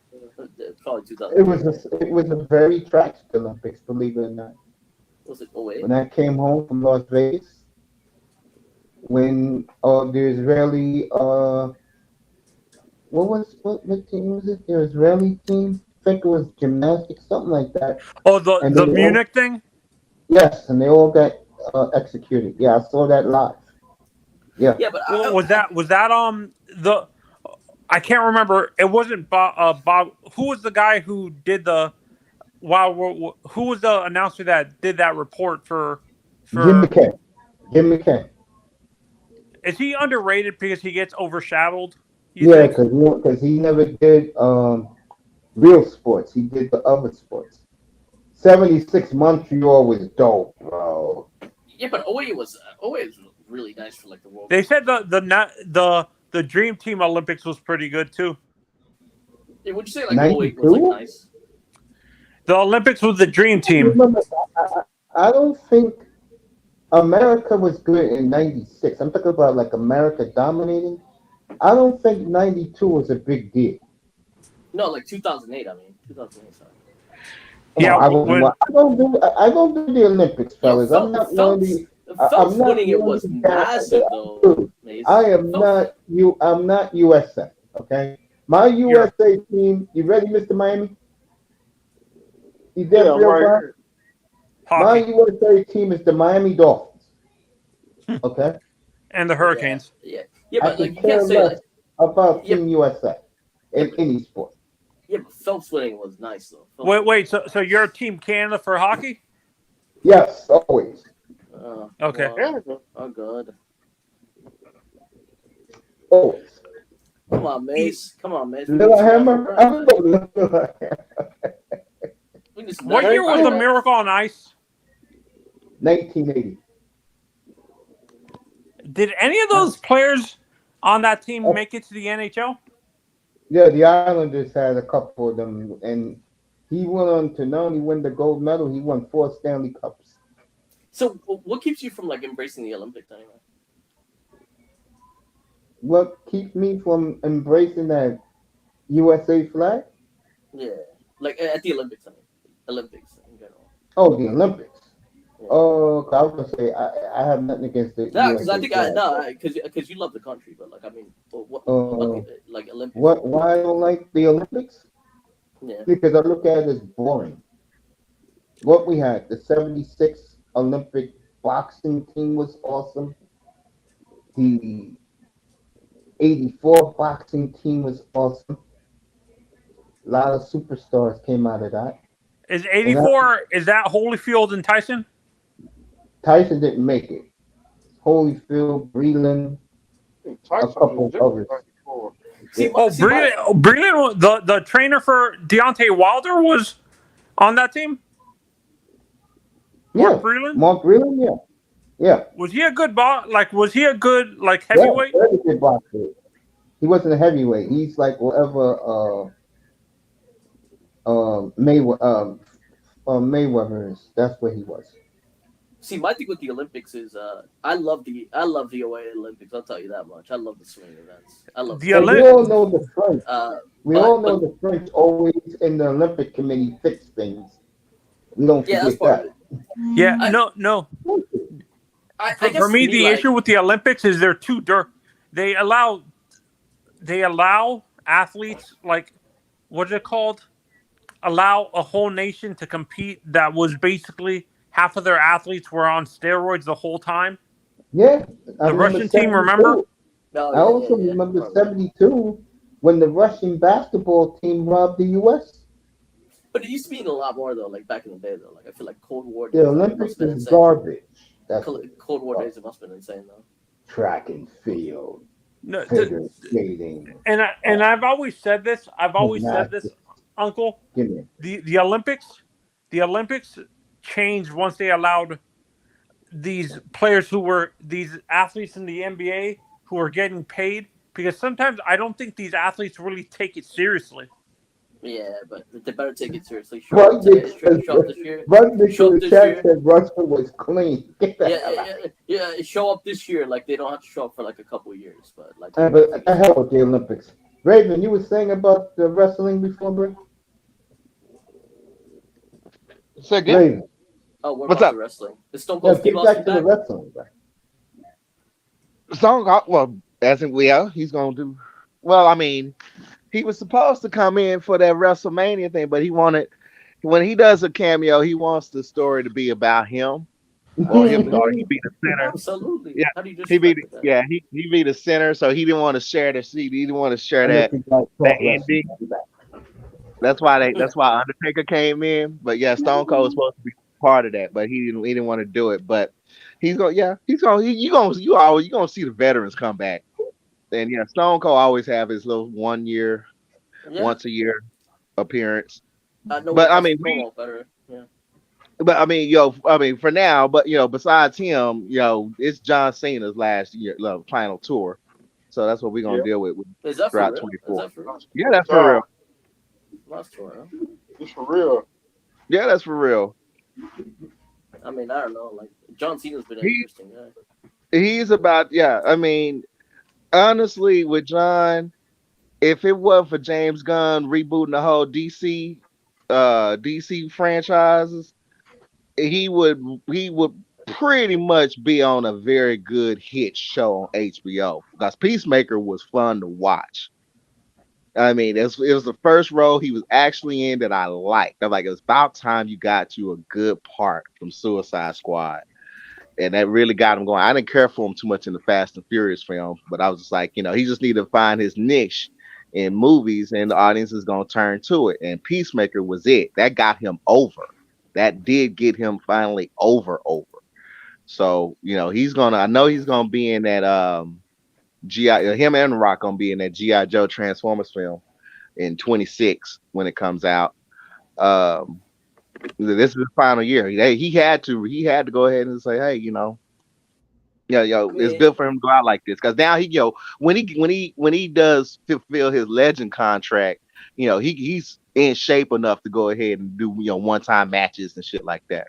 probably 2000. It was a very tragic Olympics, believe it or not. Was it 08? When I came home from Las Vegas, when the Israeli what team was it? The Israeli team, I think it was gymnastics, something like that. Oh, the And they all- Munich thing. Yes, and they all got executed. Yeah, I saw that live. Yeah. Yeah, but Well, was that the? I can't remember. It wasn't Bob. Who was the guy who did the? Wow. Who was the announcer that did that report for? Jim McKay. Is he underrated because he gets overshadowed? Yeah, because he never did real sports. He did the other sports. 76 Montreal was dope, bro. Yeah, but 08 was really nice for like the world. They said the Dream Team Olympics was pretty good too. Yeah, would you say like 08 was 92? like nice? The Olympics was the Dream Team. Remember, I don't think America was good in 96. I'm talking about like America dominating. I don't think 92 was a big deal. No, like 2008. I mean, 2008. Sorry. Yeah, I don't do the Olympics, fellas. I'm not one of the. Phelps winning it was massive though. I am not you. I'm not USA. Okay, my USA team. You ready, Mr. Miami? You there, Yeah, real right. fast? My USA team is the Miami Dolphins. Okay. And the Hurricanes. Yeah, I but like can you care can't say less like, about Team USA in any sport. yeah, but Phelps winning was nice though. Wait. So you're Team Canada for hockey? Yes, always. Okay. Well, oh god. Always. Come on, Mace. Little Hammer. I'm going Little Hammer. What year was the Miracle on Ice? 1980. Did any of those players on that team make it to the NHL? Yeah, the Islanders had a couple of them, and he went on to not only win the gold medal, he won 4 Stanley Cups. So, what keeps you from like embracing the Olympics anyway? What keeps me from embracing that USA flag? Yeah, like at the Olympics. I mean, Olympics in general. Oh, the Olympics. Yeah. Oh, I was gonna say I have nothing against it. No, because I think because you love the country, but like I mean, what like Olympics? Why I don't like the Olympics? Yeah. Because I look at it as boring. What we had, the 76 Olympic boxing team was awesome. The 84 boxing team was awesome. A lot of superstars came out of that. Is 84, is that Holyfield and Tyson? Tyson didn't make it. Holyfield, Breland, a couple of others. Breland, the trainer for Deontay Wilder was on that team? Mark Breland? Mark Breland, yeah. Was he a good was he a good heavyweight? Yeah, very good boxer. He wasn't a heavyweight. He's like whatever Mayweather is. That's where he was. See, my thing with the Olympics is I love the OA Olympics. I'll tell you that much. I love the swimming events. I love the Olympics. We all know the French. The French always in the Olympic committee fix things. We don't forget that. Yeah, no. For me, the issue with the Olympics is they're too dirt. They allow athletes what is it called? Allow a whole nation to compete that was basically half of their athletes were on steroids the whole time. Yeah. The Russian team, remember? I also remember 72 when the Russian basketball team robbed the U.S. But it used to be a lot more, though, like back in the day, though. Like, I feel like Cold War days. The Olympics is garbage. Cold War days, it must have been insane, though. Track and field. No, skating. And I've always said this. Uncle. The Olympics changed once they allowed these players these athletes in the NBA who were getting paid because sometimes I don't think these athletes really take it seriously. Yeah, but they better take it seriously. Show up this year. The chat said Russell was clean. Yeah. Show up this year. Like they don't have to show up for like a couple of years, but like. But I help with the Olympics. Raven, you were saying about the wrestling before, bro? Say again? Raven. Oh, what What's about up? the wrestling? Is Stone Cold Steve Get Austin back to the back? wrestling, bro. Stone Cold, well, as in he's gonna do. Well, I mean, he was supposed to come in for that WrestleMania thing, but he wanted when he does a cameo, he wants the story to be about him, or he be the center. Absolutely. Yeah, How do you he be disrespect that? yeah he be the center, so he didn't want to share the seat. He didn't want to share Unless that you guys that talk wrestling. ending. That's why Undertaker came in. But yeah, Stone Cold was supposed to be part of that, but he didn't want to do it. But you gonna see the veterans come back. And yeah, Stone Cold always have his little once a year appearance. But I mean, Yeah. but I mean, for now, but besides him, it's John Cena's last year final tour. So that's what we're gonna deal with Is that for throughout real? 24. Is that for real? Yeah, that's for real. Last tour, huh? It's for real. Yeah, that's for real. I mean, I don't know. Like John Cena's been an interesting guy. He's about I mean, honestly, with John, if it wasn't for James Gunn rebooting the whole DC franchises, he would pretty much be on a very good hit show on HBO because Peacemaker was fun to watch. I mean, it was the first role he was actually in that I liked. I'm like, it was about time you got you a good part from Suicide Squad. And that really got him going. I didn't care for him too much in the Fast and Furious film, but I was just like, he just needed to find his niche in movies, and the audience is going to turn to it. And Peacemaker was it. That got him over. That did get him finally over. So, I know he's going to be in that him and Rock going to be in that G.I. Joe Transformers film in 26 when it comes out. This is his final year. He had to go ahead and say, hey, it's good for him to go out like this because now when he does fulfill his legend contract, he's in shape enough to go ahead and do one-time matches and shit like that.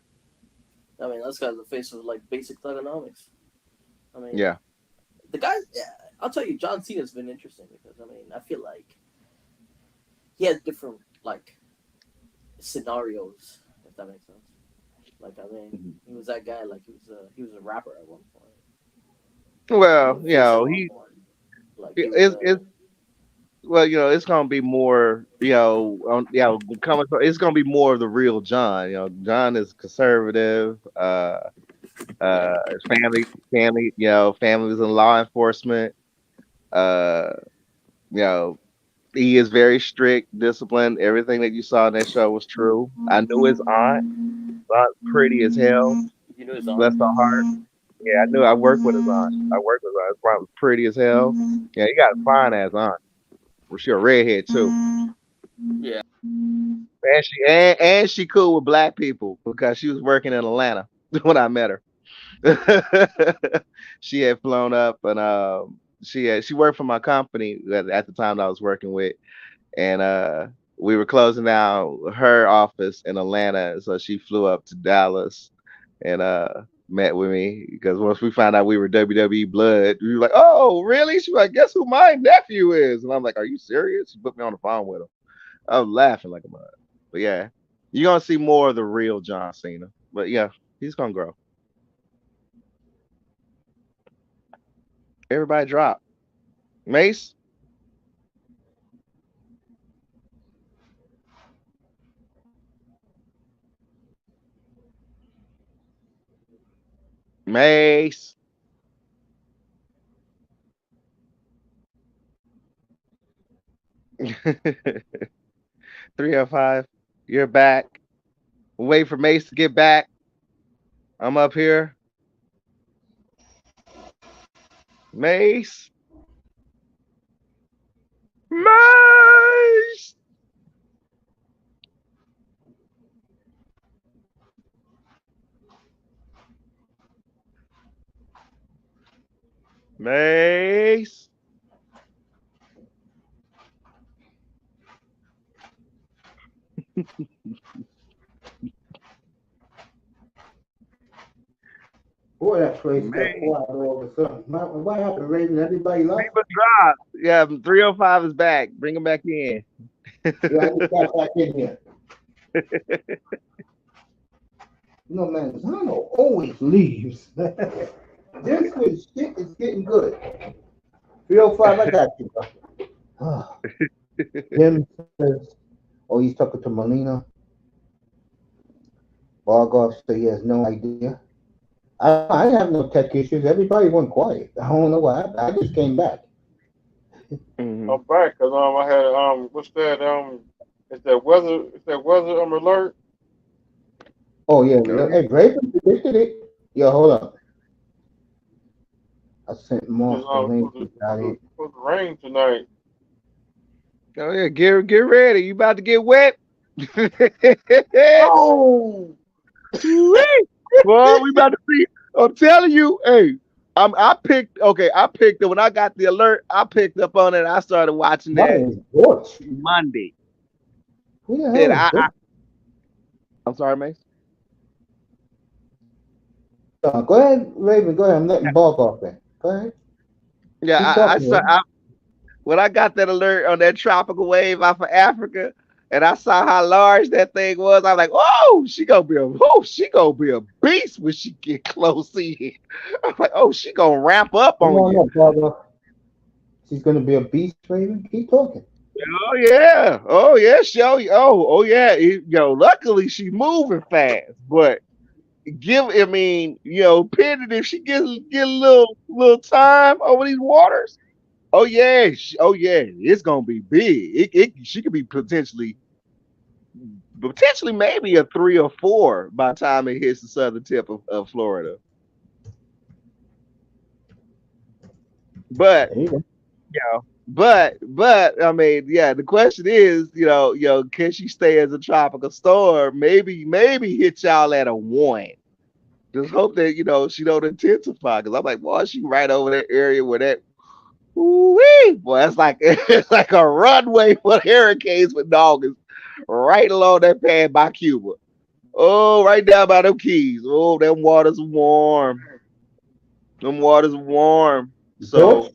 I mean, that's kind of the face of like basic Thugonomics. I mean, yeah, the guy. Yeah, I'll tell you, John Cena's been interesting because I mean, I feel like he has different like scenarios, if that makes sense. Like, I mean, he was that guy. Like, he was a rapper at one point. Well, it's gonna be more, it's gonna be more of the real John. John is conservative. His family, family was in law enforcement. He is very strict, disciplined. Everything that you saw in that show was true. I knew his aunt, pretty as hell. You knew his aunt? Bless her heart. Yeah, I knew. I worked with his aunt. His aunt was pretty as hell. Yeah, he got a fine ass aunt. Well, she a redhead too. Yeah. And she cool with black people because she was working in Atlanta when I met her. She had flown up and she worked for my company at the time that I was working with, and we were closing down her office in Atlanta, so she flew up to Dallas and met with me because once we found out we were WWE blood, we were like, "Oh, really?" She was like, "Guess who my nephew is?" And I'm like, "Are you serious?" She put me on the phone with him. I was laughing like a mud. But yeah, you're gonna see more of the real John Cena. But yeah, he's gonna grow. Everybody drop. Mace. Mace. 305. You're back. Wait for Mace to get back. I'm up here. Mace. Mace. Mace. Boy, that place got Man, quiet all of a sudden. What happened, Raven? Everybody left? people drop. Yeah, 305 is back. Bring him back in. Yeah, I just got back in here. You know, Manzano always leaves. This good shit is getting good. 305, I got you, bro. Jim says, oh, he's talking to Molina. Bargoff said he has no idea. I have no tech issues. Everybody went quiet. I don't know what happened. I just came back. I'm back because I had what's that it's that weather alert. Oh yeah, hey, Raven predicted it. Yo, hold up. I sent Moss the link. Supposed to rain tonight. Oh yeah, get ready. You about to get wet. Oh, well, we about to see. I'm telling you, hey, I picked it when I got the alert. I picked up on it. I started watching that Monday. Who the hell is I'm sorry, Mace. Go ahead, Raven. Go ahead. I'm letting Bark off there. Go ahead. Yeah, when I got that alert on that tropical wave off of Africa, and I saw how large that thing was, I'm like, oh, she gonna be a beast when she get close in. I'm like, oh, she gonna ramp up on you. Up, she's gonna be a beast, Raven. Keep talking. Oh yeah, luckily she's moving fast, but pending if she get a little time over these waters. Oh yeah, it's gonna be big. She could be potentially maybe a 3 or 4 by the time it hits the southern tip of Florida. But I mean, yeah, the question is, can she stay as a tropical storm? Maybe hit y'all at a 1. Just hope that she don't intensify, because I'm like, boy, she right over that area where that. Ooh-wee. Boy, it's like a runway for hurricanes with dogs right along that pad by Cuba. Oh, right down by them keys. Oh, them waters warm. So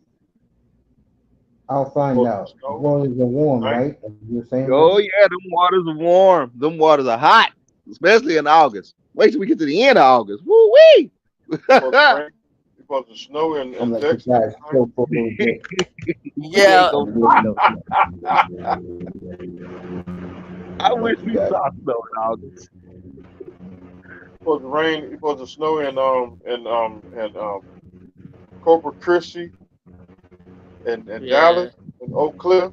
I'll find out. Waters are warm, right? You're saying? Oh yeah, them waters are warm. Them waters are hot, especially in August. Wait till we get to the end of August. Woo wee! Supposed to snow in like Texas. Yeah. I wish we saw snow in August. Supposed to rain. It's supposed to snow in Corpus Christi and Dallas and Oak Cliff.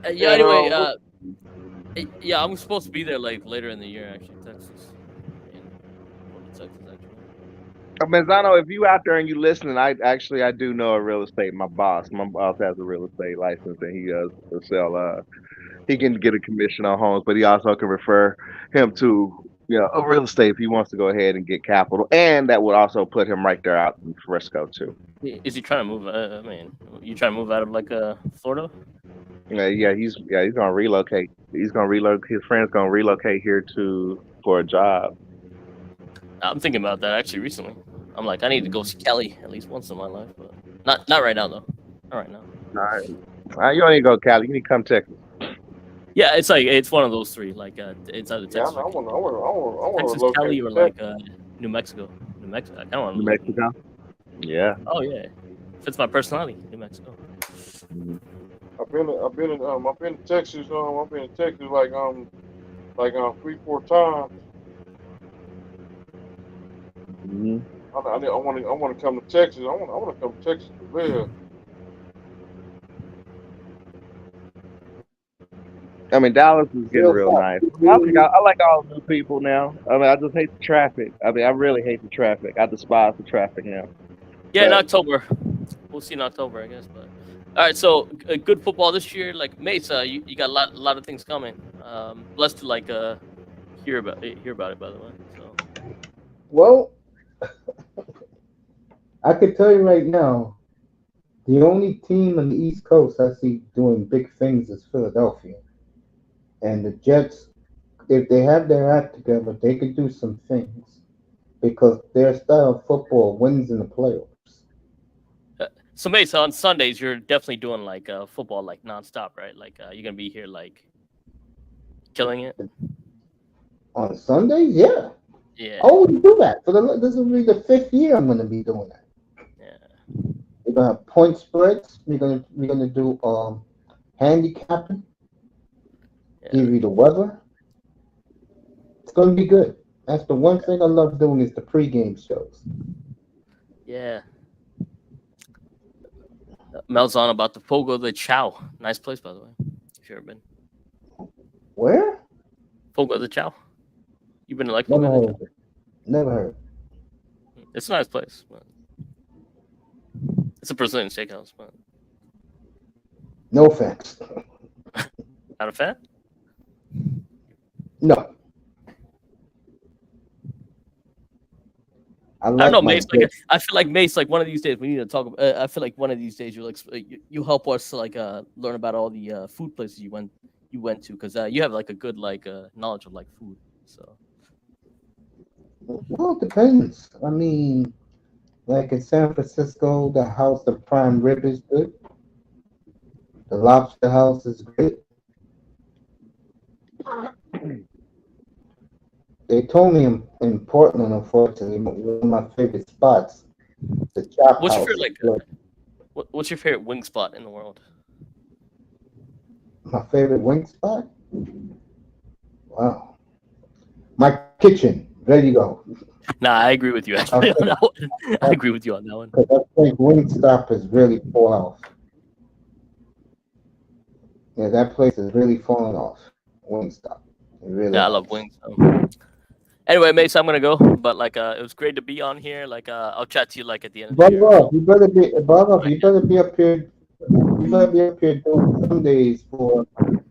Anyway, I'm supposed to be there like later in the year, actually, Texas. Manzano, if you out there and you listening, I do know a real estate. My boss has a real estate license, and he does sell. He can get a commission on homes, but he also can refer him to a real estate if he wants to go ahead and get capital, and that would also put him right there out in Frisco too. Is he trying to move? You trying to move out of Florida? Yeah, he's gonna relocate. He's gonna relocate. His friend's gonna relocate here for a job. I'm thinking about that actually recently. I'm like, I need to go see Cali at least once in my life, but not right now though. Not right now. All right. You don't need to go to Cali. You need to come to Texas. Yeah, it's one of those three. Like it's either Texas, I want Texas, Cali, or like New Mexico. New Mexico. I kind of want New Mexico. Yeah. Oh yeah, fits my personality. New Mexico. I've been to Texas. I've been to Texas like 3-4 times. Mm-hmm. I want to come to Texas. I want to come to Texas to live. I mean, Dallas is getting real nice. I like all the new people now. I mean, I just hate the traffic. I mean, I really hate the traffic. I despise the traffic now. Yeah, in October. We'll see in October, I guess. But all right, so good football this year. Like Mace, you got a lot of things coming. Blessed to hear about it. By the way. So. Well, I could tell you right now, The only team on the East Coast I see doing big things is Philadelphia. And the Jets, if they have their act together, they could do some things because their style of football wins in the playoffs. So, Mace, on Sundays, you're definitely doing like football, like nonstop, right? Like you're gonna be here, like killing it. On Sundays, yeah. Yeah. I always do that. This will be the 5th year I'm going to be doing that. Yeah. We're going to have point spreads. We're gonna do handicapping. Yeah. Give you the weather. It's going to be good. That's the one thing I love doing is the pregame shows. Yeah. Mel's on about the Fogo de Chao. Nice place, by the way. If you've ever been. Where? Fogo de Chao. You've been to like Never Fogo de heard. Chao? Never heard. It's a nice place. But it's a Brazilian steakhouse, but No offense. not a fan. No. I don't know, Mace. Like, I feel like Mace. Like one of these days, we need to talk. I feel like one of these days, you help us like learn about all the food places you went to because you have like a good knowledge of like food. So. Well, it depends. I mean, like in San Francisco, the House of Prime Rib is good. The Lobster House is great. They told me in Portland, unfortunately, one of my favorite spots, the Chop What's House. your what's your favorite wing spot in the world? My favorite wing spot? Wow. My kitchen. There you go. Nah, I agree with you actually on that one. I agree with you on that one. Because I think Wingstop has really fallen off. Yeah, that place is really falling off. Wingstop. Really I love wings. So. Anyway, Mace, I'm gonna go. But it was great to be on here. I'll chat to you at the end of the year. Bob, you better be up here. You better be up here doing Sundays for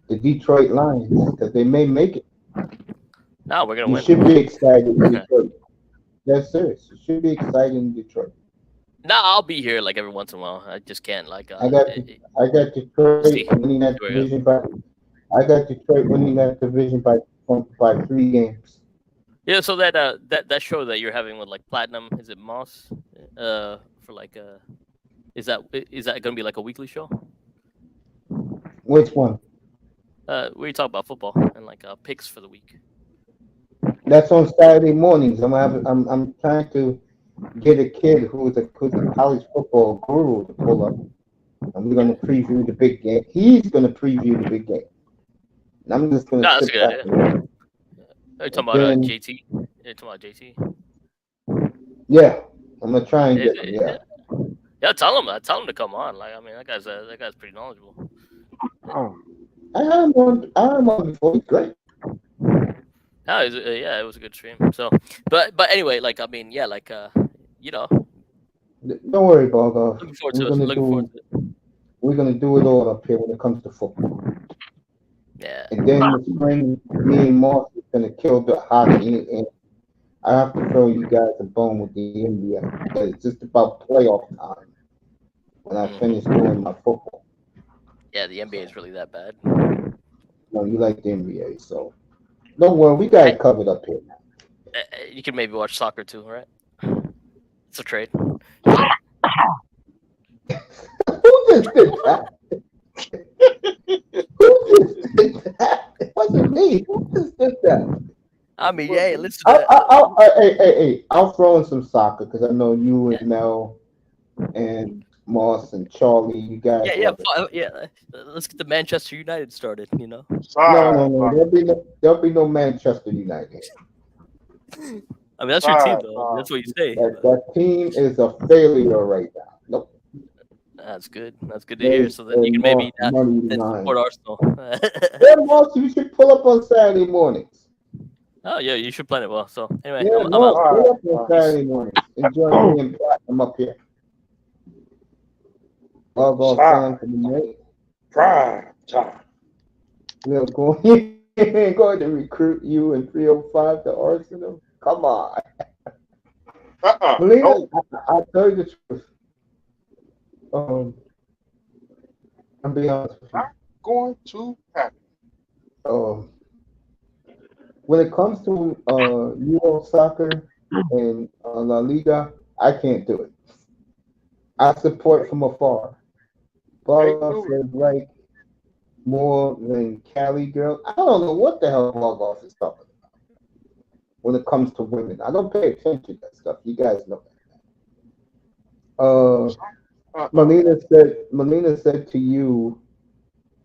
the Detroit Lions because they may make it. No, we're gonna You win. should be excited in Detroit. That's serious. You should be excited in Detroit. No, I'll be here every once in a while. I just can't I got Detroit winning that division by. I got Detroit winning that division by 3 games. Yeah, so that show that you're having with Platinum, is it Moss? Is that gonna be a weekly show? Which one? Where you talk about football and picks for the week. That's on Saturday mornings. I'm trying to get a kid who's a college football guru to pull up, and we're gonna preview the big game. He's gonna preview the big game. And I'm just gonna. No, that's a good idea. Are you talking about JT? You're talking about JT? Yeah, I'm gonna try and get him. Yeah. Yeah, tell him to come on. That guy's pretty knowledgeable. I had him on before. He's great. No, it was a good stream. So, but anyway, you know. Don't worry, Bogov. Looking forward to it. We're gonna do it all up here when it comes to football. Yeah. And then in the spring, me and Moss is gonna kill the hockey, and I have to throw you guys a bone with the NBA because it's just about playoff time when I finish doing my football. Yeah, the NBA is really that bad. No, you like the NBA, so don't worry, we got it covered up here. You can maybe watch soccer too, right? It's a trade. Who just did that? Who just did that? It wasn't me. Who just did that? I mean, yeah, listen to that. I'll throw in some soccer because I know you and Mel and Moss and Charlie, you guys. Yeah. Let's get the Manchester United started. You know. No. There'll be no Manchester United. I mean, that's your team, though. That's what you say. That team is a failure right now. Nope. That's good. That's good to hear. So then you can maybe support Arsenal. Yeah, Moss, you should pull up on Saturday mornings. Oh yeah, you should plan it well. So anyway, yeah, I'm out. Pull up on Saturday mornings. Enjoy me and Platinum up here. All time for the night. Prime time. We're going to recruit you in 305 to Arsenal. Come on. No. I'll tell you the truth. Um, I'm being honest with you. Not going to happen. Um, when it comes to Euro soccer and La Liga, I can't do it. I support from afar. Can't Bargoff do it. is like more than Cali girl. I don't know what the hell Bargoff is talking about when it comes to women. I don't pay attention to that stuff. You guys know that. Melina said to you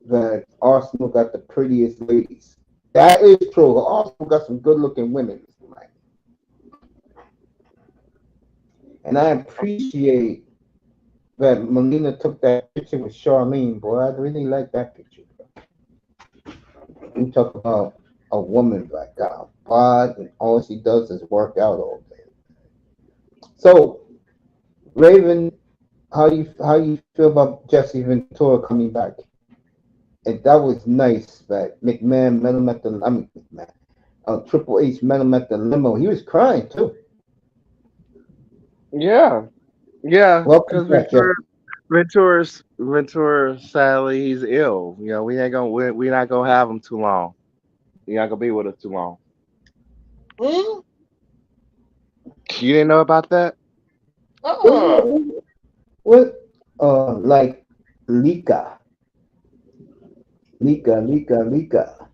that Arsenal got the prettiest ladies. That is true. Arsenal got some good looking women. Right? And I appreciate that Melina took that picture with Charlene. Boy, I really like that picture. We talk about a woman like got a bod and all she does is work out all day. So, Raven, how you feel about Jesse Ventura coming back? And that was nice that McMahon met him at the McMahon. Triple H met him at the limo. He was crying too. Yeah, yeah, Welcome because back, Jesse. Ventura, sadly, he's ill. You know, we not gonna have him too long. He's not gonna be with us too long. Hmm? You didn't know about that? Uh-uh. What? Like Lika, Lika.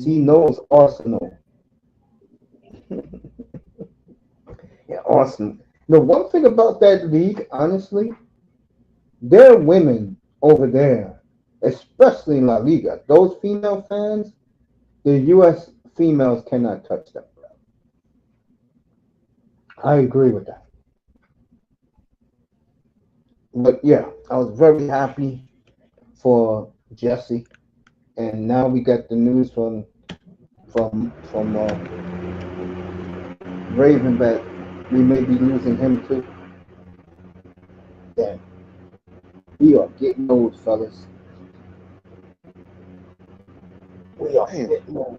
She knows Arsenal. Yeah, Arsenal. The one thing about that league, honestly, there are women over there, especially in La Liga. Those female fans, the U.S. females cannot touch them. I agree with that. But yeah, I was very happy for Jesse, and now we got the news from Raven that we may be losing him too. Damn, we are getting old, fellas. We are Man, getting old.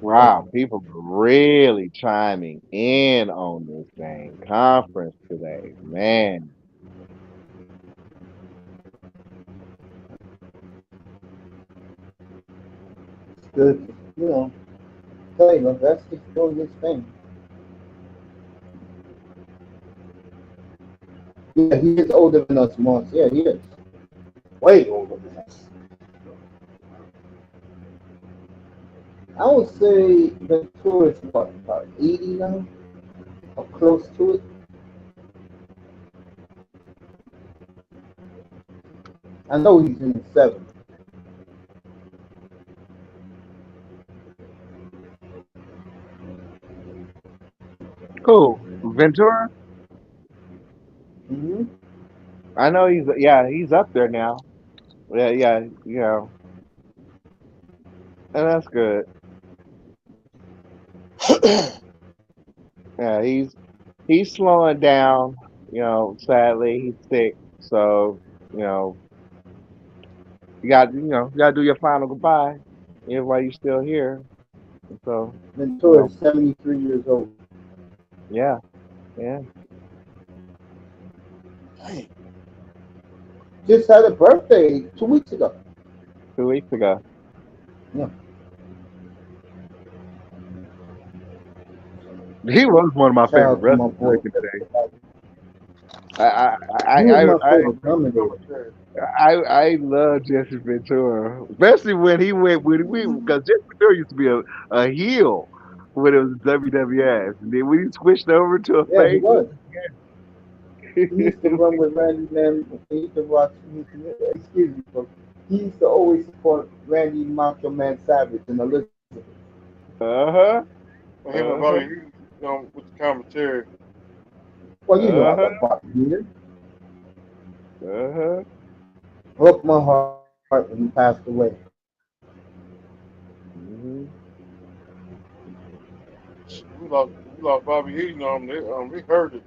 wow, people really chiming in on this dang conference today, man. It's good, Taylor, that's just doing his thing. Yeah, he is older than us, Moss. Yeah, he is. Way older than us. I would say Ventura is about 80 now, or close to it. I know he's in the 70s. Cool. Ventura? Mm-hmm. I know he's up there now. Yeah, and that's good. Yeah, he's slowing down. Sadly, he's sick. So, you know, you gotta do your final goodbye. While you're still here. So, you Ventura know, is 73 years old. yeah, yeah. Just had a birthday 2 weeks ago. 2 weeks ago. Yeah. He was one of my Shout favorite out to my wrestlers back boy. in the day. I He was I my I favorite commentator. I love Jesse Ventura, especially when he went with we because Jesse Ventura used to be a heel when it was WWF, and then when he switched over to a Yeah, he face. was. He used to run with Randy Man. He used to watch. Excuse me, folks. He used to always support Randy Macho Man Savage and Elizabeth. Uh-huh. Him and Uh-huh. Bobby Hughes, with the commentary. Well, you know I Uh-huh. love Bobby Heenan. Uh-huh. Broke my heart when he passed away. Hmm. We lost Bobby Eaton on they heard it.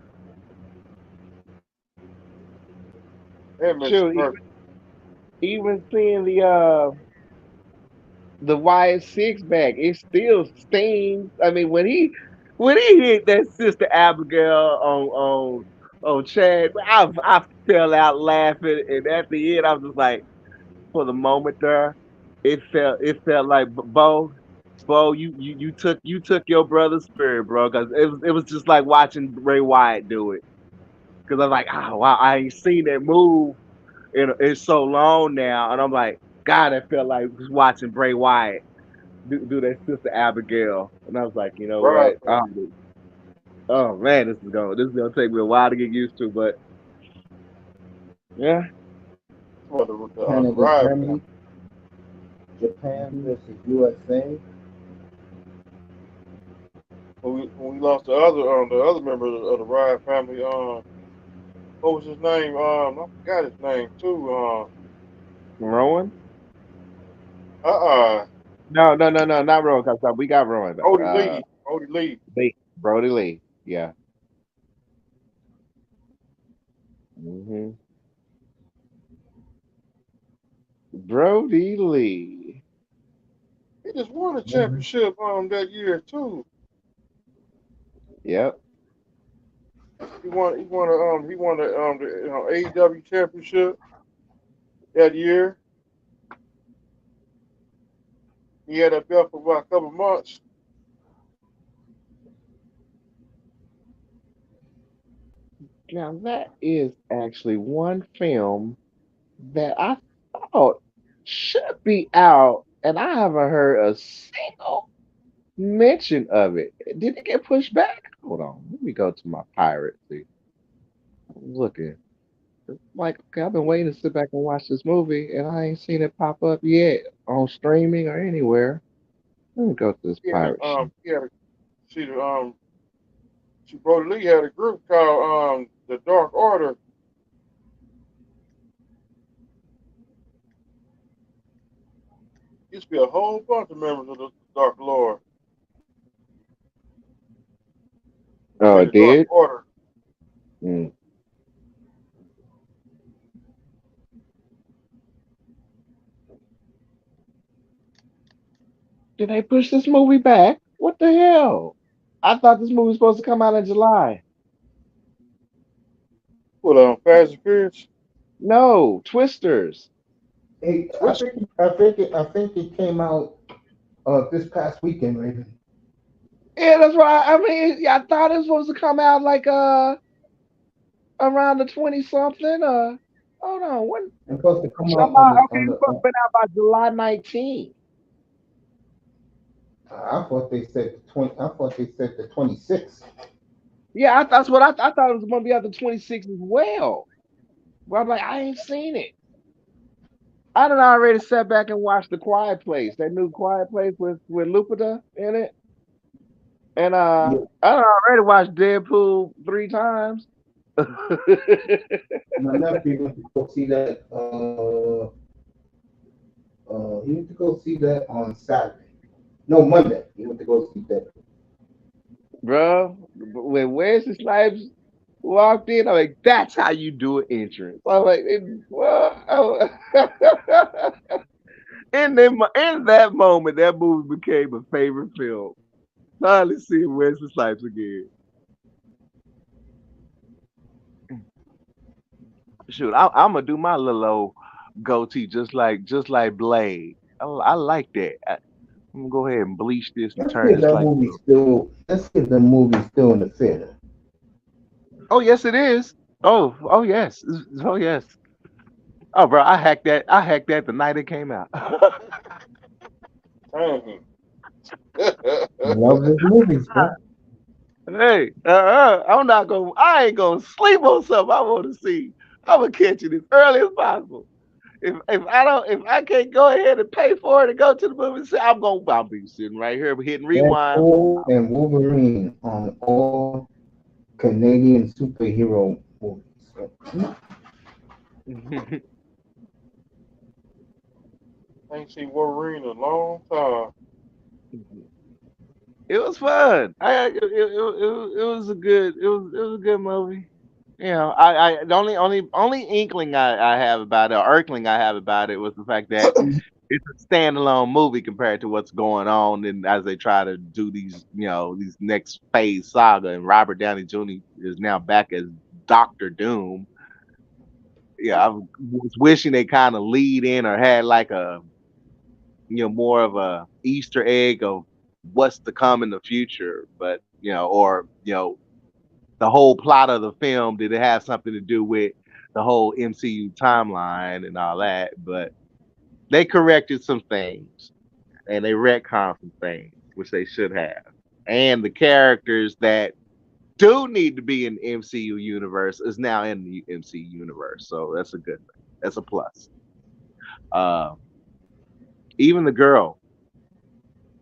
They missed Shoot, perfect. even seeing the Wyatt six pack. It still stings. I mean, when he hit that sister Abigail on Chad, I fell out laughing, and at the end, I was just like, for the moment there, it felt like Bo, you took your brother's spirit, bro, because it was just like watching Ray Wyatt do it. Because I'm like, oh wow, I ain't seen that move in so long now, and I'm like, God, I felt like watching Bray Wyatt do that sister Abigail, and I was like, you know Right. what? Oh man, this is gonna take me a while to get used to, but yeah. Well, the Canada, Riot Germany, Japan versus USA. when we lost the other member of the Riot family, what was his name? I forgot his name too. Rowan? Uh, No, not Rowan. Cause we got Rowan though. Brody Lee. Brody Lee. Yeah. hmm Brody Lee. He just won a championship that year too. Yep. He won the AEW championship that year. He had that belt for about a couple months. Now that is actually one film that I thought should be out, and I haven't heard a single mention of it. Did it get pushed back? Hold on. Let me go to my piracy. I'm looking. Like, okay, I've been waiting to sit back and watch this movie, and I ain't seen it pop up yet on streaming or anywhere. Let me go to this pirate ship. He had a, see the see Brody Lee had a group called the Dark Order. Used to be a whole bunch of members of the Dark Lord. Oh, it The Dark did? Order. Mm. Did they push this movie back? What the hell? I thought this movie was supposed to come out in July. What Fast and Furious? No, Twisters. Hey, Twist. I think it came out this past weekend, Raven. Yeah, that's right. I mean, yeah, I thought it was supposed to come out like around the 20 something. Hold on, when It's supposed to come out July? Okay, on it's the. supposed to be out by July 19th. I thought they said the 20. I thought they said the 26th. Yeah, that's what I thought it was going to be out the 26th as well. But I'm like, I ain't seen it. I done already sat back and watched The Quiet Place, that new Quiet Place with Lupita in it. And Yeah. I done already watched Deadpool 3 times. My nephew went to go see that. He went to go see that on Saturday. No, Monday. He went to go see that. Bro, when Wesley Snipes walked in, I'm like, that's how you do an entrance. I'm like, well, in that moment, that movie became a favorite film. Finally seeing Wesley Snipes again. Shoot, I'm gonna do my little old goatee just like Blade. I like that. I'm gonna go ahead and bleach this and Let's turn see if this that like. movie's still. Let's see if the movie's still in the theater. Oh yes, it is. Oh yes. Oh yes. Oh bro, I hacked that. I hacked that the night it came out. Love his movies, man. Hey, I'm not gonna. I ain't gonna sleep on something I want to see. I'm gonna catch it as early as possible. If I can't go ahead and pay for it and go to the movie, I'll be sitting right here hitting rewind. Deadpool and Wolverine on all Canadian superhero movies. I ain't seen Wolverine in a long time. It was fun. It was a good it was a good movie. You know, the only inkling I have about it, or irkling I have about it, was the fact that it's a standalone movie compared to what's going on, and as they try to do these, these next phase saga, and Robert Downey Jr. is now back as Doctor Doom. Yeah, I was wishing they kind of lead in or had like a, more of a Easter egg of what's to come in the future, but or the whole plot of the film, did it have something to do with the whole MCU timeline and all that? But they corrected some things and they retconned some things, which they should have. And the characters that do need to be in the MCU universe is now in the MCU universe. So that's a good thing. That's a plus. Uh, even the girl,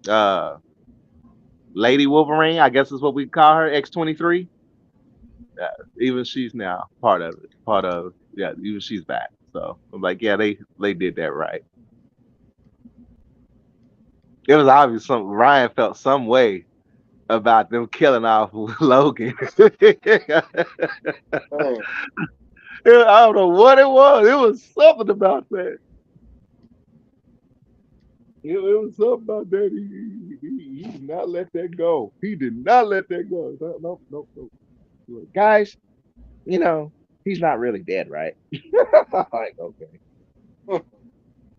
uh, Lady Wolverine, I guess is what we call her, X-23. Even she's now part of it. Yeah, even she's back. So I'm like, yeah, they did that right. It was obvious Ryan felt some way about them killing off Logan. Hey, I don't know what it was. It was something about that. It was something about that. He did not let that go. He did not let that go. Nope. Guys, he's not really dead, right? Like, okay.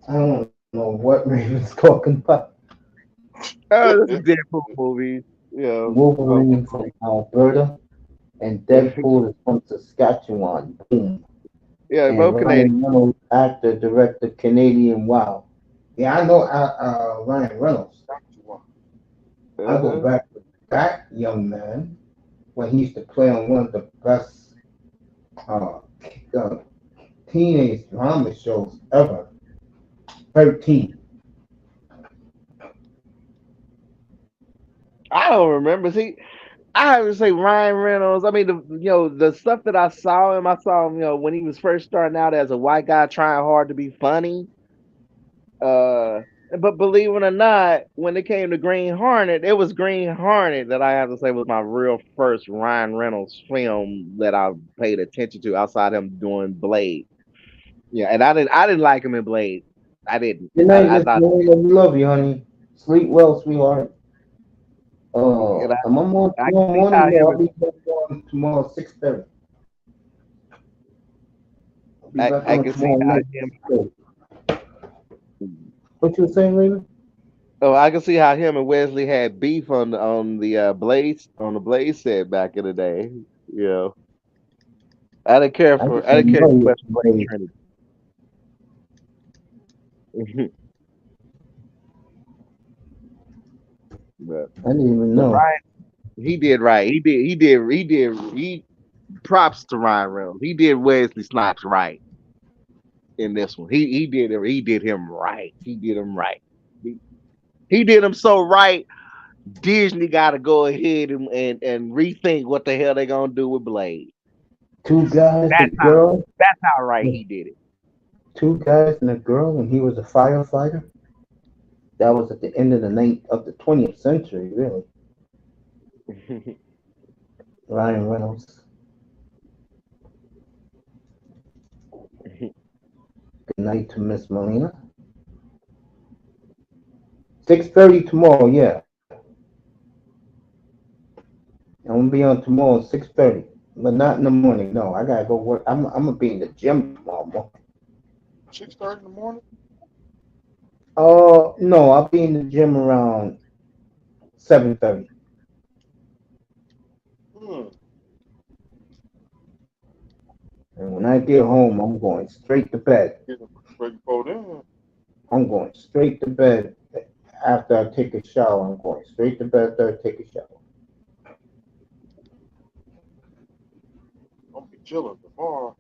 I don't know what Raven's talking about. Oh, this is Deadpool movie. Yeah. Wolverine from Alberta and Deadpool is from Saskatchewan. Boom. Yeah, And both Canadian. Ryan Reynolds, actor, director, Canadian. Wow. Yeah, I know Ryan Reynolds. I go back with that young man when he used to play on one of the best uh, uh, teenage drama shows ever. 13. I don't remember. See, I have to say Ryan Reynolds. I mean, the stuff that I saw him, when he was first starting out as a white guy trying hard to be funny. But believe it or not, when it came to Green Hornet, it was Green Hornet that I have to say was my real first Ryan Reynolds film that I paid attention to outside him doing Blade. Yeah, and I didn't like him in Blade. I didn't. Good night, I Miss thought, Maria. We love you, honey. Sleep well, sweetheart. you know, I'm on I can tomorrow see how morning. him. I'll be back on tomorrow 6:30. I'll be back I on can see tomorrow how night. him. 6:30. What you were saying, Raven? Oh, I can see how him and Wesley had beef on the Blaze set back in the day. You know, I didn't care I for didn't I didn't even care know too you much for played. Trinity. but I didn't even but know. Ryan, he did right. He props to Ryan Reynolds. He did Wesley Snipes right in this one. He did him right. He did him right. He did him so right. Disney got to go ahead and rethink what the hell they gonna do with Blade. Two guys, a That's how girl, that's how right he did two guys and a girl, and he was a firefighter. That was at the end of the 20th century, really. it. Ryan Reynolds. Good night to Miss Molina. 6:30 tomorrow, yeah. I'm gonna be on tomorrow at 6:30, but not in the morning. No, I gotta go work. I'm gonna be in the gym tomorrow morning. 6:30 in the morning. No, I'll be in the gym around 7:30. Hmm. And when I get home, I'm going straight to bed. Right before then. I'm going straight to bed after I take a shower. I'm going straight to bed after I take a shower. I'm be chilling tomorrow.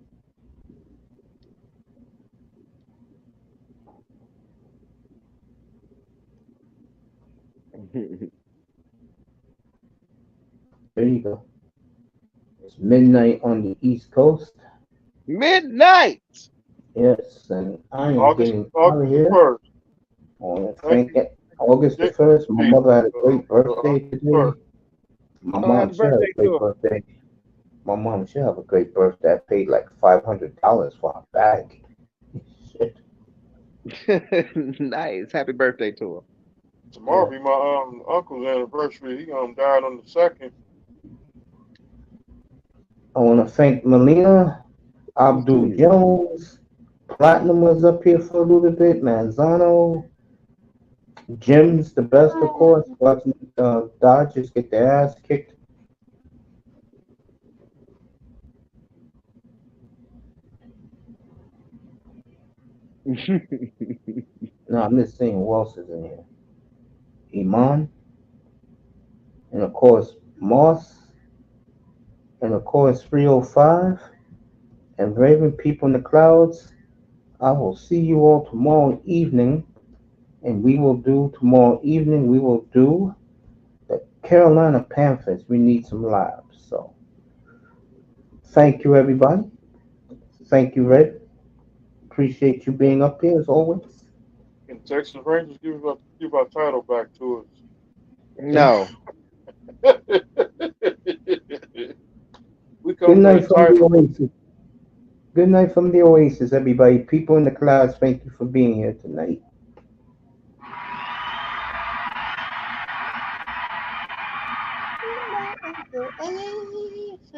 There you go. It's midnight on the East Coast. Midnight. Yes, and I am August getting out of here 1st. on Thank you. August the 1st. My mother had a great birthday today. First. My Oh, mom happy should have a birthday to great her. birthday. My mom should have a great birthday. I paid like $500 for a bag. Shit. Nice. Happy birthday to him. Tomorrow be my uncle's anniversary. He died on the 2nd. I want to thank Melina, Abdul Jones, Platinum was up here for a little bit, Manzano, Jim's the best, of course, watching Dodgers get their ass kicked. No, I'm just saying who else is in here. Iman, and of course Moss, and of course 305, and Raven People in the Clouds. I will see you all tomorrow evening, and we will do the Carolina Panthers. We need some lives. So thank you, everybody. Thank you, Red. Appreciate you being up here as always. Can Texas Rangers give our title back to No. us? We Good come for night the from the title. Oasis. Good night from the Oasis, everybody. People in the Clouds, thank you for being here tonight. Oasis.